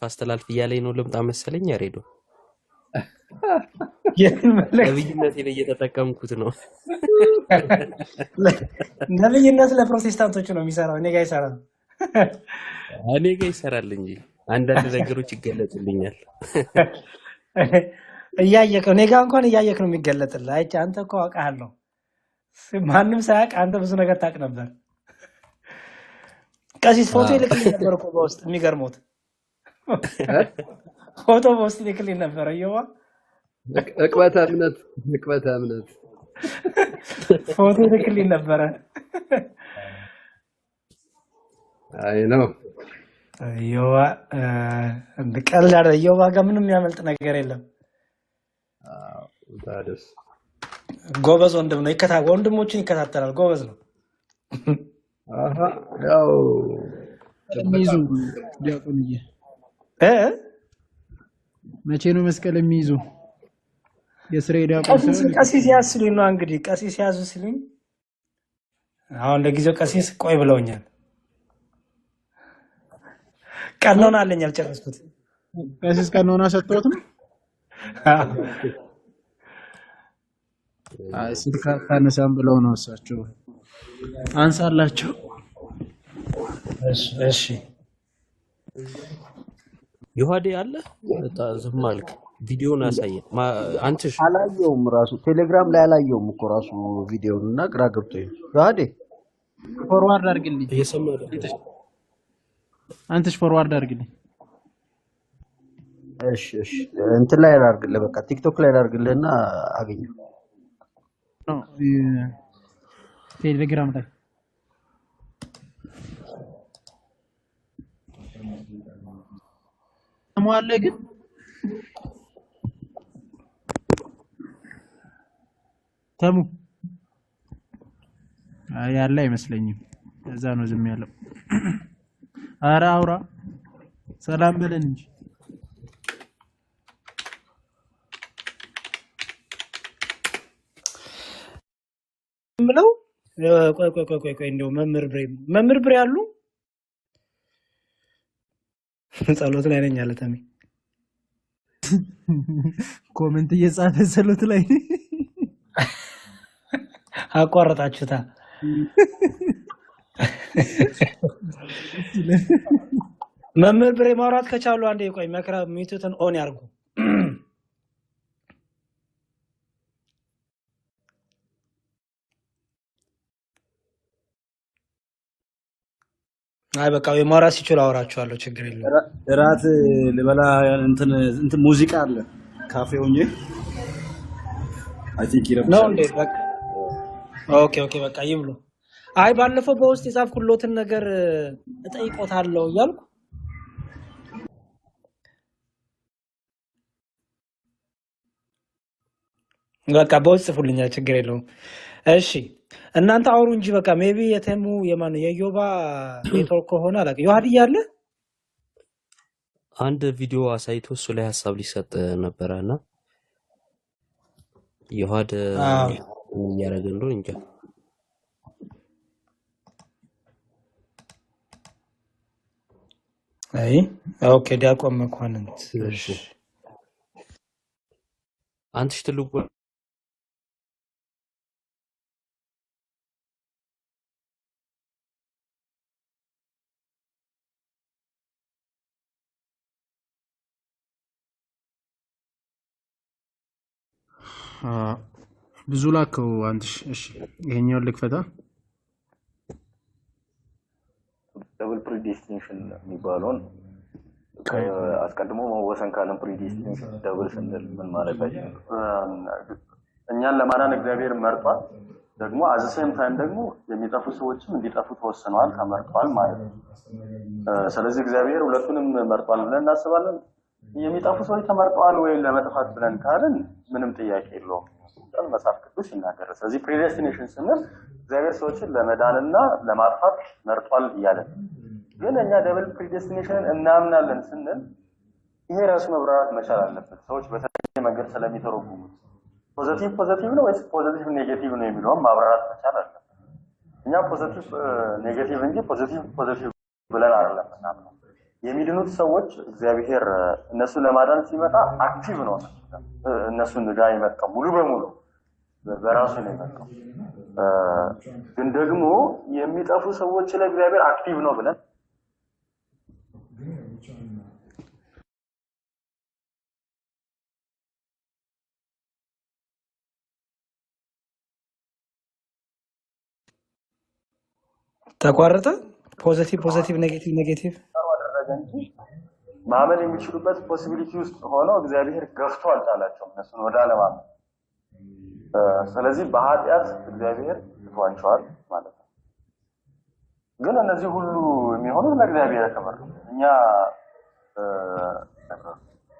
አስተላልፍ እያለኝ ነው። ልምጣ መሰለኝ ያሬዶ። ነብይነቴን እየተጠቀምኩት ነው። ነብይነት ለፕሮቴስታንቶቹ ነው የሚሰራው፣ እኔ ጋር አይሰራም። እኔ ጋር ይሰራል እንጂ አንዳንድ ነገሮች ይገለጡልኛል። እያየክ እኔ ጋር እንኳን እያየክ ነው የሚገለጥልህ። አይቼ አንተ እኮ አውቃለሁ። ማንም ሳያውቅ አንተ ብዙ ነገር ታውቅ ነበር። ቀሲስ ፎቶ ይልክልኝ ነበር እኮ በውስጥ። የሚገርመው ፎቶ በውስጥ ይልክልኝ ነበር። እየዋ እቅበተ እምነት ፎቶ ይልክልኝ ነበረ። አይ ነው እየዋ ቀልድ አይደል? እየዋ ጋር ምንም የሚያመልጥ ነገር የለም። ታደስ ጎበዝ ወንድም ነው። ወንድሞችን ይከታተላል። ጎበዝ ነው። ያው የሚይዙ ዲያቆንዬ መቼ ነው መስቀል የሚይዙ? የስሬ ዲያቆን ቀሲስ ያዝ ሲሉኝ ነው እንግዲህ። ቀሲስ ያዙ ሲሉኝ አሁን ለጊዜው ቀሲስ ቆይ ብለውኛል። ቀኖና አለኝ አልጨረስኩት። ቀሲስ ቀኖና ሰጥቶት ነው። ስልክ አታነሳም ብለው ነው እሳቸው። አንሳላቸው። እሺ ዮሐዴ አለ ዝም አልክ። ቪዲዮን አሳየን። አንተሽ አላየውም፣ ራሱ ቴሌግራም ላይ አላየውም እኮ ራሱ ቪዲዮውን እና ግራ ገብቶኝ። ዮሐዴ ፎርዋርድ አድርግልኝ። እየሰማሁ አንተሽ ፎርዋርድ አድርግልኝ። እሺ እንትን ላይ አድርግልህ፣ በቃ ቲክቶክ ላይ አድርግልህና አገኘው። ቴሌግራም ላይ አሟለ ግን ተሙ ያለ አይመስለኝም። እዛ ነው ዝም ያለው። ኧረ አውራ ሰላም በለን እንጂ ምለው። ቆይ እንደው መምህር ብሬ አሉ። ጸሎት ላይ ነኝ አለ ተሜ። ኮሜንት እየጻፈ ጸሎት ላይ አቋረጣችሁታ። መምህር ብሬ ማውራት ከቻሉ አንዴ ቆይ መክራ ሚቱትን ኦን ያርጉ። አይ በቃ የማውራት ሲችል አወራችኋለሁ፣ ችግር የለም። እራት ልበላ እንትን ሙዚቃ አለ ካፌ ሆኜ አይ ቲንክ ነው ይረብሻል። እንዴ? በቃ ኦኬ በቃ ይብሉ። አይ ባለፈው በውስጥ የጻፍኩሎትን ነገር እጠይቆታለሁ እያልኩ በቃ በውስጥ ጽፉልኛል፣ ችግር የለውም። እሺ እናንተ አውሩ እንጂ በቃ ሜቢ የተሙ የማን የዮባ ኔትወርክ ከሆነ አላውቅም። ዮሐድያ አለ አንድ ቪዲዮ አሳይቶ እሱ ላይ ሀሳብ ሊሰጥ ነበረና ዮሐድ አዎ እያደረገ እንደሆነ እንጃ። አይ ኦኬ ዲያቆን መኳንንት እሺ አንተሽ ትልቁ ብዙ ላከው አንተሽ። እሺ ይሄኛውን ልክፈታ። ደብል ፕሪዲስቲንክሽን የሚባለውን አስቀድሞ መወሰን ካለን ፕሪዲስቲንክሽን ደብል ስንል ምን ማለታችን ነው? እኛን ለማዳን እግዚአብሔር መርጧል። ደግሞ አዘ ሴም ታይም ደግሞ የሚጠፉ ሰዎችም እንዲጠፉ ተወስነዋል፣ ተመርጧል ማለት ነው። ስለዚህ እግዚአብሔር ሁለቱንም መርጧል ብለን እናስባለን። የሚጠፉ ሰዎች ተመርጠዋል ወይ ለመጥፋት ብለን ካልን ምንም ጥያቄ የለውም፣ መጽሐፍ ቅዱስ ይናገራል። ስለዚህ ፕሪዴስቲኔሽን ስንል እግዚአብሔር ሰዎችን ለመዳንና ለማጥፋት መርጧል እያለን፣ ግን እኛ ደብል ፕሪዴስቲኔሽንን እናምናለን ስንል ይሄ ራሱ መብራራት መቻል አለበት። ሰዎች በተለያየ መንገድ ስለሚተረጉሙት ፖዚቲቭ ነው ወይስ ፖዚቲቭ ኔጌቲቭ ነው የሚለውን ማብራራት መቻል አለበት። እኛ ፖዚቲቭ ኔጌቲቭ እንጂ ፖዚቲቭ ብለን አይደለም ምናምን። የሚድኑት ሰዎች እግዚአብሔር እነሱ ለማዳን ሲመጣ አክቲቭ ነው፣ እነሱን ጋር የመጣው ሙሉ በሙሉ በራሱ ነው የመጣው። ግን ደግሞ የሚጠፉ ሰዎች ለእግዚአብሔር አክቲቭ ነው ብለን ተቋረጠ። ፖዚቲቭ ኔጌቲቭ አደረገ እንጂ ማመን የሚችሉበት ፖሲቢሊቲ ውስጥ ሆነው እግዚአብሔር ገፍቶ አልጣላቸውም እነሱን ወደ አለማመን። ስለዚህ በኃጢአት እግዚአብሔር ትቷቸዋል ማለት ነው። ግን እነዚህ ሁሉ የሚሆኑት ለእግዚአብሔር ክብር ነው። እኛ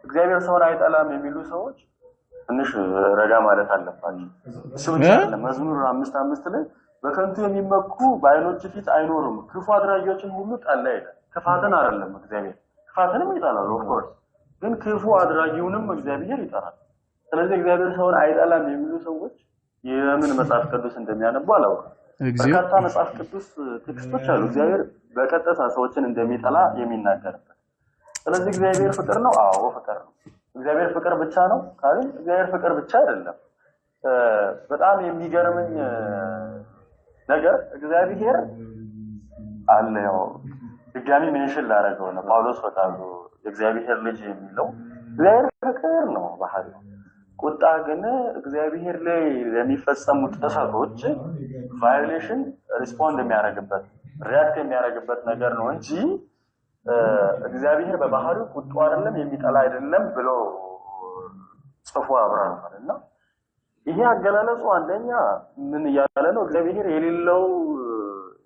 እግዚአብሔር ሰውን አይጠላም የሚሉ ሰዎች ትንሽ ረጋ ማለት አለባቸው። እሱ ብቻ አይደለም። መዝሙር 5:5 ላይ በከንቱ የሚመኩ በዓይኖች ፊት አይኖሩም፣ ክፉ አድራጊዎችን ሁሉ ጠላ ይላል። ክፋትን አይደለም እግዚአብሔር፣ ክፋትንም ይጠላል ኦፍ ኮርስ፣ ግን ክፉ አድራጊውንም እግዚአብሔር ይጠላል። ስለዚህ እግዚአብሔር ሰውን አይጠላም የሚሉ ሰዎች የምን መጽሐፍ ቅዱስ እንደሚያነቡ አላውቅም። በርካታ መጽሐፍ ቅዱስ ቴክስቶች አሉ እግዚአብሔር በቀጥታ ሰዎችን እንደሚጠላ የሚናገርበት። ስለዚህ እግዚአብሔር ፍቅር ነው። አዎ ፍቅር ነው። እግዚአብሔር ፍቅር ብቻ ነው ካልን እግዚአብሔር ፍቅር ብቻ አይደለም። በጣም የሚገርመኝ ነገር እግዚአብሔር አለ። ያው ድጋሚ ሜንሽን ላደረገው ነው ጳውሎስ ወጣሉ እግዚአብሔር ልጅ የሚለው እግዚአብሔር ፍቅር ነው ባህሪው። ቁጣ ግን እግዚአብሔር ላይ ለሚፈጸሙ ጥሰቶች ቫዮሌሽን ሪስፖንድ የሚያደርግበት ሪያክት የሚያደርግበት ነገር ነው እንጂ እግዚአብሔር በባህሪው ቁጡ አይደለም የሚጠላ አይደለም ብሎ ጽፎ አብራራል። እና ይሄ አገላለጹ አንደኛ ምን እያለ ነው? እግዚአብሔር የሌለው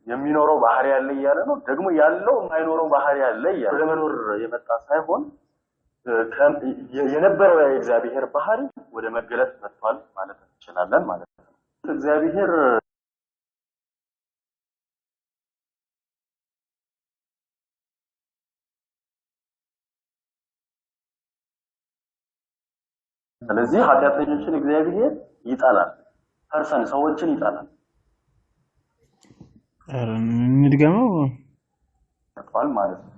የሚኖረው ባህሪ ያለ እያለ ነው። ደግሞ ያለው የማይኖረው ባህሪ ያለ እያለ ወደ መኖር የመጣ ሳይሆን የነበረው የእግዚአብሔር ባህሪ ወደ መገለጥ መጥቷል ማለት እንችላለን ማለት ነው። እግዚአብሔር ስለዚህ ኃጢአተኞችን እግዚአብሔር ይጠላል፣ ፐርሰን ሰዎችን ይጠላል። እንድገመው ተጥቷል ማለት ነው።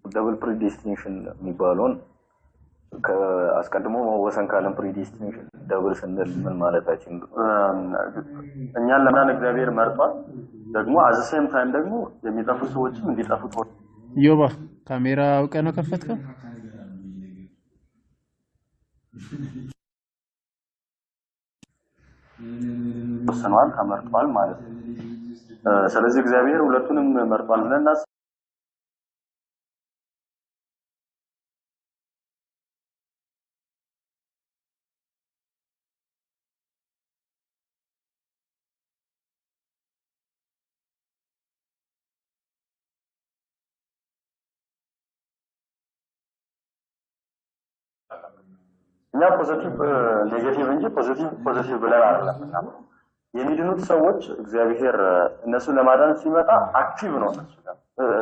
ደብል ፕሪዲስቲንክሽን የሚባለውን አስቀድሞ መወሰን ካለን ፕሪዲስቲንክሽን ደብል ስንል ምን ማለታችን ነው? እኛን ለማዳን እግዚአብሔር መርጧል። ደግሞ አዘ ሴም ታይም ደግሞ የሚጠፉ ሰዎችም እንዲጠፉ ዮባ ካሜራ አውቀህ ነው ከፈትከው? ወስኗል፣ ተመርጧል ማለት ነው። ስለዚህ እግዚአብሔር ሁለቱንም መርጧል ብለን እናስብ። እኛ ፖዚቲቭ ኔጌቲቭ እንጂ ፖዚቲቭ ብለን አይደለም። የሚድኑት ሰዎች እግዚአብሔር እነሱን ለማዳን ሲመጣ አክቲቭ ነው።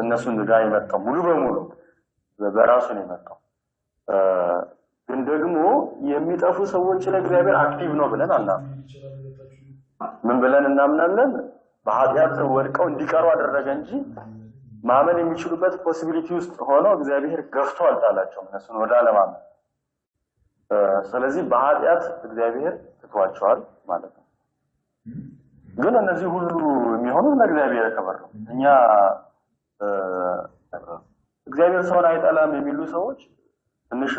እነሱን ጋር የመጣው ሙሉ በሙሉ በራሱ ነው የመጣው። ግን ደግሞ የሚጠፉ ሰዎች ለእግዚአብሔር አክቲቭ ነው ብለን አናምንም። ምን ብለን እናምናለን? በኃጢአት ወድቀው እንዲቀሩ አደረገ እንጂ ማመን የሚችሉበት ፖሲቢሊቲ ውስጥ ሆነው እግዚአብሔር ገፍቶ አልጣላቸውም እነሱን ወደ አለማመን። ስለዚህ በኃጢአት እግዚአብሔር ትቷቸዋል ማለት ነው። ግን እነዚህ ሁሉ የሚሆኑት ለእግዚአብሔር ክብር ነው። እኛ እግዚአብሔር ሰውን አይጠላም የሚሉ ሰዎች ትንሽ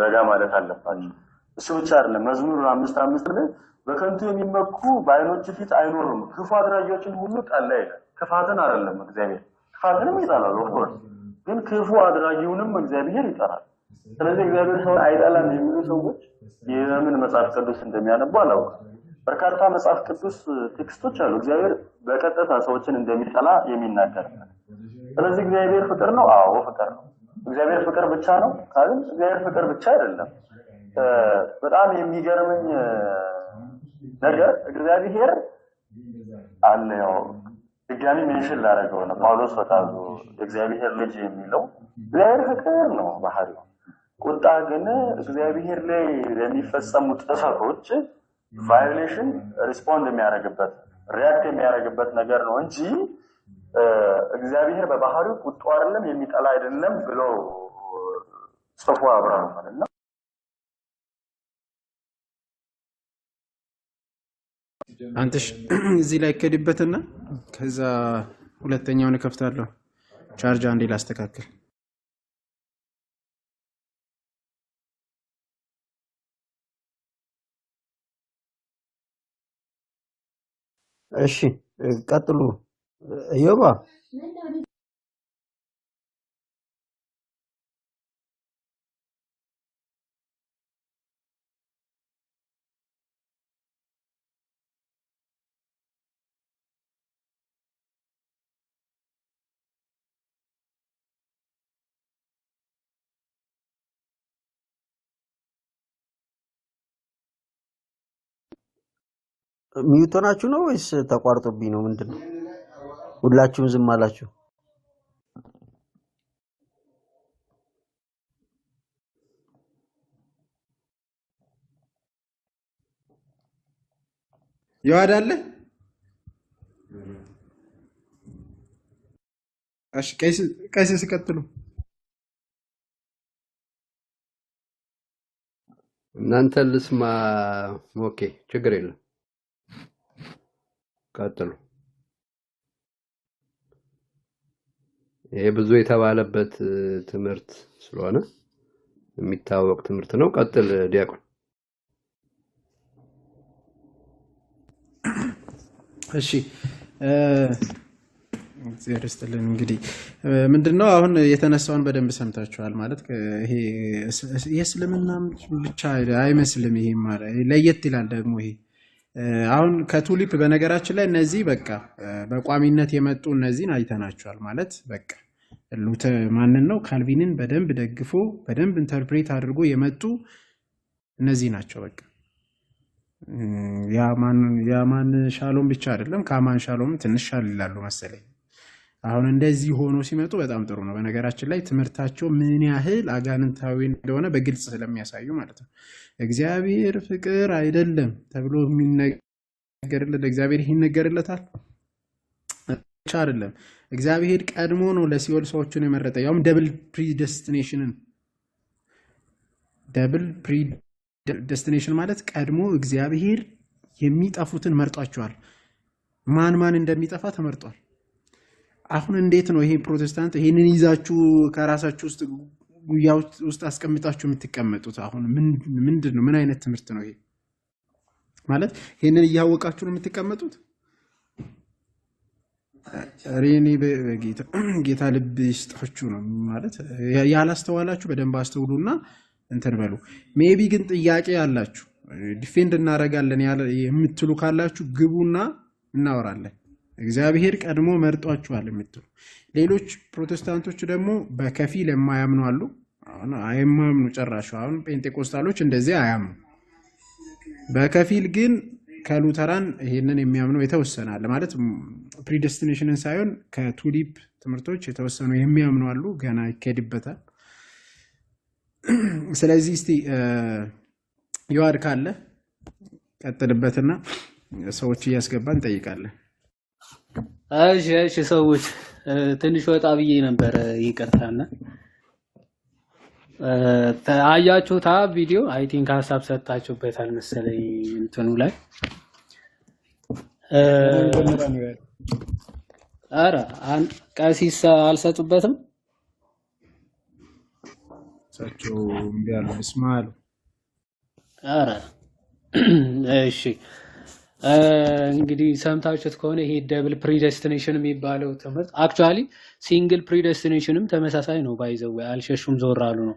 ረጋ ማለት አለባቸው። እሱ ብቻ አይደለም። መዝሙር 5:5 ላይ በከንቱ የሚመኩ በዓይኖች ፊት አይኖሩም፣ ክፉ አድራጊዎችን ሁሉ ጠላ ይላል። ክፋትን አይደለም እግዚአብሔር፣ ክፋትንም ይጠላል ኦፍኮርስ፣ ግን ክፉ አድራጊውንም እግዚአብሔር ይጠላል። ስለዚህ እግዚአብሔር ሰውን አይጠላም የሚሉ ሰዎች የምን መጽሐፍ ቅዱስ እንደሚያነቡ አላውቅም። በርካታ መጽሐፍ ቅዱስ ቴክስቶች አሉ እግዚአብሔር በቀጥታ ሰዎችን እንደሚጠላ የሚናገርበት። ስለዚህ እግዚአብሔር ፍቅር ነው። አዎ ፍቅር ነው። እግዚአብሔር ፍቅር ብቻ ነው ካልን እግዚአብሔር ፍቅር ብቻ አይደለም። በጣም የሚገርመኝ ነገር እግዚአብሔር አለ። ያው ድጋሚ ሜንሽን ላደረገው ነው ጳውሎስ ወጣሉ እግዚአብሔር ልጅ የሚለው እግዚአብሔር ፍቅር ነው ባህሪው። ቁጣ ግን እግዚአብሔር ላይ የሚፈጸሙ ጥሰቶች ቫዮሌሽን ሪስፖንድ የሚያደርግበት ሪያክት የሚያደርግበት ነገር ነው እንጂ እግዚአብሔር በባህሪው ቁጡ አይደለም የሚጠላ አይደለም ብሎ ጽፎ አብራርቷል። እና አንተሽ እዚህ ላይ ከድበትና ከዛ ሁለተኛውን እከፍታለሁ። ቻርጅ አንዴ ላስተካክል። እሺ ቀጥሉ እዮባ። ሚዩት ሆናችሁ ነው ወይስ ተቋርጦብኝ ነው? ምንድነው? ሁላችሁም ዝም አላችሁ? ይዋዳለ እሺ ቀሲስ ቀጥሉ። እናንተ ልስማ። ኦኬ ችግር የለም ቀጥሉ። ይሄ ብዙ የተባለበት ትምህርት ስለሆነ የሚታወቅ ትምህርት ነው። ቀጥል ዲያቆን። እሺ እግዚአብሔር ይስጥልን። እንግዲህ ምንድነው አሁን የተነሳውን በደንብ ሰምታችኋል ማለት ይሄ የእስልምና ብቻ አይመስልም። ይሄ ማለት ለየት ይላል ደግሞ ይሄ አሁን ከቱሊፕ በነገራችን ላይ እነዚህ በቃ በቋሚነት የመጡ እነዚህን አይተናቸዋል ማለት በቃ ሉተር ማንን ነው ካልቪንን በደንብ ደግፎ በደንብ ኢንተርፕሬት አድርጎ የመጡ እነዚህ ናቸው። በቃ ያማን ሻሎም ብቻ አይደለም ከአማን ሻሎም ትንሽ ሻል ይላሉ መሰለኝ። አሁን እንደዚህ ሆኖ ሲመጡ በጣም ጥሩ ነው። በነገራችን ላይ ትምህርታቸው ምን ያህል አጋንንታዊ እንደሆነ በግልጽ ስለሚያሳዩ ማለት ነው። እግዚአብሔር ፍቅር አይደለም ተብሎ የሚነገርለት እግዚአብሔር ይነገርለታል ብቻ አይደለም። እግዚአብሔር ቀድሞ ነው ለሲኦል ሰዎችን የመረጠ ያውም ደብል ፕሪደስቲኔሽን ማለት ቀድሞ እግዚአብሔር የሚጠፉትን መርጧቸዋል። ማን እንደሚጠፋ ተመርጧል። አሁን እንዴት ነው ይሄ ፕሮቴስታንት ይሄንን ይዛችሁ ከራሳችሁ ውስጥ ጉያ ውስጥ አስቀምጣችሁ የምትቀመጡት? አሁን ምንድነው? ምን አይነት ትምህርት ነው ይሄ? ማለት ይሄንን እያወቃችሁ ነው የምትቀመጡት? ሬኒ ጌታ ልብ ይስጣችሁ ነው ማለት። ያላስተዋላችሁ በደንብ አስተውሉና እንትን በሉ። ሜቢ ግን ጥያቄ ያላችሁ ዲፌንድ እናደርጋለን የምትሉ ካላችሁ ግቡና እናወራለን። እግዚአብሔር ቀድሞ መርጧችኋል የምትሉ ሌሎች ፕሮቴስታንቶች ደግሞ በከፊል የማያምኑ አሉ። አሁን አይማምኑ ጨራሹ። አሁን ጴንጤቆስታሎች እንደዚህ አያምኑ። በከፊል ግን ከሉተራን ይሄንን የሚያምነው የተወሰነ አለ ማለት ፕሪደስቲኔሽንን ሳይሆን ከቱሊፕ ትምህርቶች የተወሰኑ የሚያምኑ አሉ። ገና ይካሄድበታል። ስለዚህ እስቲ ይዋድ ካለ ቀጥልበትና ሰዎች እያስገባን እንጠይቃለን። እሺ ሰዎች ትንሽ ወጣ ብዬ ነበር፣ ይቅርታና አያችሁታ ቪዲዮ አይ ቲንክ ሀሳብ ሰጣችሁበታል መሰለኝ እንትኑ ላይ ኧረ ቀሲስ አልሰጡበትም እሳቸው እምቢ አሉ እስማሉ። ኧረ እሺ እንግዲህ ሰምታችሁት ከሆነ ይሄ ደብል ፕሪደስቲኔሽን የሚባለው ትምህርት አክቹአሊ ሲንግል ፕሪደስቲኔሽንም ተመሳሳይ ነው። ባይዘው አልሸሹም ዞር አሉ ነው።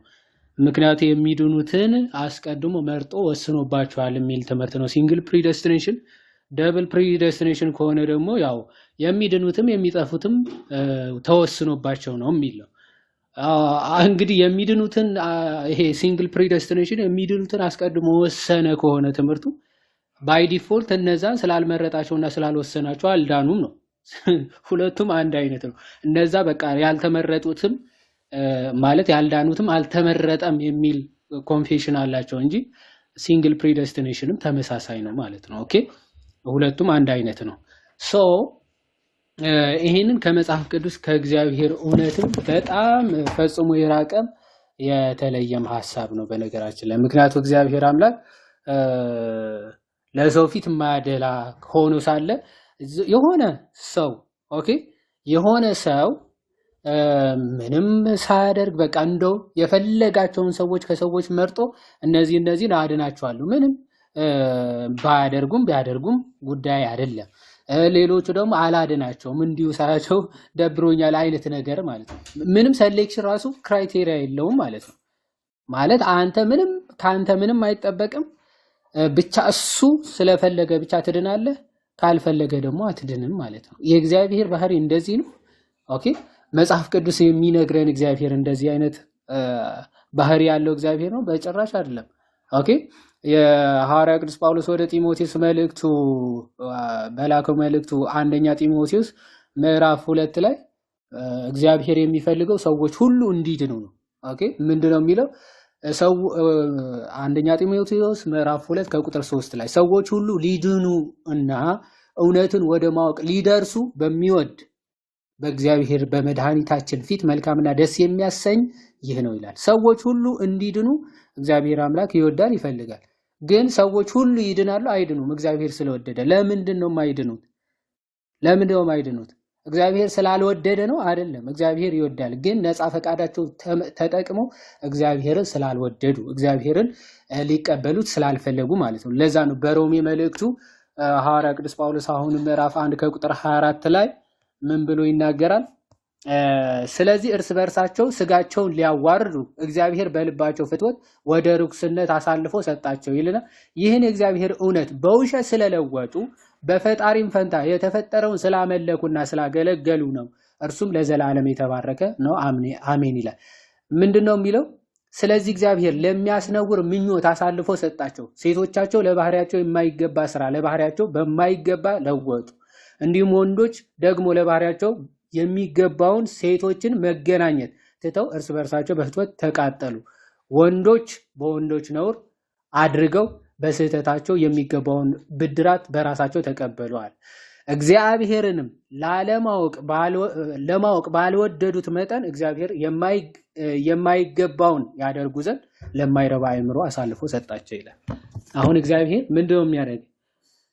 ምክንያቱ የሚድኑትን አስቀድሞ መርጦ ወስኖባቸዋል የሚል ትምህርት ነው ሲንግል ፕሪደስቲኔሽን። ደብል ፕሪደስቲኔሽን ከሆነ ደግሞ ያው የሚድኑትም የሚጠፉትም ተወስኖባቸው ነው የሚል ነው። እንግዲህ የሚድኑትን ይሄ ሲንግል ፕሪደስቲኔሽን የሚድኑትን አስቀድሞ ወሰነ ከሆነ ትምህርቱ ባይ ዲፎልት እነዛን ስላልመረጣቸውና ስላልወሰናቸው አልዳኑም ነው። ሁለቱም አንድ አይነት ነው። እነዛ በቃ ያልተመረጡትም ማለት ያልዳኑትም አልተመረጠም የሚል ኮንፌሽን አላቸው እንጂ ሲንግል ፕሪደስቲኔሽንም ተመሳሳይ ነው ማለት ነው። ኦኬ ሁለቱም አንድ አይነት ነው። ሶ ይሄንን ከመጽሐፍ ቅዱስ ከእግዚአብሔር እውነትም በጣም ፈጽሞ የራቀም የተለየም ሐሳብ ነው በነገራችን ላይ። ምክንያቱም እግዚአብሔር አምላክ ለሰው ፊት ማያደላ ሆኖ ሳለ የሆነ ሰው የሆነ ሰው ምንም ሳያደርግ በቃ እንደው የፈለጋቸውን ሰዎች ከሰዎች መርጦ እነዚህን አድናቸዋለሁ ምንም ባያደርጉም ቢያደርጉም ጉዳይ አይደለም። ሌሎቹ ደግሞ አላድናቸውም እንዲሁ ሳያቸው ደብሮኛል አይነት ነገር ማለት ነው። ምንም ሴሌክሽን ራሱ ክራይቴሪያ የለውም ማለት ነው። ማለት ከአንተ ምንም አይጠበቅም። ብቻ እሱ ስለፈለገ ብቻ ትድናለህ፣ ካልፈለገ ደግሞ አትድንም ማለት ነው። የእግዚአብሔር ባህሪ እንደዚህ ነው። ኦኬ መጽሐፍ ቅዱስ የሚነግረን እግዚአብሔር እንደዚህ አይነት ባህሪ ያለው እግዚአብሔር ነው በጭራሽ አይደለም። ኦኬ የሐዋርያ ቅዱስ ጳውሎስ ወደ ጢሞቴዎስ መልእክቱ በላከው መልእክቱ አንደኛ ጢሞቴዎስ ምዕራፍ 2 ላይ እግዚአብሔር የሚፈልገው ሰዎች ሁሉ እንዲድኑ ነው። ኦኬ ምንድነው የሚለው? ሰው አንደኛ ጢሞቴዎስ ምዕራፍ 2 ከቁጥር 3 ላይ ሰዎች ሁሉ ሊድኑ እና እውነትን ወደ ማወቅ ሊደርሱ በሚወድ በእግዚአብሔር በመድኃኒታችን ፊት መልካምና ደስ የሚያሰኝ ይህ ነው ይላል። ሰዎች ሁሉ እንዲድኑ እግዚአብሔር አምላክ ይወዳል ይፈልጋል። ግን ሰዎች ሁሉ ይድናሉ አይድኑም። እግዚአብሔር ስለወደደ። ለምንድን ነው የማይድኑት? እግዚአብሔር ስላልወደደ ነው አይደለም። እግዚአብሔር ይወዳል። ግን ነፃ ፈቃዳቸው ተጠቅመው እግዚአብሔርን ስላልወደዱ እግዚአብሔርን ሊቀበሉት ስላልፈለጉ ማለት ነው። ለዛ ነው በሮሜ መልእክቱ ሐዋርያ ቅዱስ ጳውሎስ አሁን ምዕራፍ 1 ከቁጥር 24 ላይ ምን ብሎ ይናገራል? ስለዚህ እርስ በርሳቸው ስጋቸውን ሊያዋርዱ እግዚአብሔር በልባቸው ፍትወት ወደ ርኩስነት አሳልፎ ሰጣቸው ይልና ይህን የእግዚአብሔር እውነት በውሸት ስለለወጡ በፈጣሪም ፈንታ የተፈጠረውን ስላመለኩና ስላገለገሉ ነው። እርሱም ለዘላለም የተባረከ ነው አሜን ይላል። ምንድነው የሚለው? ስለዚህ እግዚአብሔር ለሚያስነውር ምኞት አሳልፎ ሰጣቸው። ሴቶቻቸው ለባህሪያቸው የማይገባ ስራ ለባህሪያቸው በማይገባ ለወጡ። እንዲሁም ወንዶች ደግሞ ለባህሪያቸው የሚገባውን ሴቶችን መገናኘት ትተው እርስ በርሳቸው በፍትወት ተቃጠሉ። ወንዶች በወንዶች ነውር አድርገው በስህተታቸው የሚገባውን ብድራት በራሳቸው ተቀበለዋል። እግዚአብሔርንም ለማወቅ ባልወደዱት መጠን እግዚአብሔር የማይገባውን ያደርጉ ዘንድ ለማይረባ አእምሮ አሳልፎ ሰጣቸው ይላል። አሁን እግዚአብሔር ምንድነው የሚያደርግ?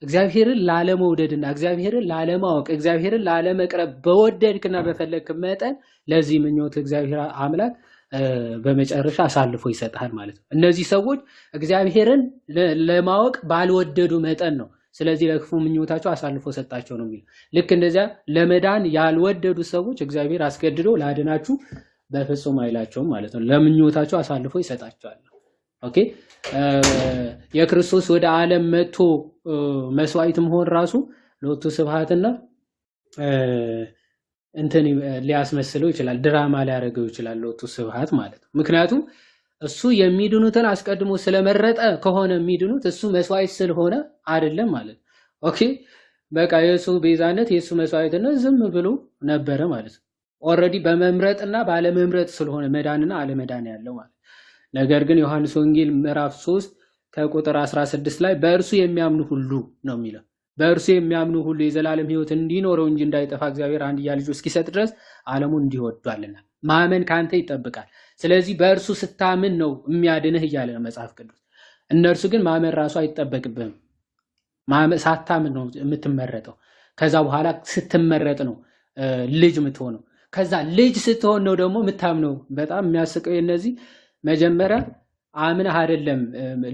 እግዚአብሔርን ላለመውደድና እግዚአብሔርን ላለማወቅ እግዚአብሔርን ላለመቅረብ በወደድክና በፈለግክ መጠን ለዚህ ምኞት እግዚአብሔር አምላክ በመጨረሻ አሳልፎ ይሰጣል ማለት ነው። እነዚህ ሰዎች እግዚአብሔርን ለማወቅ ባልወደዱ መጠን ነው ስለዚህ ለክፉ ምኞታቸው አሳልፎ ሰጣቸው ነው የሚለው። ልክ እንደዚያ ለመዳን ያልወደዱ ሰዎች እግዚአብሔር አስገድዶ ላድናችሁ በፍጹም አይላቸውም ማለት ነው። ለምኞታቸው አሳልፎ ይሰጣቸዋል። ኦኬ የክርስቶስ ወደ ዓለም መጥቶ መስዋዕት መሆን ራሱ ለወቱ ስብሐትና እንትን ሊያስመስለው ይችላል፣ ድራማ ሊያደርገው ይችላል ለወቱ ስብሐት ማለት ነው። ምክንያቱም እሱ የሚድኑትን አስቀድሞ ስለመረጠ ከሆነ የሚድኑት እሱ መስዋዕት ስለሆነ አይደለም ማለት ነው። ኦኬ በቃ የሱ ቤዛነት የሱ መስዋዕትነት ዝም ብሎ ነበረ ማለት ነው። ኦልሬዲ በመምረጥና ባለመምረጥ ስለሆነ መዳንና አለመዳን ያለው ማለት። ነገር ግን ዮሐንስ ወንጌል ምዕራፍ 3 ከቁጥር 16 ላይ በእርሱ የሚያምኑ ሁሉ ነው የሚለው። በእርሱ የሚያምኑ ሁሉ የዘላለም ሕይወት እንዲኖረው እንጂ እንዳይጠፋ እግዚአብሔር አንድያ ልጁን እስኪሰጥ ድረስ ዓለሙን እንዲወዷልና ማመን ካንተ ይጠብቃል። ስለዚህ በእርሱ ስታምን ነው የሚያድንህ እያለ ነው መጽሐፍ ቅዱስ። እነርሱ ግን ማመን ራሱ አይጠበቅብህም። ሳታምን ነው የምትመረጠው። ከዛ በኋላ ስትመረጥ ነው ልጅ የምትሆነው። ከዛ ልጅ ስትሆን ነው ደግሞ የምታምነው። በጣም የሚያስቀው የነዚህ መጀመሪያ አምነህ አይደለም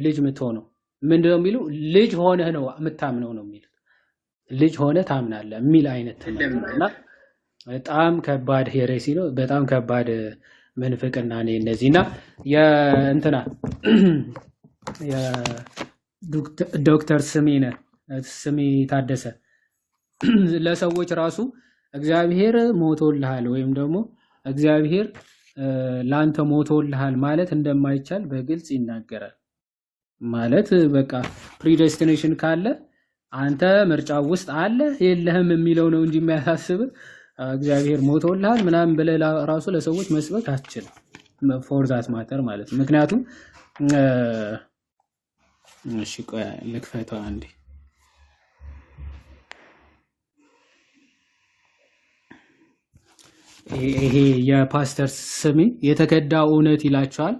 ልጅ የምትሆነው። ምንድነው የሚሉ ልጅ ሆነህ ነው የምታምነው ነው የሚሉት። ልጅ ሆነህ ታምናለህ የሚል አይነት ትምህርት ነውና በጣም ከባድ ሄሬሲ ነው። በጣም ከባድ ምንፍቅና ነው እነዚህና የእንትና ዶክተር ስሜ ታደሰ ለሰዎች ራሱ እግዚአብሔር ሞቶልሃል ወይም ደግሞ እግዚአብሔር ላንተ ሞቶልሃል ማለት እንደማይቻል በግልጽ ይናገራል። ማለት በቃ ፕሪዴስቲኔሽን ካለ አንተ ምርጫው ውስጥ አለ የለህም የሚለው ነው እንጂ የሚያሳስብ እግዚአብሔር ሞቶልሃል ምናምን ብለህ ራሱ ለሰዎች መስበክ አትችልም። ፎር ዛት ማተር ማለት ነው። ምክንያቱም እሺ ቆይ ልክፈተው አንዴ። ይሄ የፓስተር ስሜ የተከዳ እውነት ይላቸዋል።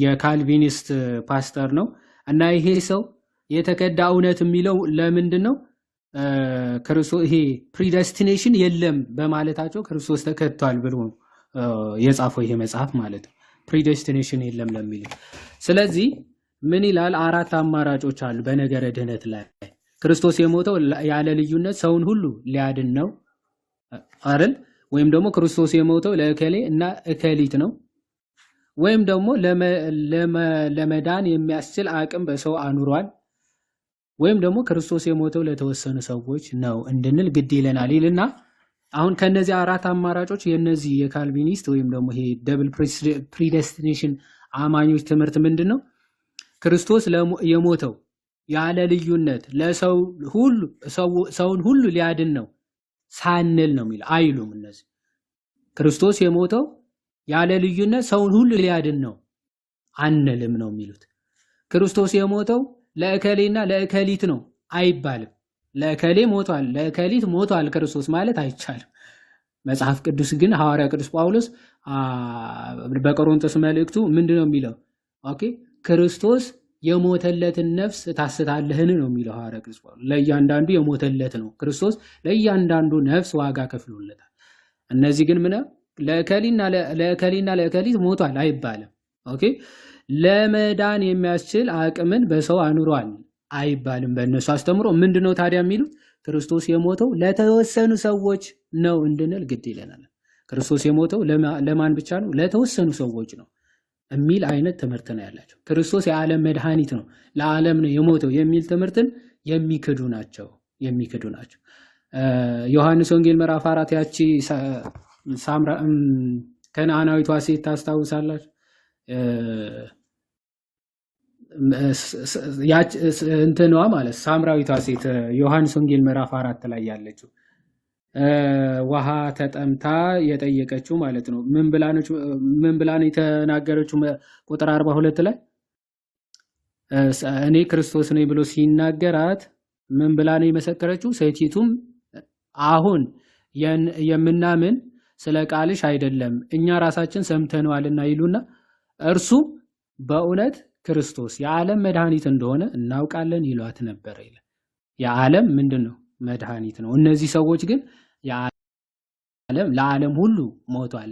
የካልቪኒስት ፓስተር ነው እና ይሄ ሰው የተከዳ እውነት የሚለው ለምንድን ነው? ክርስቶስ ይሄ ፕሪደስቲኔሽን የለም በማለታቸው ክርስቶስ ተከቷል ብሎ የጻፈው ይሄ መጽሐፍ ማለት ነው። ፕሪደስቲኔሽን የለም ለሚለው ስለዚህ ምን ይላል? 4 አማራጮች አሉ በነገረ ድህነት ላይ። ክርስቶስ የሞተው ያለ ልዩነት ሰውን ሁሉ ሊያድን ነው አይደል? ወይም ደግሞ ክርስቶስ የሞተው ለእከሌ እና እከሊት ነው፣ ወይም ደግሞ ለመዳን የሚያስችል አቅም በሰው አኑሯል፣ ወይም ደግሞ ክርስቶስ የሞተው ለተወሰኑ ሰዎች ነው እንድንል ግድ ይለናል ይልና አሁን ከነዚህ 4 አማራጮች የነዚህ የካልቪኒስት ወይም ደግሞ ይሄ ደብል ፕሪደስቲኔሽን አማኞች ትምህርት ምንድነው? ክርስቶስ የሞተው ያለ ልዩነት ለሰው ሁሉ ሰውን ሁሉ ሊያድን ነው ሳንል ነው የሚለው አይሉም። እነዚህ ክርስቶስ የሞተው ያለ ልዩነት ሰውን ሁሉ ሊያድን ነው አንልም ነው የሚሉት። ክርስቶስ የሞተው ለእከሌና ለእከሊት ነው አይባልም። ለእከሌ ሞቷል ለእከሊት ሞቷል ክርስቶስ ማለት አይቻልም። መጽሐፍ ቅዱስ ግን ሐዋርያ ቅዱስ ጳውሎስ በቆሮንቶስ መልእክቱ ምንድነው የሚለው? ኦኬ ክርስቶስ የሞተለትን ነፍስ ታስታለህን ነው የሚለው ሐዋርያ ቅዱስ ጳውሎስ። ለእያንዳንዱ የሞተለት ነው ክርስቶስ፣ ለእያንዳንዱ ነፍስ ዋጋ ከፍሎለታል። እነዚህ ግን ምን ለእከሊና ለእከሊት ሞቷል አይባልም። ኦኬ ለመዳን የሚያስችል አቅምን በሰው አኑሯል አይባልም። በእነሱ አስተምሮ ምንድነው ታዲያ የሚሉት? ክርስቶስ የሞተው ለተወሰኑ ሰዎች ነው እንድንል ግድ ይለናል። ክርስቶስ የሞተው ለማን ብቻ ነው? ለተወሰኑ ሰዎች ነው የሚል አይነት ትምህርት ነው ያላቸው። ክርስቶስ የዓለም መድኃኒት ነው ለዓለም ነው የሞተው የሚል ትምህርትን የሚክዱ ናቸው። ዮሐንስ ወንጌል ምዕራፍ 4 ያቺ ከነዓናዊቷ ሴት ታስታውሳላችሁ? እንትኗ ማለት ሳምራዊቷ ሴት ዮሐንስ ወንጌል ምዕራፍ 4 ላይ ያለችው ውሃ ተጠምታ የጠየቀችው ማለት ነው። ምን ብላ ነው የተናገረችው? ቁጥር 42 ላይ እኔ ክርስቶስ ነኝ ብሎ ሲናገራት ምን ብላ ነው የመሰከረችው? ሴቲቱም አሁን የምናምን ስለ ቃልሽ አይደለም እኛ ራሳችን ሰምተነዋልና ይሉና እርሱ በእውነት ክርስቶስ የዓለም መድኃኒት እንደሆነ እናውቃለን ይሏት ነበር ይላል። የዓለም ምንድነው? መድኃኒት ነው። እነዚህ ሰዎች ግን ለዓለም ሁሉ ሞቷል።